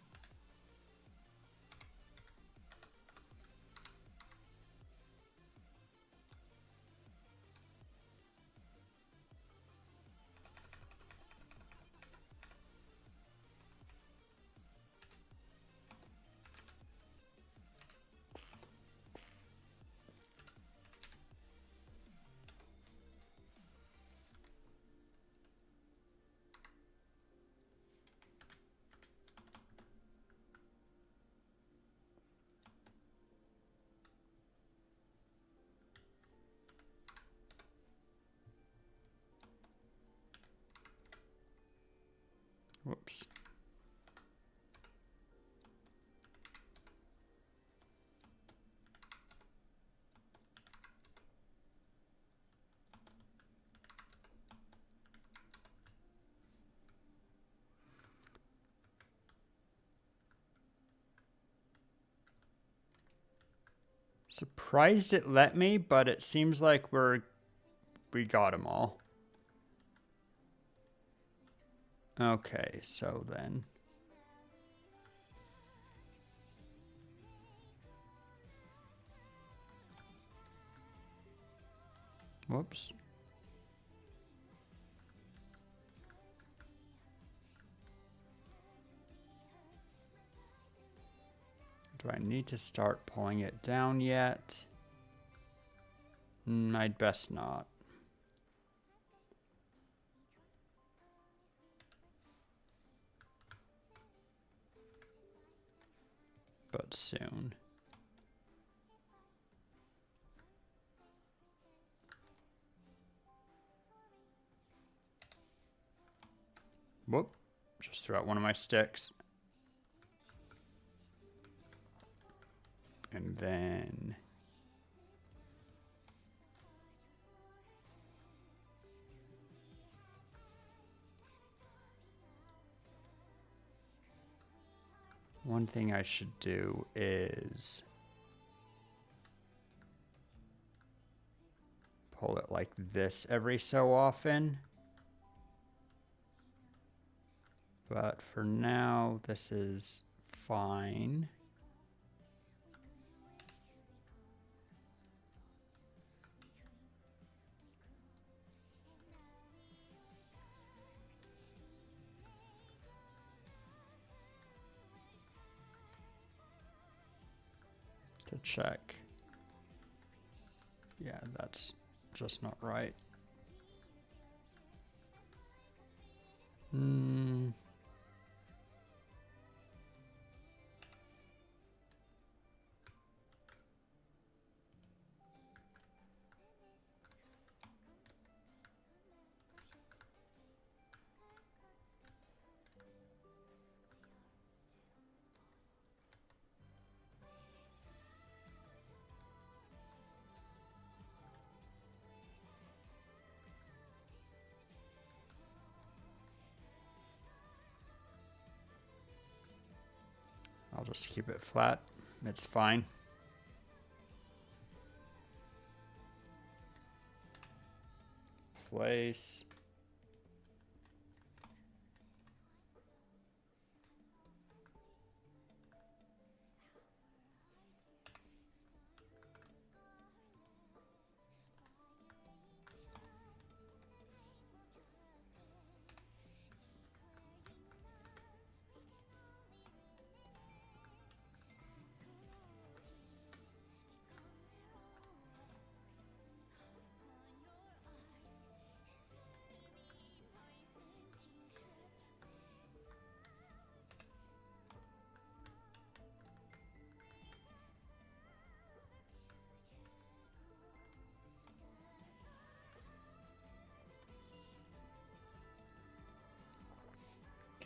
Whoops. Surprised it let me, but it seems like we got them all. Okay, so then... Whoops. Do I need to start pulling it down yet? I'd best not. But soon. Whoop. Just threw out one of my sticks. And then... one thing I should do is... pull it like this every so often. But for now, this is fine. To check. Yeah, that's just not right. I'll just keep it flat. It's fine. Place.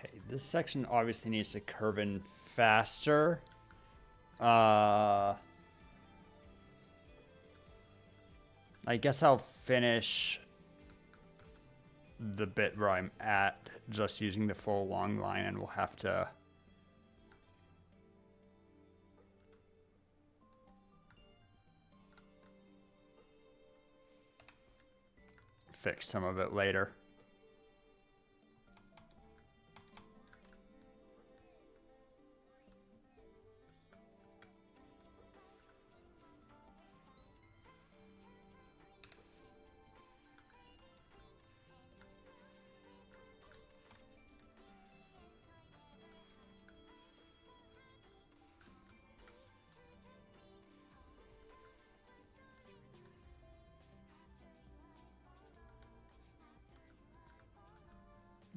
Okay, this section obviously needs to curve in faster. I guess I'll finish the bit where I'm at just using the full long line, and we'll have to fix some of it later.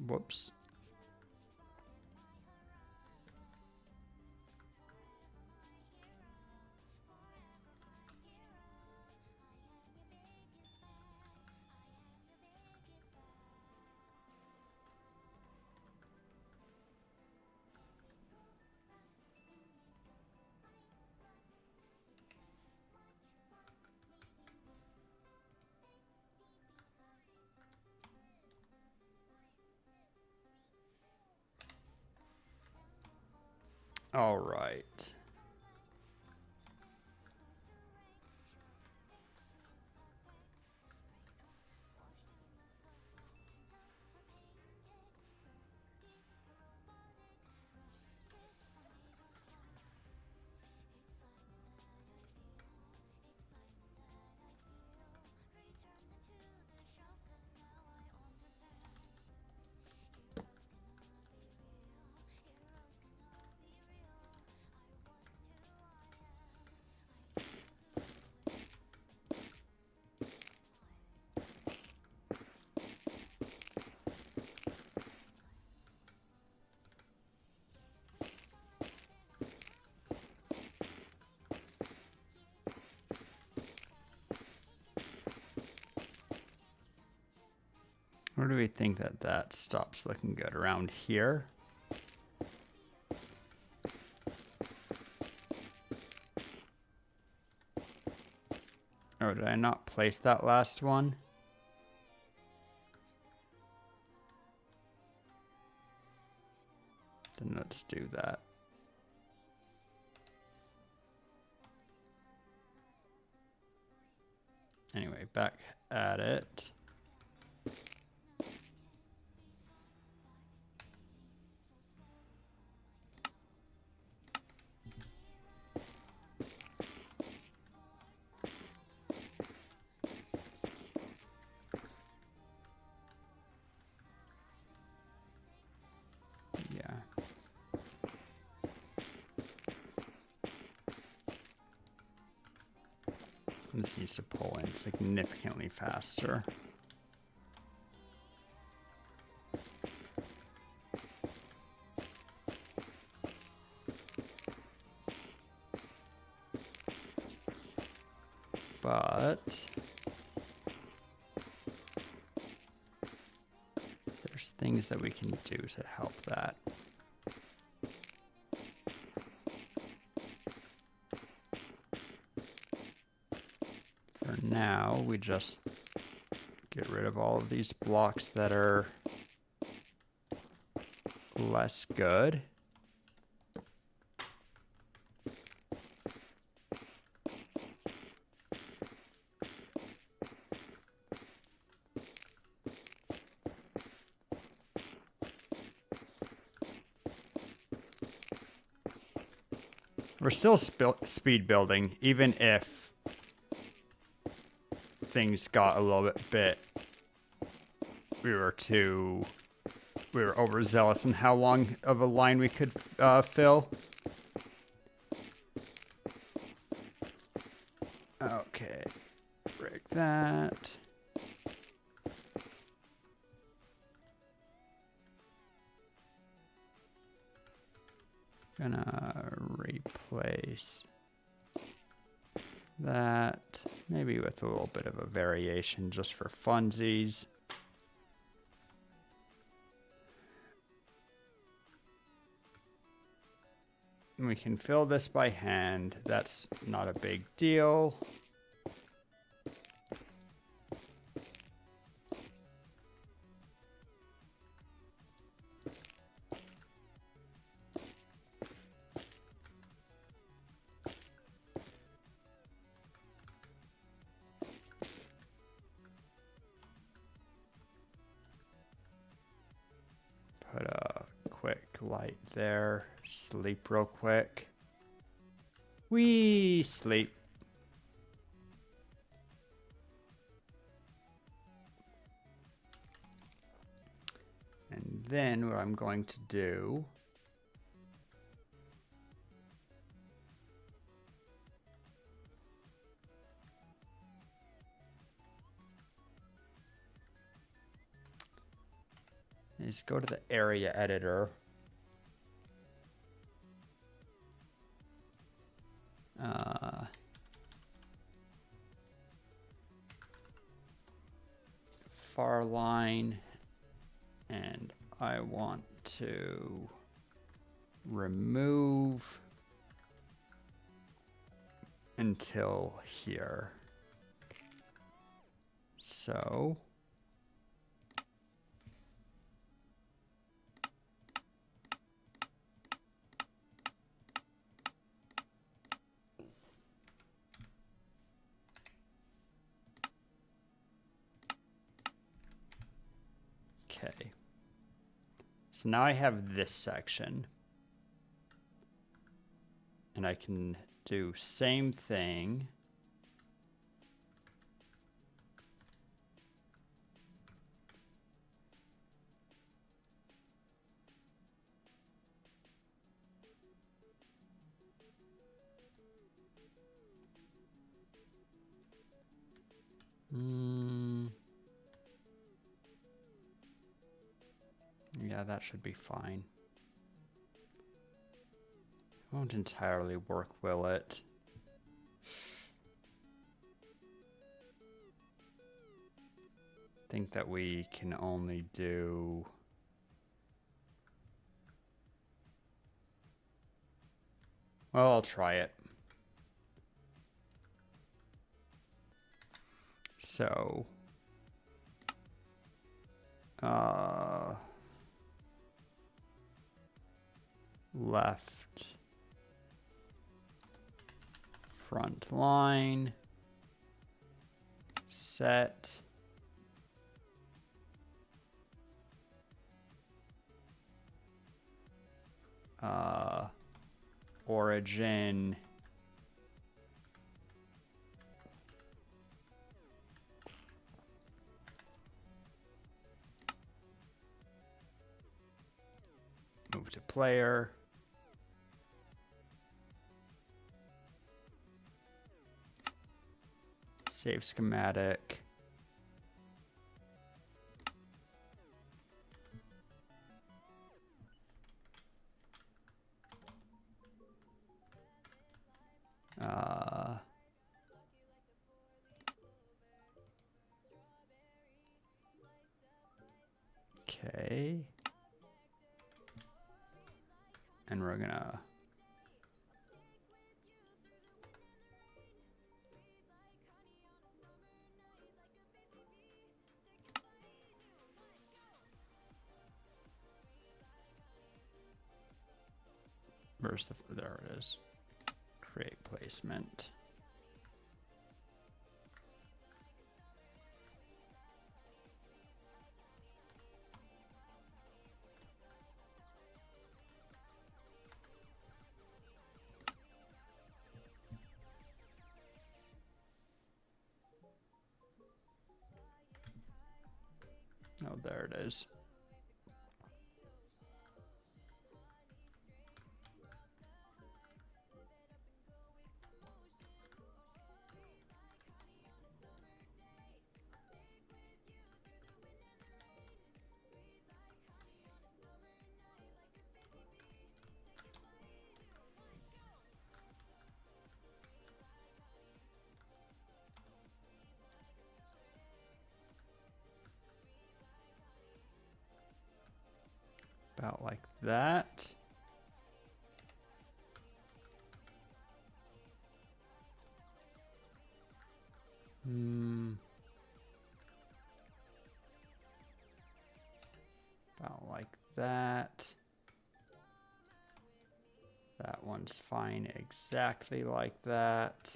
Whoops. All right. Where do we think that that stops looking good? Around here? Or did I not place that last one? Then let's do that. Anyway, back at it. Yeah. This needs to pull in significantly faster. But there's things that we can do to help that. For now, we just get rid of all of these blocks that are less good. We're still speed building, even if things got a little bit, we were overzealous in how long of a line we could fill. Okay, break that. Gonna replace that, maybe with a little bit of a variation just for funsies. We can fill this by hand. That's not a big deal. Put a quick light there. Sleep real quick. We sleep. And then what I'm going to do is go to the area editor. Far line, and I want to remove until here. So okay. So now I have this section. And I can do same thing. Yeah, that should be fine. Won't entirely work, will it? Think that we can only do well, I'll try it. So left front line set origin move to player. Save schematic. Okay. And we're gonna where's the, there it is. Create placement. Oh, there it is. About like that. About like that. That one's fine exactly like that.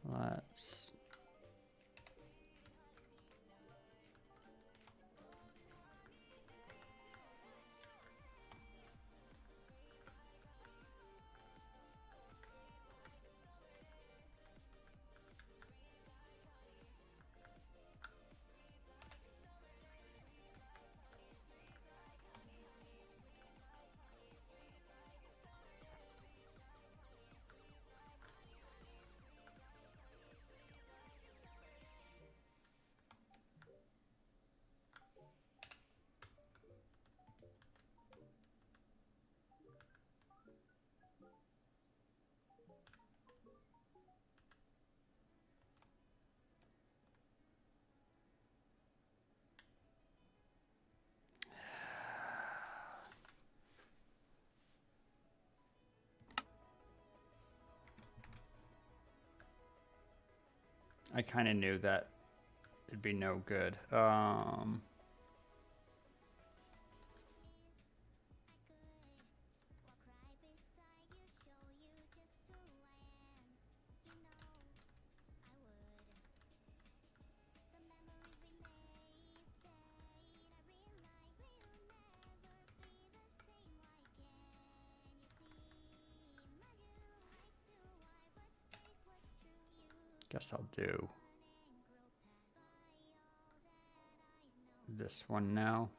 Let's I kind of knew that it'd be no good. Guess I'll do this one now.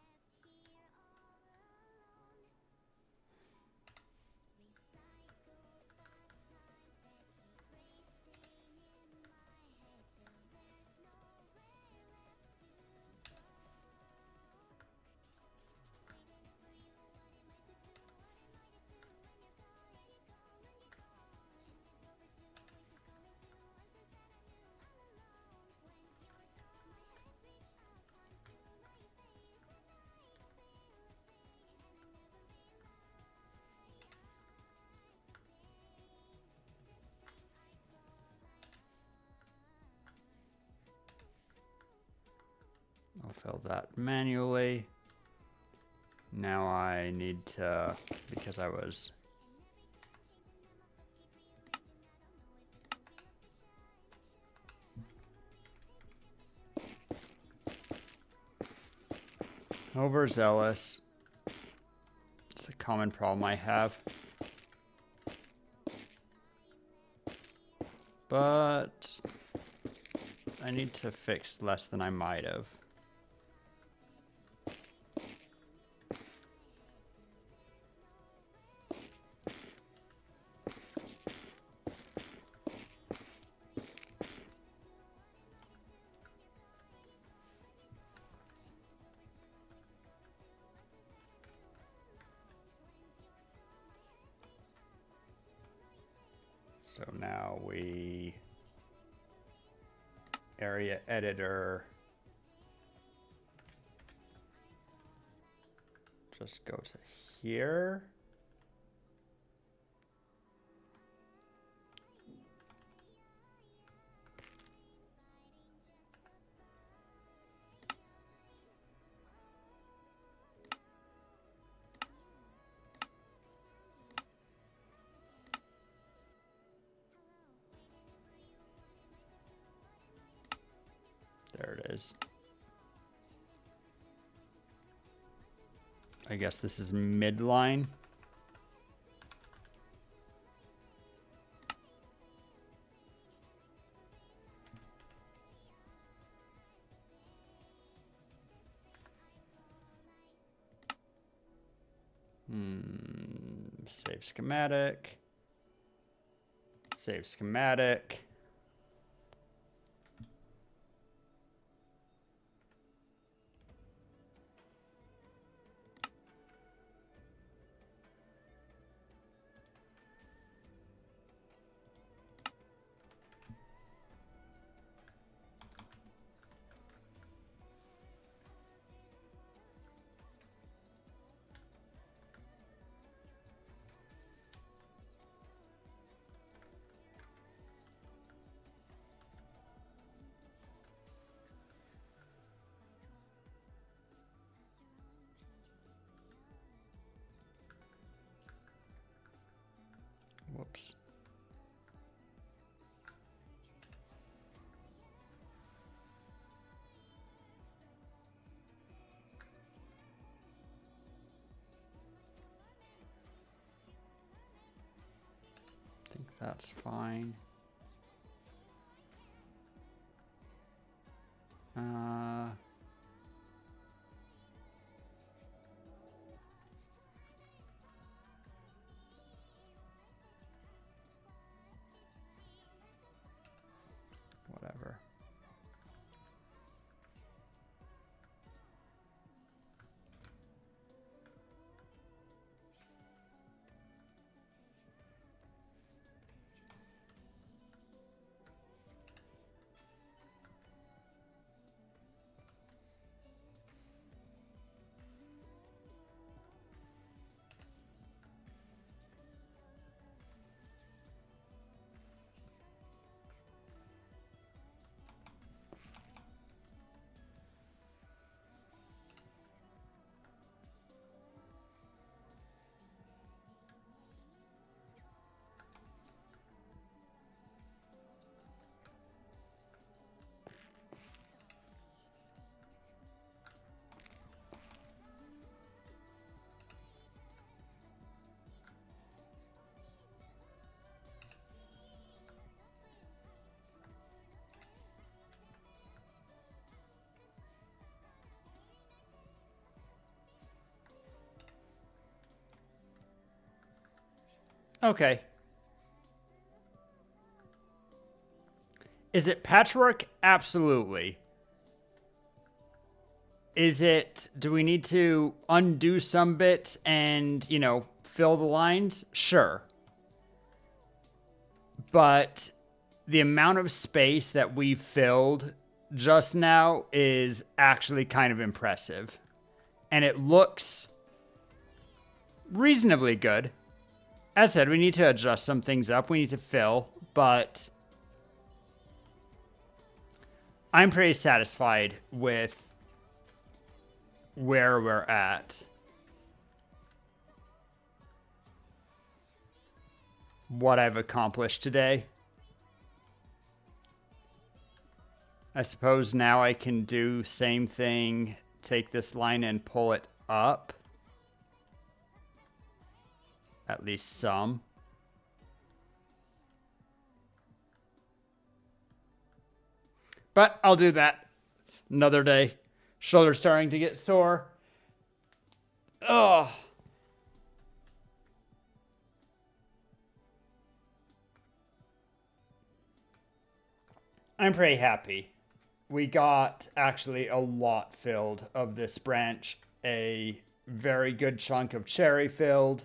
I'll fill that manually. Now I need to, because I was overzealous. It's a common problem I have. But I need to fix less than I might have. So now we area editor, just go to here. There it is. I guess this is midline. Save schematic. Save schematic. That's fine. Whatever. Okay. Is it patchwork? Absolutely. Is it, do we need to undo some bits and, you know, fill the lines? Sure. But the amount of space that we filled just now is actually kind of impressive. And it looks reasonably good. As I said, we need to adjust some things up. We need to fill, but I'm pretty satisfied with where we're at. What I've accomplished today. I suppose now I can do same thing, take this line and pull it up. At least some. But I'll do that another day. Shoulder's starting to get sore. Ugh. I'm pretty happy. We got actually a lot filled of this branch. A very good chunk of cherry filled.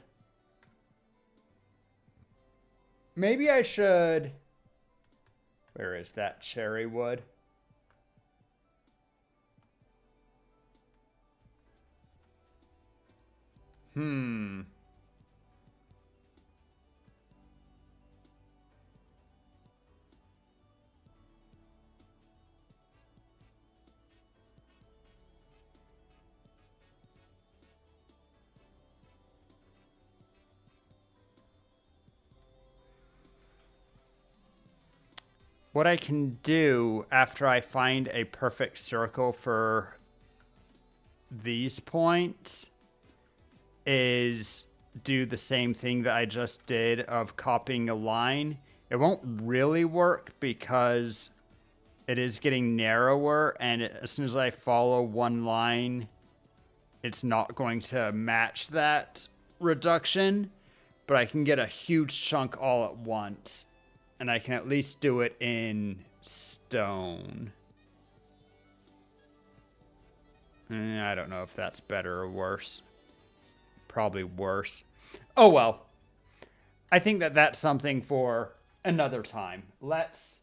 Maybe I should... Where is that cherry wood? What I can do after I find a perfect circle for these points is do the same thing that I just did of copying a line. It won't really work because it is getting narrower, and as soon as I follow one line, it's not going to match that reduction, but I can get a huge chunk all at once, and I can at least do it in stone. I don't know if that's better or worse. Probably worse. Oh well. I think that that's something for another time. Let's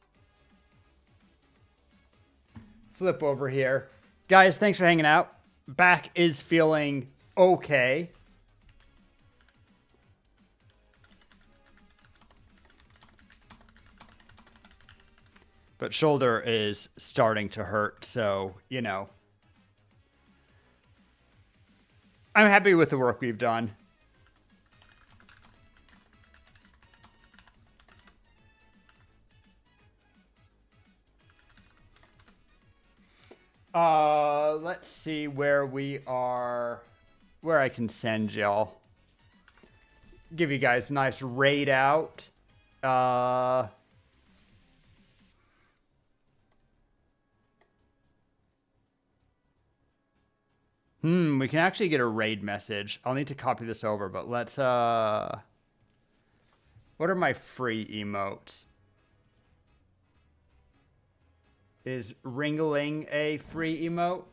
flip over here. Guys, thanks for hanging out. Back is feeling okay. But shoulder is starting to hurt, so, you know. I'm happy with the work we've done. Let's see where we are, where I can send y'all. Give you guys a nice raid out. Uh, we can actually get a raid message. I'll need to copy this over, but let's, what are my free emotes? Is Ringling a free emote?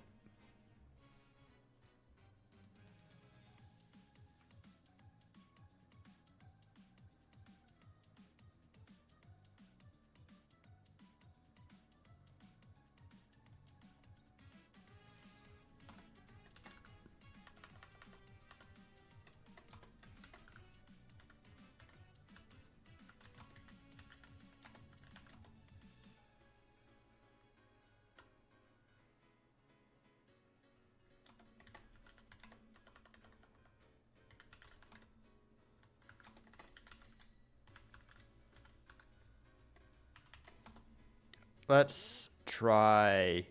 Let's try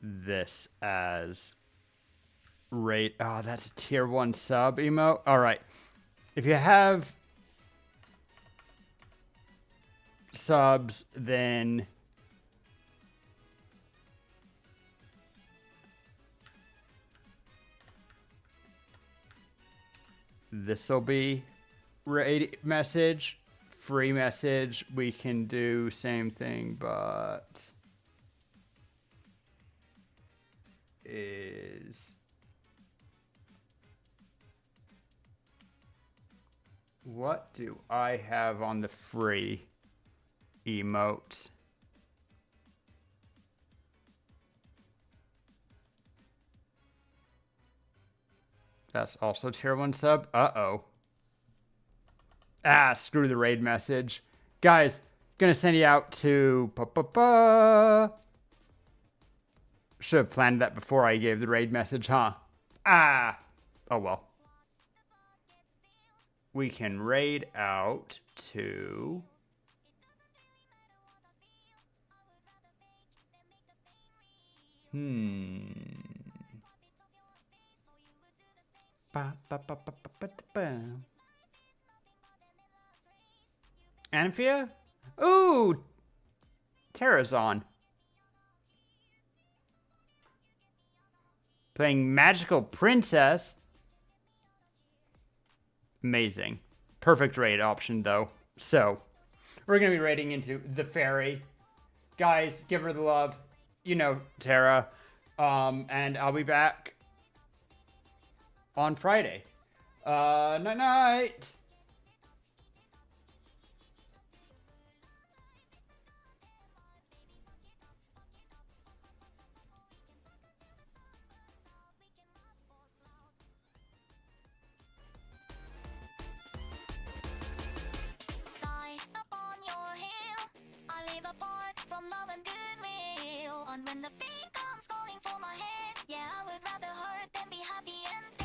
this as rate. Oh, that's a tier 1 sub emote. All right. If you have subs, then this will be raid message. Free message, we can do same thing, but is what do I have on the free emotes? That's also tier 1 sub. Uh-oh. Ah, screw the raid message. Guys, gonna send you out to... Should have planned that before I gave the raid message, huh? Ah. Oh, well. We can raid out to... Anphia? Ooh! Terrazon. Playing Magical Princess. Amazing. Perfect raid option, though. So, we're going to be raiding into the fairy. Guys, give her the love. You know, Tara. And I'll be back on Friday. Night-night. From love and goodwill, and when the beat comes calling for my head, yeah, I would rather hurt than be happy and